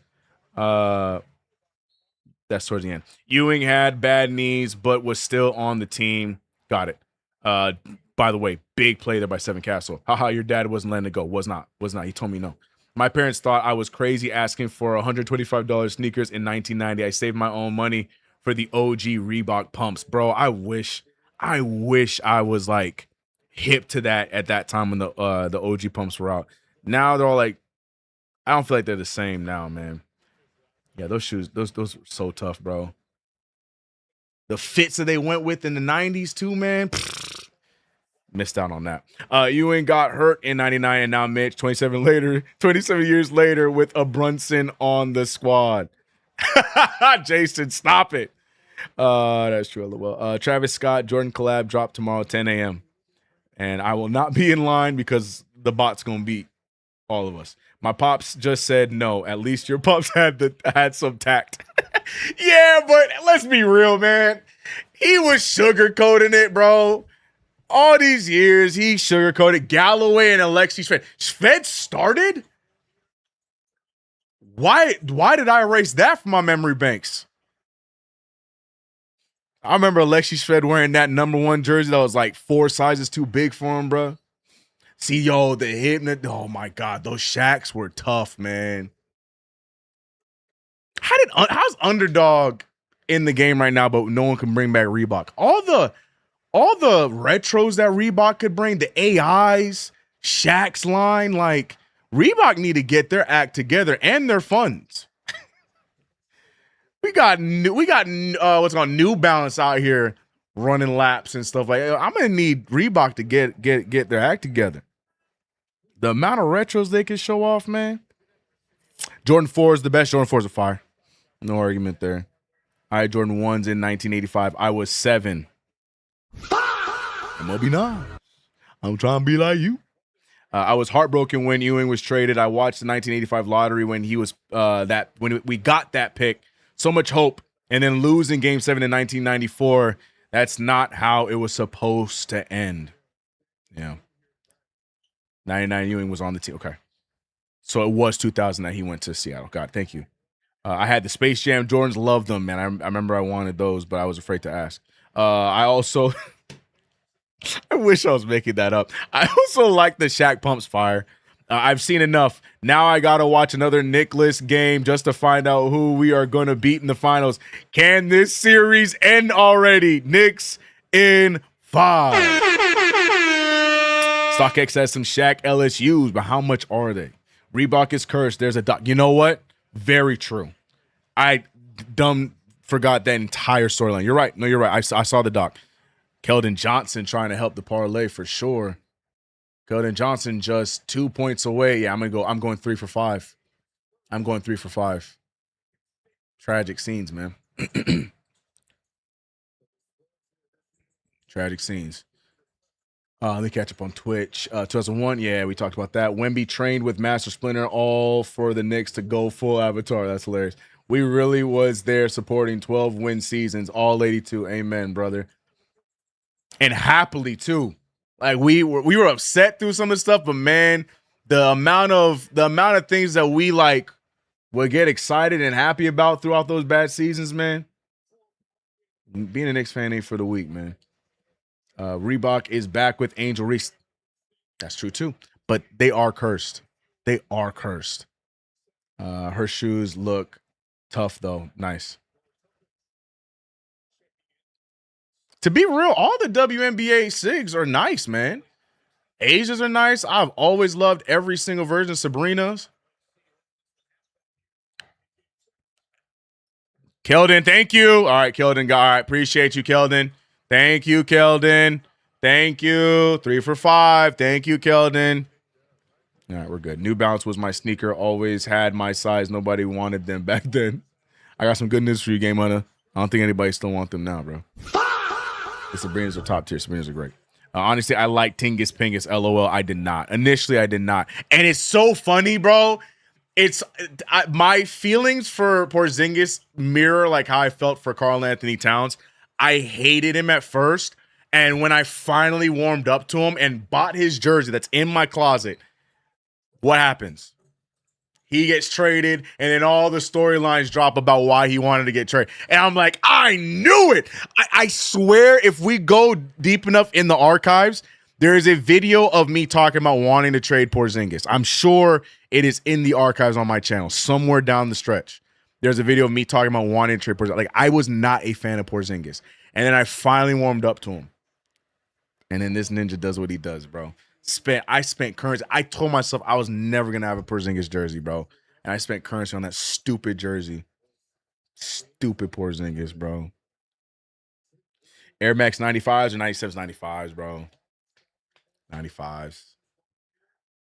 That's towards the end. Ewing had bad knees, but was still on the team. Got it. By the way, big play there by Seven Castle. Haha, your dad wasn't letting it go. Was not. He told me no. My parents thought I was crazy asking for $125 sneakers in 1990. I saved my own money for the OG Reebok pumps. Bro, I wish I was like hip to that at that time when the OG pumps were out. Now they're all like, I don't feel like they're the same now, man. Yeah, those shoes, those were so tough, bro. The fits that they went with in the 90s too, man. Missed out on that. Ewing got hurt in 99, and now Mitch, 27 years later, with a Brunson on the squad. Jason, stop it. That's true. Well, Travis Scott, Jordan collab drop tomorrow, 10 a.m. And I will not be in line because the bot's gonna beat all of us. My pops just said no. At least your pops had some tact. Yeah, but let's be real, man. He was sugarcoating it, bro. All these years, he sugarcoated Galloway and Alexi Shved. Shved started? Why did I erase that from my memory banks? I remember Alexi Shved wearing that #1 jersey that was like 4 sizes too big for him, bro. See, yo, the hit. Oh, my God. Those Shaqs were tough, man. How's Underdog in the game right now, but no one can bring back Reebok? All the retros that Reebok could bring, the AIs, Shaq's line, like Reebok need to get their act together and their funds. we got what's called New Balance out here running laps and stuff like that. I'm gonna need Reebok to get their act together. The amount of retros they can show off, man. Jordan 4 is the best. Jordan 4 is a fire. No argument there. All right, Jordan 1's in 1985. I was 7. I'm gonna be nice. I'm trying to be like you. I was heartbroken when Ewing was traded. I watched the 1985 lottery when he was when we got that pick. So much hope, and then losing Game 7 in 1994. That's not how it was supposed to end. Yeah. 99 Ewing was on the team. Okay. So it was 2000 that he went to Seattle. God, thank you. I had the Space Jam Jordans. Loved them, man. I remember I wanted those, but I was afraid to ask. I also, I wish I was making that up. I also like the Shaq Pumps fire. I've seen enough. Now I got to watch another Nicholas game just to find out who we are going to beat in the finals. Can this series end already? Knicks in 5. StockX has some Shaq LSUs, but how much are they? Reebok is cursed. There's a doc. You know what? Very true. I forgot that entire storyline. You're right. No, you're right. I saw the doc. Keldon Johnson trying to help the parlay for sure. Keldon Johnson just 2 points away. Yeah, I'm going 3 for 5. I'm going 3 for 5. Tragic scenes, man. Tragic scenes. Let me catch up on Twitch. 2001, yeah, we talked about that. Wemby trained with Master Splinter, all for the Knicks to go full Avatar. That's hilarious. We really was there supporting 12-win seasons, all 82. Amen, brother. And happily, too. Like, we were upset through some of the stuff, but, man, the amount of things that we, like, would get excited and happy about throughout those bad seasons, man. Being a Knicks fan ain't for the weak, man. Reebok is back with Angel Reese. That's true too. But they are cursed. They are cursed. Her shoes look tough though. Nice. To be real, all the WNBA SIGs are nice, man. Asia's are nice. I've always loved every single version of Sabrina's. Keldon, thank you. All right, Keldon. All right, appreciate you, Keldon. Thank you, Keldon. Thank you. 3 for 5. Thank you, Keldon. All right, we're good. New Balance was my sneaker. Always had my size. Nobody wanted them back then. I got some good news for you, Game Hunter. I don't think anybody still want them now, bro. The Sabrinas are top tier. Sabrinas are great. Honestly, I like Tingus Pingus. LOL. I did not. Initially, I did not. And it's so funny, bro. My feelings for Porzingis mirror like how I felt for Karl Anthony Towns. I hated him at first, and when I finally warmed up to him and bought his jersey that's in my closet, what happens? He gets traded, and then all the storylines drop about why he wanted to get traded. And I'm like, I knew it. I swear if we go deep enough in the archives, there is a video of me talking about wanting to trade Porzingis. I'm sure it is in the archives on my channel, somewhere down the stretch. There's a video of me talking about wanting to trade Porzingis. Like, I was not a fan of Porzingis. And then I finally warmed up to him. And then this ninja does what he does, bro. I spent currency. I told myself I was never going to have a Porzingis jersey, bro. And I spent currency on that stupid jersey. Stupid Porzingis, bro. Air Max 95s or 97s, 95s, bro. 95s.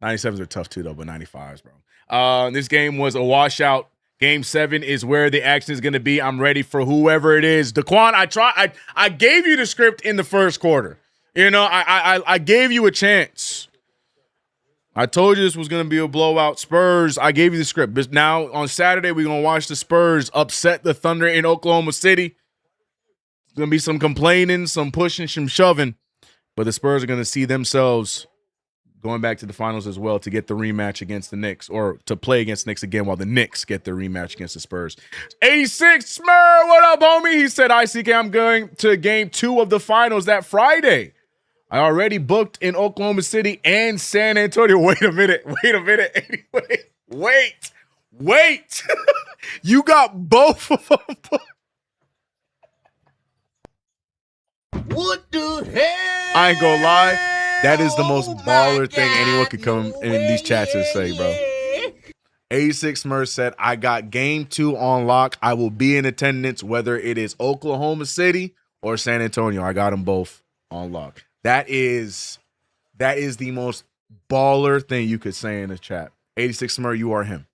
97s are tough too, though, but 95s, bro. This game was a washout. Game 7 is where the action is going to be. I'm ready for whoever it is. Daquan, I gave you the script in the first quarter. You know, I gave you a chance. I told you this was going to be a blowout. Spurs, I gave you the script. But now on Saturday, we're going to watch the Spurs upset the Thunder in Oklahoma City. It's going to be some complaining, some pushing, some shoving. But the Spurs are going to see themselves going back to the finals as well to get the rematch against the Knicks, or to play against the Knicks again while the Knicks get their rematch against the Spurs. 86 Smur, what up, homie? He said, CK, I'm going to game 2 of the finals that Friday. I already booked in Oklahoma City and San Antonio. Wait a minute. Wait. You got both of them. What the hell? I ain't gonna lie. That is the most baller thing anyone could come in these chats and say, bro. 86 Smurf said, I got game 2 on lock. I will be in attendance, whether it is Oklahoma City or San Antonio. I got them both on lock. That is the most baller thing you could say in the chat. 86 Smurf, you are him.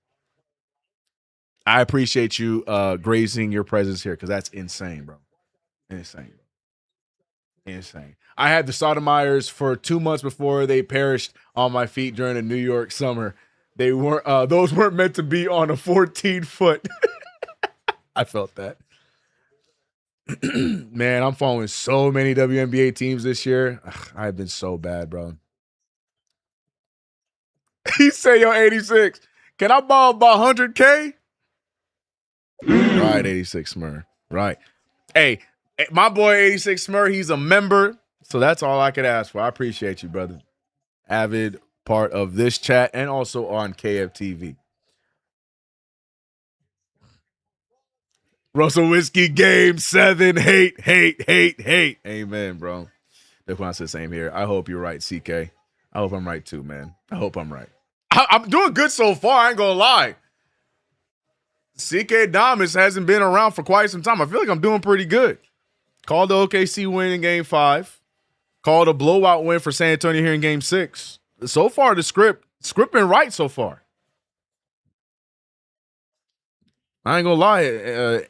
I appreciate you grazing your presence here because that's insane, bro. Insane. I had the Sotomayers for 2 months before they perished on my feet during a New York summer. They weren't; those weren't meant to be on a 14-foot. I felt that. Man, I'm following so many WNBA teams this year. I've been so bad, bro. He said, yo, 86, can I borrow about 100K? Right, 86 Smurf. Right. Hey, my boy 86 Smurf, he's a member. So that's all I could ask for. I appreciate you, brother. Avid part of this chat and also on KFTV. Russell Whiskey, game 7. Hate. Amen, bro. Daquan said same here. I hope you're right, CK. I hope I'm right too, man. I hope I'm right. I'm doing good so far. I ain't gonna lie. CK Damas hasn't been around for quite some time. I feel like I'm doing pretty good. Called the OKC win in game 5. Called a blowout win for San Antonio here in game 6. So far, the script been right so far. I ain't gonna lie.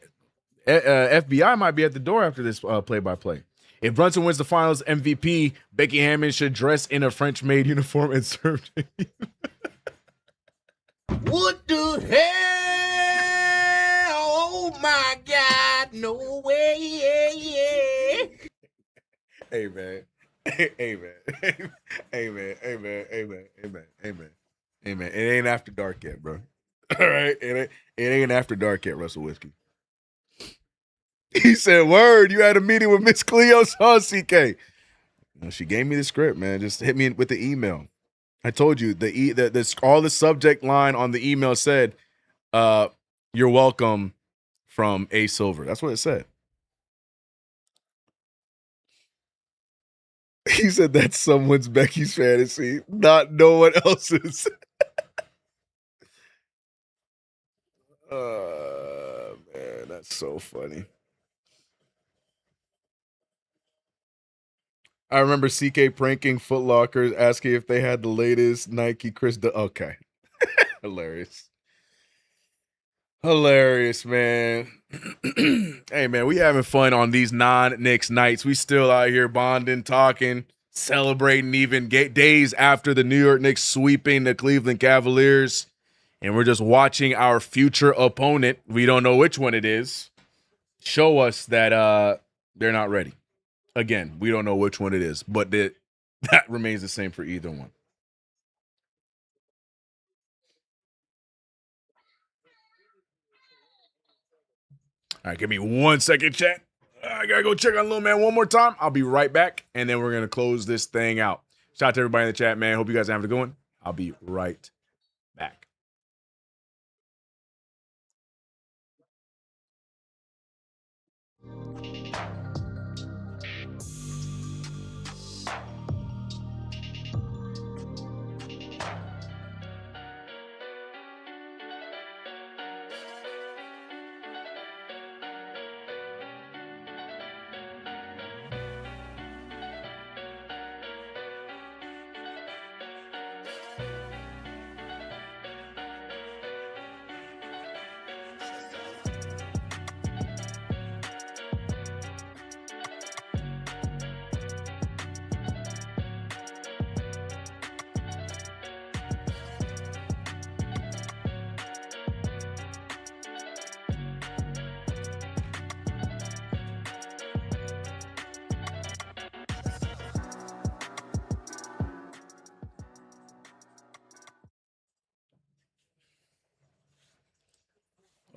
FBI might be at the door after this play-by-play. If Brunson wins the finals MVP, Becky Hammond should dress in a French-made uniform and serve. What the hell? Oh my God! No way! Amen. Amen. It ain't after dark yet, bro. All right, it ain't after dark yet, Russell Whiskey. He said, "Word, you had a meeting with Miss Cleo, son, CK." She gave me the script, man. Just hit me with the email. I told you all the subject line on the email said, "You're welcome from A Silver." That's what it said. He said that's someone's Becky's fantasy, not no one else's. Man, that's so funny. I remember CK pranking Foot Lockers, asking if they had the latest Nike Okay. Hilarious, man. Hey, man, we having fun on these non-Knicks nights. We still out here bonding, talking, celebrating even days after the New York Knicks sweeping the Cleveland Cavaliers. And we're just watching our future opponent, we don't know which one it is, show us that they're not ready. Again, we don't know which one it is, but that remains the same for either one. All right, give me 1 second, chat. I got to go check on little man one more time. I'll be right back, and then we're going to close this thing out. Shout out to everybody in the chat, man. Hope you guys are having a good one. I'll be right back.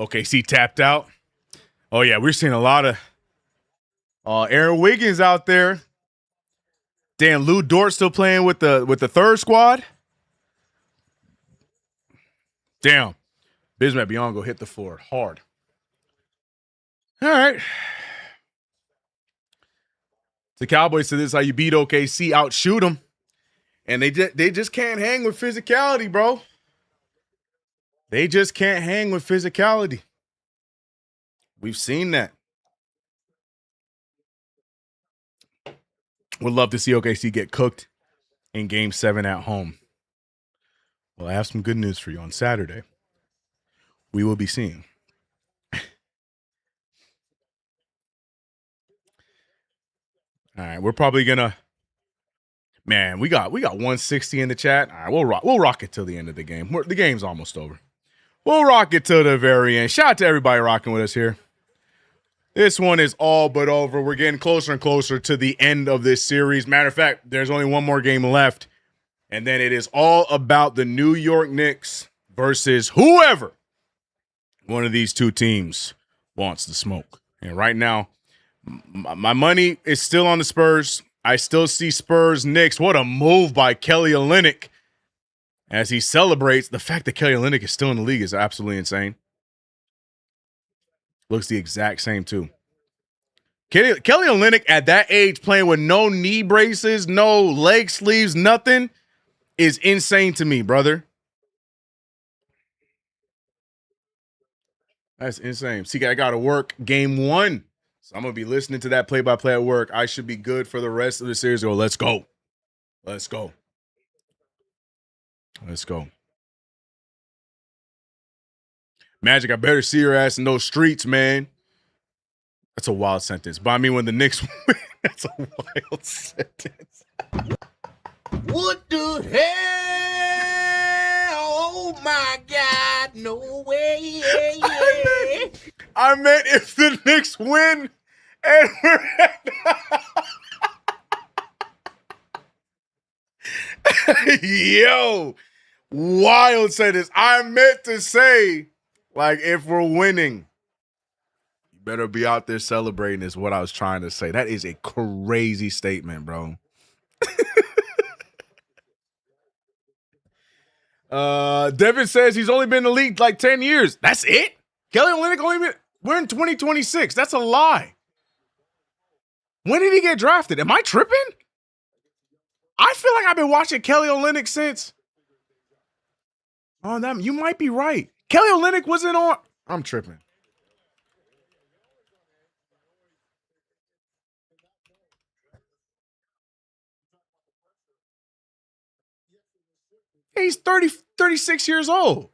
OKC tapped out. Oh, yeah, we're seeing a lot of Aaron Wiggins out there. Damn, Lou Dort still playing with the third squad. Damn. Bismack Biyombo hit the floor hard. All right. The Cowboys said this is how you beat OKC, outshoot them. And they just can't hang with physicality, bro. They just can't hang with physicality. We've seen that. Would love to see OKC get cooked in Game 7 at home. Well, I have some good news for you. On Saturday, we will be seeing all right, we're probably gonna. Man, we got 160 in the chat. All right, we'll rock it till the end of the game. The game's almost over. We'll rock it till the very end. Shout out to everybody rocking with us here. This one is all but over. We're getting closer and closer to the end of this series. Matter of fact, there's only one more game left, and then it is all about the New York Knicks versus whoever one of these two teams wants to smoke. And right now, my money is still on the Spurs. I still see Spurs Knicks. What a move by Kelly Olynyk as he celebrates. The fact that Kelly Olynyk is still in the league is absolutely insane. Looks the exact same, too. Kelly Olynyk at that age playing with no knee braces, no leg sleeves, nothing is insane to me, brother. That's insane. See, I got to work Game 1. So I'm going to be listening to that play-by-play at work. I should be good for the rest of the series. Go, let's go. Let's go. Let's go. Magic, I better see your ass in those streets, man. That's a wild sentence. But I mean, when the Knicks win, that's a wild sentence. What the hell? Oh, my God. No way. I meant if the Knicks win and we're Yo, wild sentence. I meant to say, like, if we're winning, you better be out there celebrating is what I was trying to say. That is a crazy statement, bro. Devin says he's only been in the league like 10 years. That's it? Kelly Olynyk only been, we're in 2026. That's a lie. When did he get drafted? Am I tripping? I feel like I've been watching Kelly Olynyk since. Oh, that you might be right. Kelly Olynyk wasn't on. I'm tripping. He's 36 years old.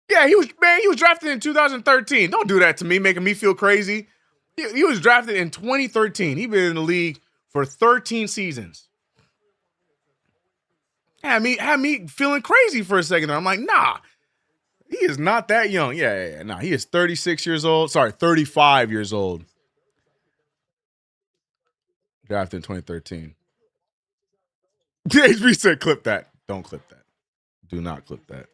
Yeah, he was drafted in 2013. Don't do that to me, making me feel crazy. He was drafted in 2013. He's been in the league for 13 seasons. Had me feeling crazy for a second. I'm like, nah, he is not that young. Yeah. Nah, he is 36 years old. Sorry, 35 years old. Drafted in 2013. HB said, clip that. Don't clip that. Do not clip that.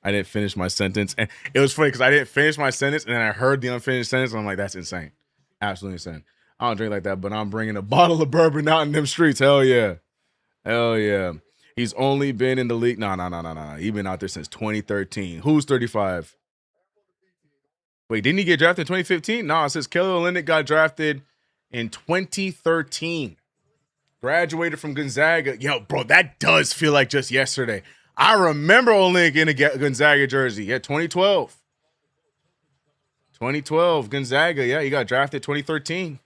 I didn't finish my sentence. And it was funny because I didn't finish my sentence and then I heard the unfinished sentence. And I'm like, that's insane. Absolutely insane. I don't drink like that, but I'm bringing a bottle of bourbon out in them streets. Hell yeah. Hell yeah. He's only been in the league. No. He's been out there since 2013. Who's 35? Wait, didn't he get drafted in 2015? No, it says Kelly Olynyk got drafted in 2013. Graduated from Gonzaga. Yo, bro, that does feel like just yesterday. I remember Olynyk in a Gonzaga jersey. Yeah, 2012. 2012, Gonzaga. Yeah, he got drafted 2013.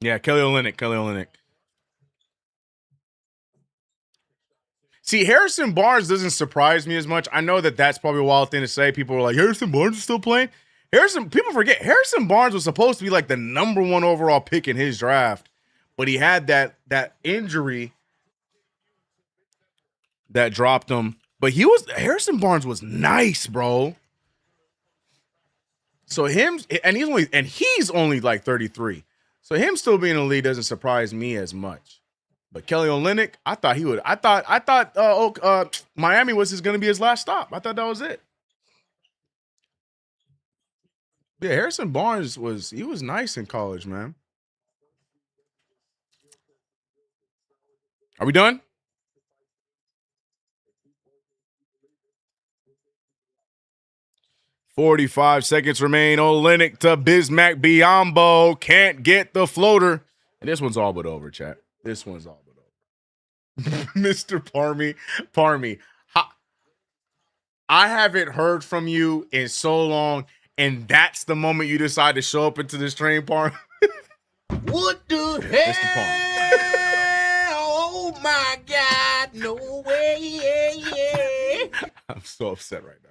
Yeah, Kelly Olynyk. See, Harrison Barnes doesn't surprise me as much. I know that that's probably a wild thing to say. People are like, Harrison Barnes is still playing? People forget, Harrison Barnes was supposed to be like the number 1 overall pick in his draft, but he had that injury that dropped him. But Harrison Barnes was nice, bro. So he's only like 33. So him still being in the league doesn't surprise me as much. But Kelly Olynyk, I thought Miami was going to be his last stop. I thought that was it. Yeah, Harrison Barnes was nice in college, man. Are we done? $45 seconds remain. Olynyk to Bismack Biyombo. Can't get the floater. And this one's all but over, chat. This one's all but over. Mr. Parmy. I haven't heard from you in so long, and that's the moment you decide to show up into this train, Parmy. What the hell? Oh my God, no way. I'm so upset right now.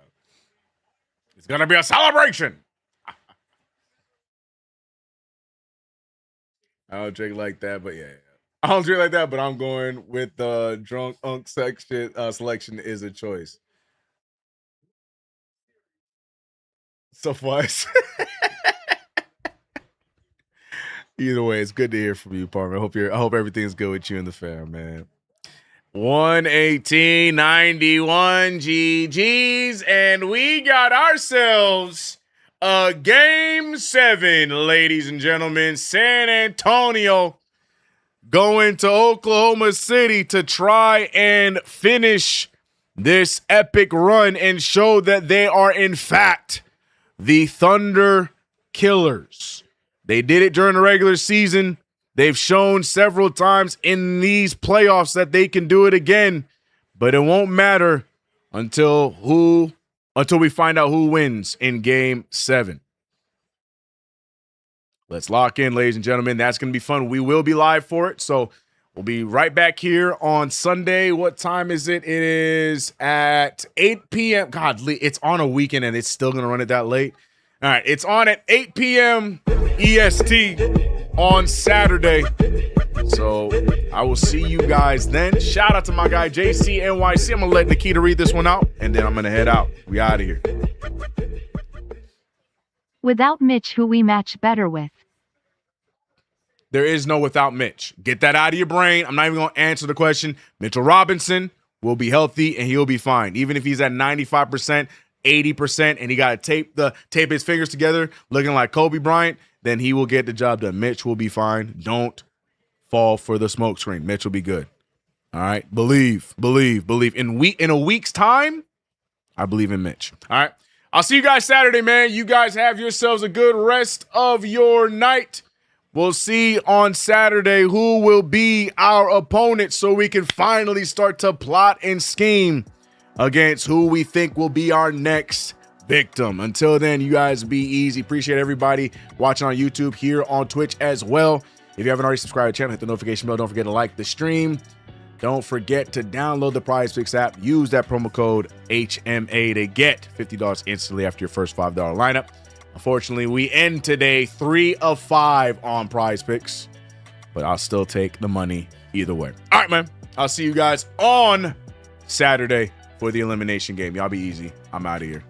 It's gonna be a celebration. I don't drink like that, but yeah. I don't drink like that, but I'm going with the drunk unk section. Selection is a choice. Suffice. Either way, it's good to hear from you, Parker. I hope everything's good with you and the fam, man. 118.91 GG's, and we got ourselves a Game 7, ladies and gentlemen. San Antonio going to Oklahoma City to try and finish this epic run and show that they are, in fact, the Thunder Killers. They did it during the regular season. They've shown several times in these playoffs that they can do it again, but it won't matter until we find out who wins in Game 7. Let's lock in, ladies and gentlemen. That's going to be fun. We will be live for it, so we'll be right back here on Sunday. What time is it? It is at 8 p.m. God, it's on a weekend, and it's still going to run it that late. All right, it's on at 8 p.m. EST on Saturday. So I will see you guys then. Shout out to my guy, JCNYC. I'm going to let Nikita read this one out, and then I'm going to head out. We out of here. Without Mitch, who we match better with? There is no without Mitch. Get that out of your brain. I'm not even going to answer the question. Mitchell Robinson will be healthy, and he'll be fine. Even if he's at 95%, 80%, and he got to tape his fingers together looking like Kobe Bryant, then he will get the job done. Mitch will be fine. Don't fall for the smoke screen. Mitch will be good. All right? Believe. In a week's time, I believe in Mitch. All right? I'll see you guys Saturday, man. You guys have yourselves a good rest of your night. We'll see on Saturday who will be our opponent so we can finally start to plot and scheme against who we think will be our next victim. Until then, you guys be easy. Appreciate everybody watching on YouTube, here on Twitch as well. If you haven't already subscribed to the channel, hit the notification bell. Don't forget to like the stream. Don't forget to download the PrizePicks app. Use that promo code HMA to get $50 instantly after your first $5 lineup. Unfortunately, we end today 3 of 5 on PrizePicks, but I'll still take the money either way. All right, man. I'll see you guys on Saturday for the elimination game. Y'all be easy. I'm out of here.